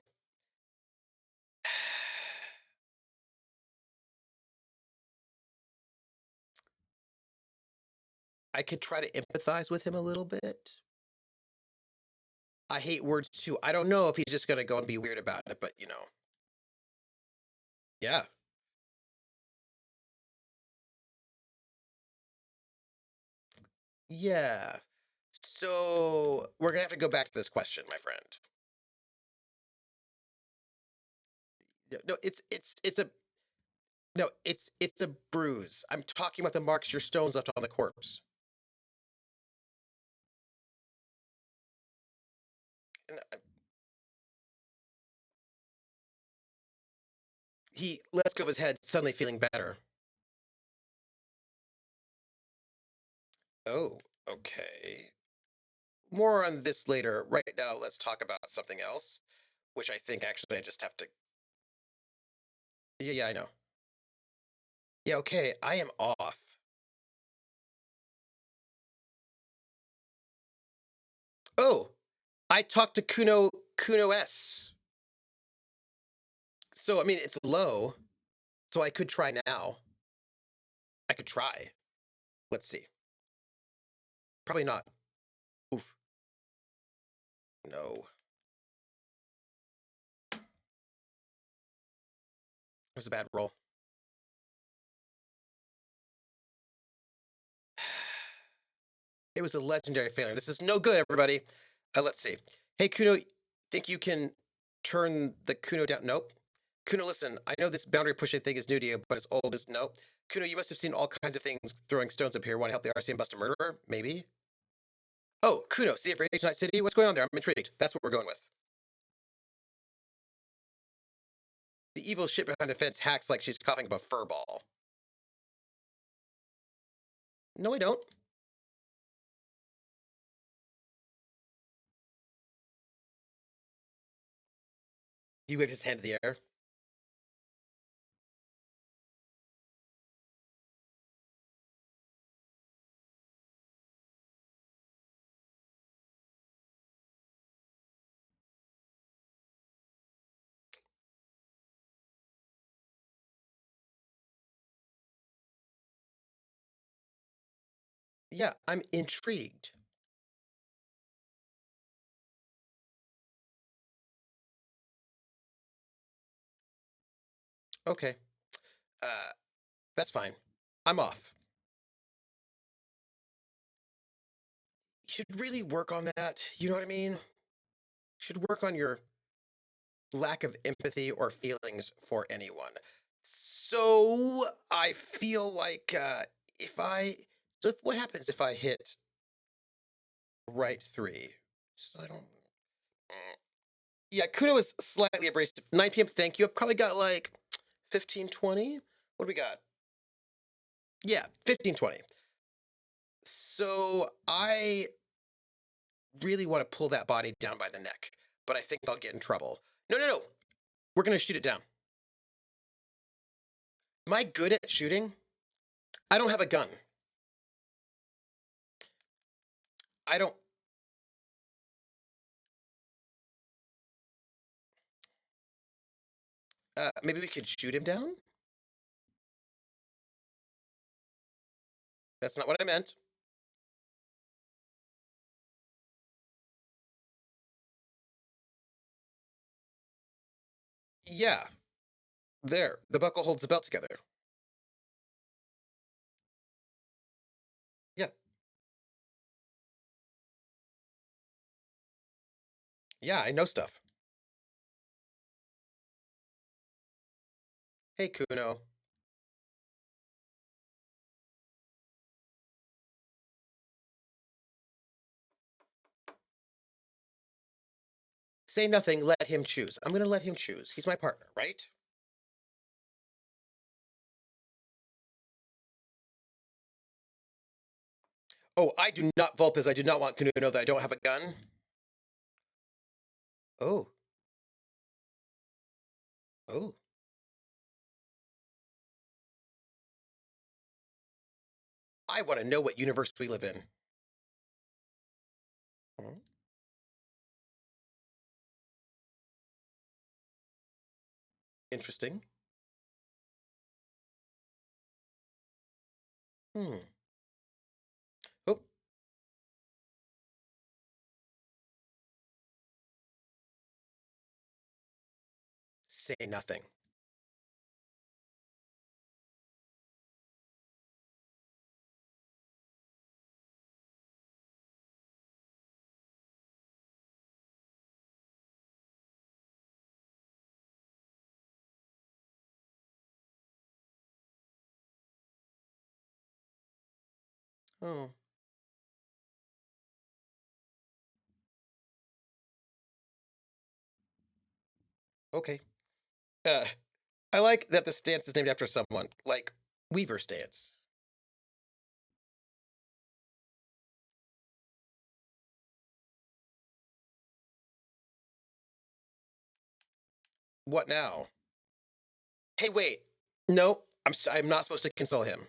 I could try to empathize with him a little bit. I hate words too. I don't know if he's just gonna go and be weird about it, but yeah, yeah. So we're gonna have to go back to this question, my friend. No, it's a no, it's a bruise. I'm talking about the marks your stones left on the corpse. And he lets go of his head, suddenly feeling better. Oh, okay. More on this later. Right now, let's talk about something else, which I think actually I just have to. Yeah, yeah, I know. Yeah, okay, I am off. Oh, I talked to Kuno S. So I mean, it's low, so I could try now. I could try. Let's see. Probably not. Oof. No. It was a bad roll. It was a legendary failure. This is no good, everybody. Let's see. Hey, Kuno, think you can turn the Kuno down? Nope. Kuno, listen, I know this boundary pushing thing is new to you, but it's old as nope. Kuno, you must have seen all kinds of things throwing stones up here. Want to help the RCM bust a murderer? Maybe? Oh, Kuno, see it for H Night City? What's going on there? I'm intrigued. That's what we're going with. The evil shit behind the fence hacks like she's coughing up a fur ball. No, I don't. He waved his hand in the air. Yeah, I'm intrigued. Okay. Uh, that's fine. I'm off. should really work on that. You know what I mean? Should work on your lack of empathy or feelings for anyone. So I feel like if I so if, what happens if I hit right three? So I don't. Yeah, Kuno is slightly abrasive. 9 p.m. Thank you. I've probably got like 15, 20. What do we got? Yeah, 15, 20. So I really want to pull that body down by the neck, but I think I'll get in trouble. No, no, no. We're gonna shoot it down. Am I good at shooting? I don't have a gun. I don't. Maybe we could shoot him down? That's not what I meant. Yeah, there. The buckle holds the belt together. Yeah. Yeah, I know stuff. Hey, Kuno. Say nothing, let him choose. I'm gonna let him choose. He's my partner, right? Oh, I do not, Vulpes, I do not want Kuno to know that I don't have a gun. Oh. Oh. I want to know what universe we live in. Hmm. Interesting. Hmm. Oh, say nothing. Oh, okay. Uh, I like that the stance is named after someone, like Weaver stance. What now? Hey, wait. No, I'm not supposed to console him.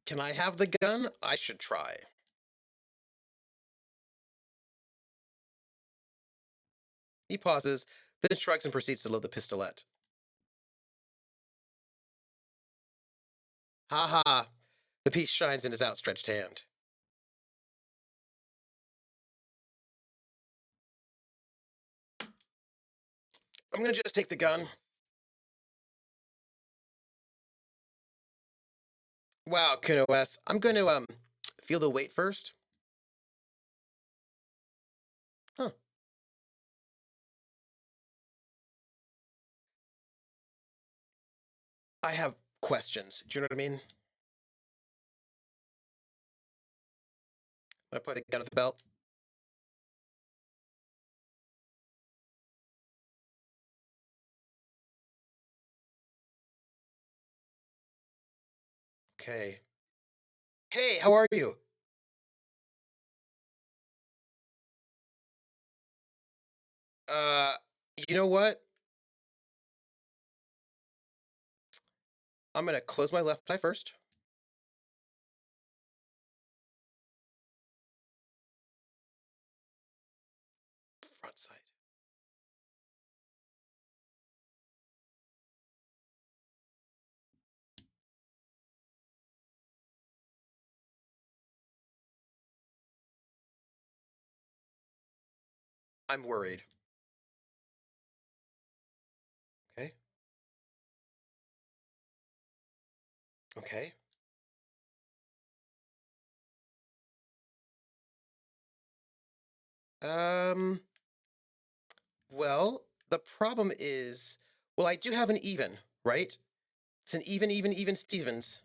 Can I have the gun? I should try. He pauses, then shrugs and proceeds to load the pistolet. Ha ha. The piece shines in his outstretched hand. I'm gonna just take the gun. Wow, Kuno S. I'm gonna feel the weight first. Huh. I have questions. Do you know what I mean? I put the gun at the belt. Okay. Hey, how are you? Uh, you know what? I'm gonna close my left eye first. Front side. I'm worried. Okay. Okay. Um, well, the problem is, well, I do have an even, right? It's an even Stevens.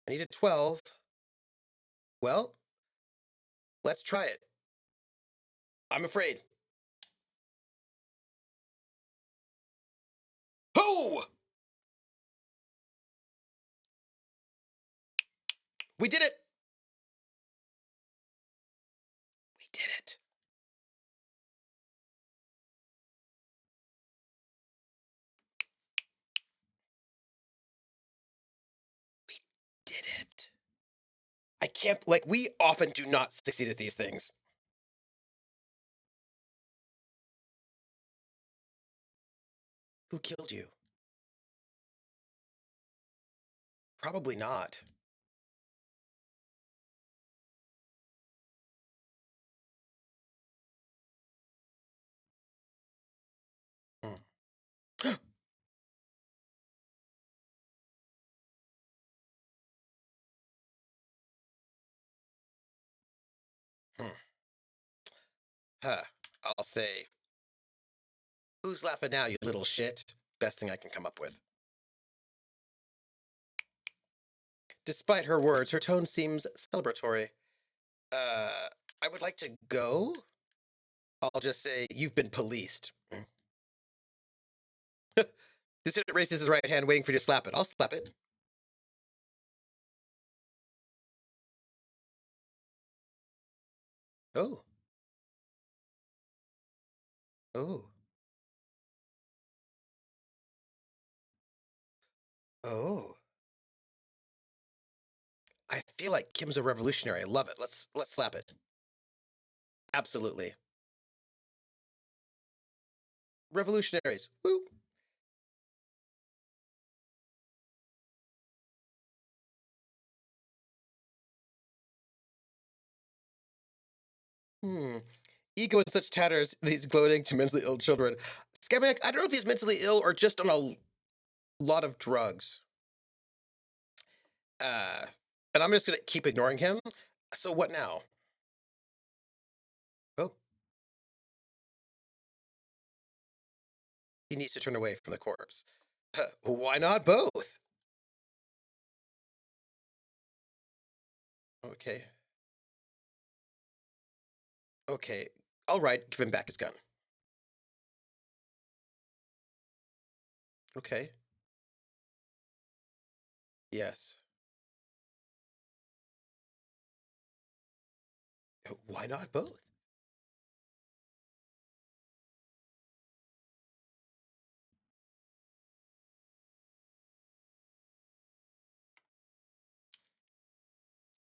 I need a 12. Well, let's try it. I'm afraid. Ho! We did it! We did it. We did it. I can't, like, we often do not succeed at these things. Who killed you? Probably not. Hmm. Hmm. Huh. I'll say, who's laughing now, you little shit? Best thing I can come up with. Despite her words, her tone seems celebratory. Uh, I would like to go. I'll just say, you've been policed. The student raises his right hand, waiting for you to slap it. I'll slap it. Oh. Oh. Oh. I feel like Kim's a revolutionary. I love it. Let's slap it. Absolutely. Revolutionaries. Woo. Hmm. Ego in such tatters, he's gloating to mentally ill children. Skematic, I don't know if he's mentally ill or just on a lot of drugs. Uh, and I'm just gonna keep ignoring him. So what now? Oh, he needs to turn away from the corpse. Why not both? Okay. Okay. All right. Give him back his gun. Okay. Yes. Why not both?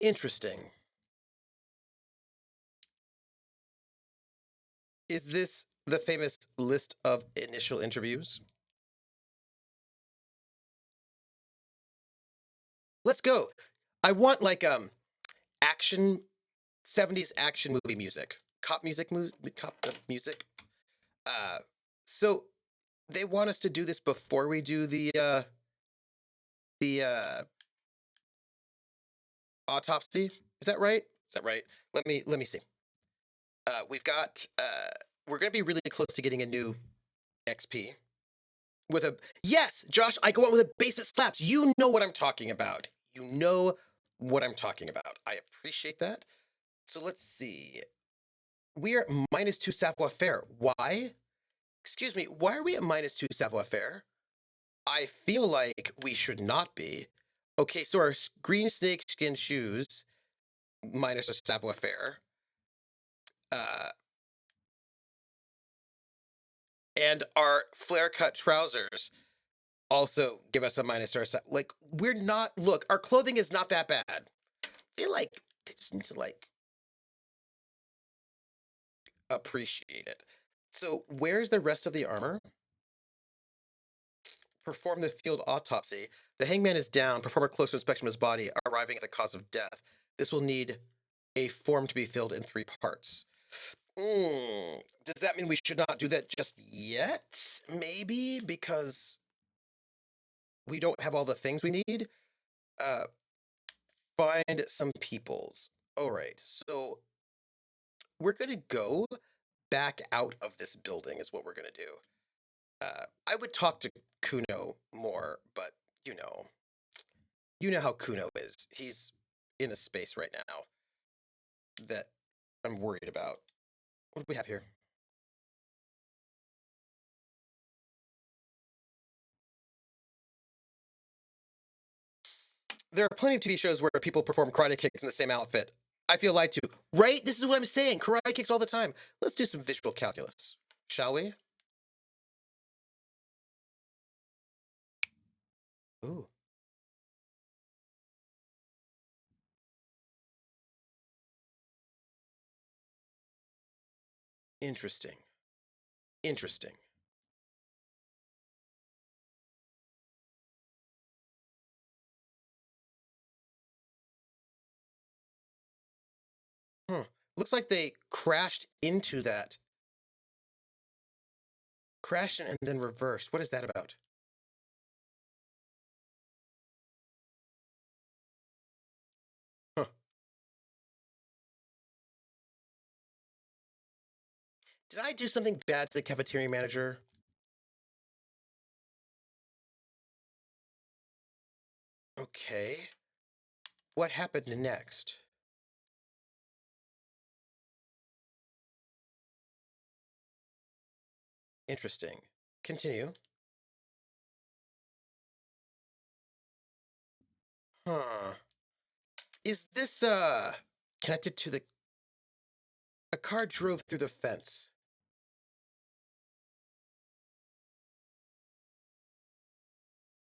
Interesting. Is this the famous list of initial interviews? Let's go. I want like action 70s action movie music. Cop music. Uh so they want us to do this before we do the autopsy. Is that right? Is that right? Let me see. We've got we're going to be really close to getting a new XP with a yes, Josh. I go on with a base that slaps. You know what I'm talking about. You know what I'm talking about. I appreciate that. So let's see. We are at -2 savoir faire. Why? Excuse me. Why are we at -2 savoir faire? I feel like we should not be. Okay, so our green snakeskin shoes minus a savoir faire. Uh, and our flare cut trousers also give us a minus or a like we're not look our clothing is not that bad. I feel like they just need to like appreciate it. So where's the rest of the armor? Perform the field autopsy. The hangman is down. Perform a closer inspection of his body, arriving at the cause of death. This will need a form to be filled in 3 parts. Does that mean we should not do that just yet? Maybe because we don't have all the things we need. Find some peoples. All right, so we're gonna go back out of this building is what we're gonna do. I would talk to Kuno more, but you know, you know how Kuno is. He's in a space right now that I'm worried about. What do we have here? There are plenty of TV shows where people perform karate kicks in the same outfit. I feel lied to. Right? This is what I'm saying. Karate kicks all the time. Let's do some visual calculus, shall we? Ooh, interesting. Interesting. Huh. Looks like they crashed into that. Crashed and then reversed. What is that about? Huh. Did I do something bad to the cafeteria manager? Okay. What happened next? Interesting. Continue. Huh. Is this connected to the a car drove through the fence?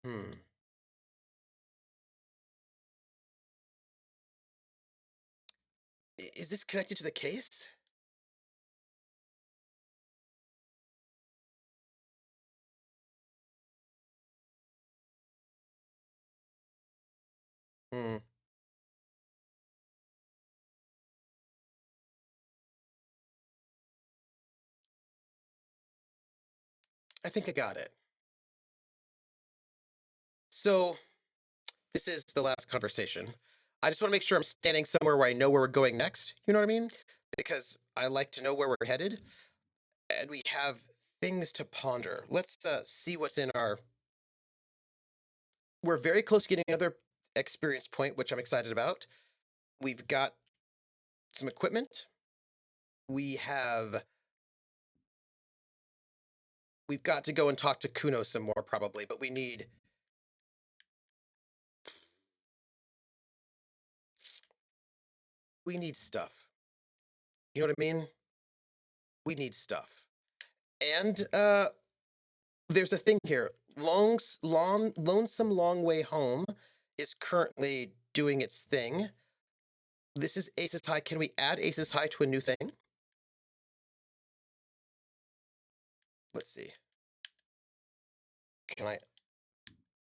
Hmm. Is this connected to the case? Hmm. I think I got it. So, this is the last conversation. I just want to make sure I'm standing somewhere where I know where we're going next. You know what I mean? Because I like to know where we're headed, and we have things to ponder. Let's see what's in our. We're very close to getting another experience point, which I'm excited about. We've got some equipment. We have. We've got to go and talk to Kuno some more, probably, but we need. We need stuff. You know what I mean? We need stuff. And there's a thing here. Lonesome Long Way Home is currently doing its thing. This is Aces High. Can we add Aces High to a new thing? Let's see. Can I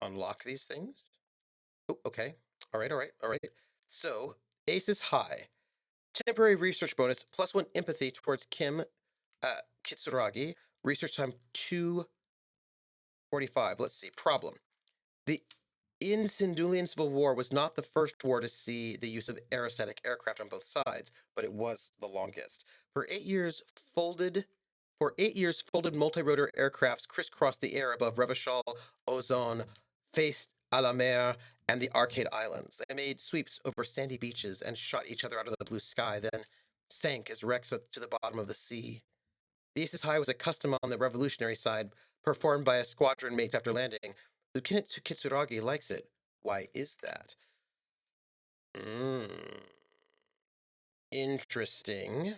unlock these things? Oh, okay. All right, all right, all right. So, Aces High. Temporary research bonus, +1 empathy towards Kim Kitsuragi. Research time 245. Let's see. Problem. The Incendulian Civil War was not the first war to see the use of aerostatic aircraft on both sides, but it was the longest. For 8 years, folded multi-rotor aircrafts crisscrossed the air above Revachol, Ozon, Face à la Mer, and the Arcade Islands. They made sweeps over sandy beaches and shot each other out of the blue sky, then sank as wrecks to the bottom of the sea. The Aces High was a custom on the revolutionary side, performed by a squadron mates after landing. Lieutenant Kitsuragi likes it. Why is that? Mm, interesting.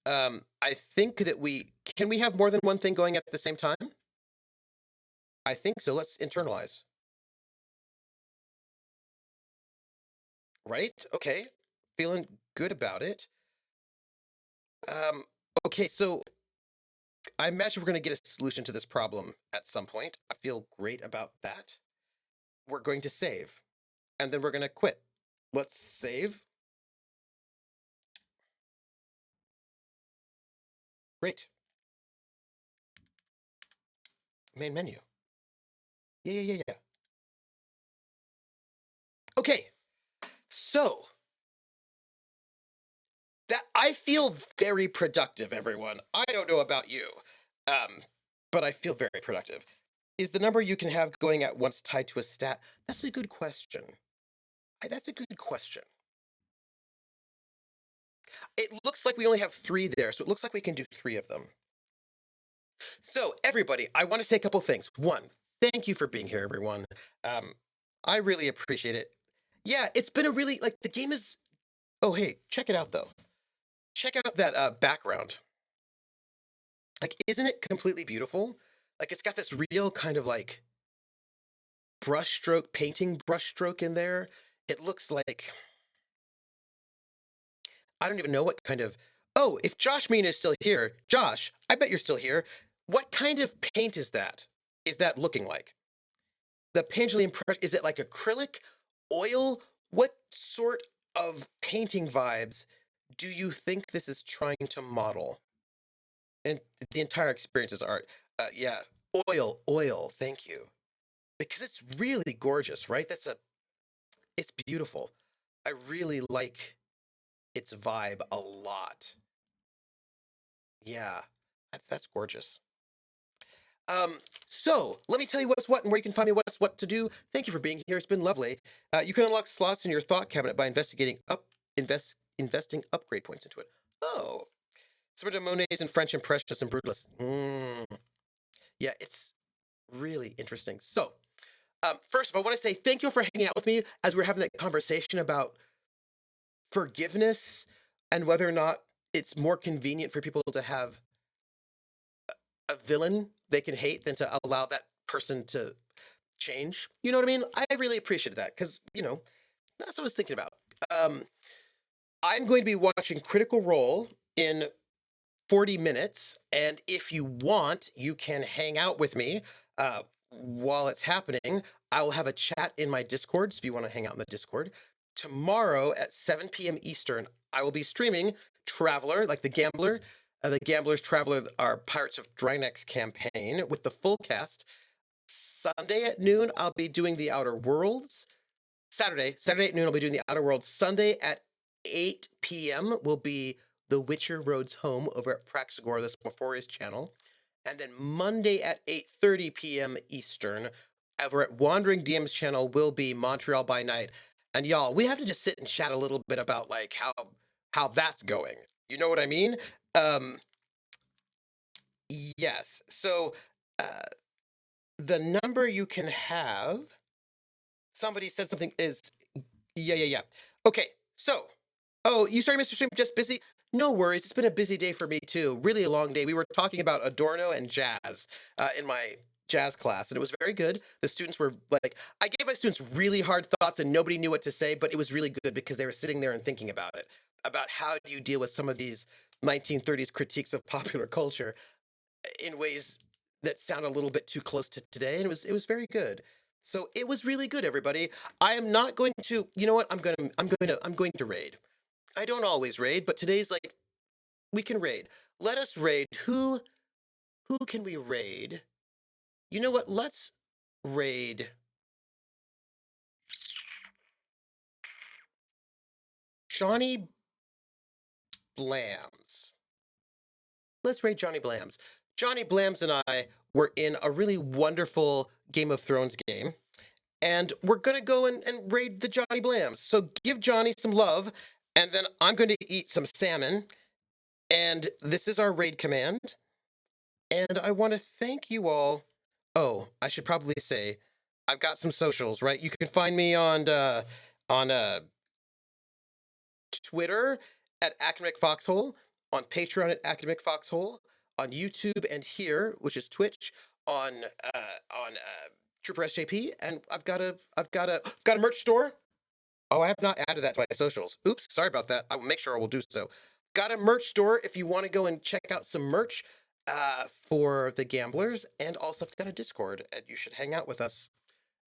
I think that we can we have more than one thing going at the same time? I think so. Let's internalize. Right? Okay. Feeling good about it. Um, okay, so I imagine we're going to get a solution to this problem at some point. I feel great about that. We're going to save, and then we're going to quit. Let's save. Great. Main menu. Yeah, yeah, yeah, yeah. Okay, so that I feel very productive, everyone. I don't know about you, um, but I feel very productive. Is the number you can have going at once tied to a stat? That's a good question. That's a good question. It looks like we only have three there, so it looks like we can do three of them. So, everybody, I want to say a couple things. One, thank you for being here, everyone. Um, I really appreciate it. Yeah, it's been a really like the game is. Oh, hey, check it out though. Check out that background. Like, isn't it completely beautiful? Like, it's got this real kind of like brushstroke, painting brushstroke in there. It looks like I don't even know what kind of. Oh, if Josh Mean is still here, Josh, I bet you're still here. What kind of paint is that? Is that looking like? The painterly impression, is it like acrylic, oil? What sort of painting vibes do you think this is trying to model? And the entire experience is art. Yeah, oil. Thank you, because it's really gorgeous, right? It's beautiful. I really like its vibe a lot. Yeah, that's gorgeous. Um, so let me tell you what's what and where you can find me what's what to do. Thank you for being here. It's been lovely. You can unlock slots in your thought cabinet by investing upgrade points into it. Oh, some of Monet's and French Impressionists and Brutalists. Yeah, it's really interesting. So, first of all, I want to say thank you for hanging out with me as we're having that conversation about forgiveness and whether or not it's more convenient for people to have a villain they can hate than to allow that person to change. You know what I mean? I really appreciated that because, that's what I was thinking about. Um, I'm going to be watching Critical Role in 40 minutes. And if you want, you can hang out with me while it's happening. I will have a chat in my Discord. So if you want to hang out in the Discord, tomorrow at 7 p.m. Eastern, I will be streaming Traveler, like the Gambler. The Gambler's Traveler, our Pirates of Drynex campaign with the full cast. Sunday at noon, I'll be doing the Outer Worlds. Saturday at noon, I'll be doing the Outer Worlds. Sunday at 8 p.m. will be The Witcher Roads Home over at Praxagora, the Semaphorius channel. And then Monday at 8:30 p.m. Eastern, over at Wandering DM's channel, will be Montreal by Night. And y'all, we have to just sit and chat a little bit about like how that's going. You know what I mean? Um, yes. So uh, the number you can have. Somebody said something is yeah. Okay, so you sorry, Mr. Stream, just busy. No worries. It's been a busy day for me too. Really a long day. We were talking about Adorno and jazz in my jazz class, and it was very good. The students were like, I gave my students really hard thoughts, and nobody knew what to say, but it was really good because they were sitting there and thinking about it, about how do you deal with some of these 1930s critiques of popular culture in ways that sound a little bit too close to today, and it was very good. So it was really good, everybody. I am not going to. You know what? I'm going to raid. I don't always raid, but today's like we can raid. Let us raid. Who can we raid? You know what? Let's raid Johnny Blams. Let's raid Johnny Blams. Johnny Blams and I were in a really wonderful Game of Thrones game, and we're gonna go and raid the Johnny Blams. So give Johnny some love, and then I'm going to eat some salmon. And this is our raid command. And I want to thank you all. Oh, I should probably say, I've got some socials, right? You can find me on Twitter at Academic Foxhole, on Patreon at Academic Foxhole, on YouTube and here, which is Twitch, on Trooper SJP, and I've got a merch store. Oh, I have not added that to my socials. Oops, sorry about that. I will make sure I will do so. Got a merch store if you want to go and check out some merch for the gamblers, and also I've got a Discord, and you should hang out with us.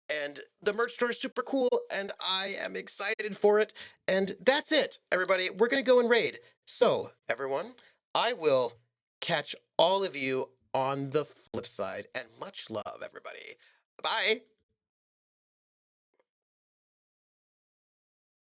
And the merch store is super cool, and I am excited for it. And that's it, everybody. We're gonna go and raid. So, everyone, I will catch all of you on the flip side, and much love, everybody. Bye.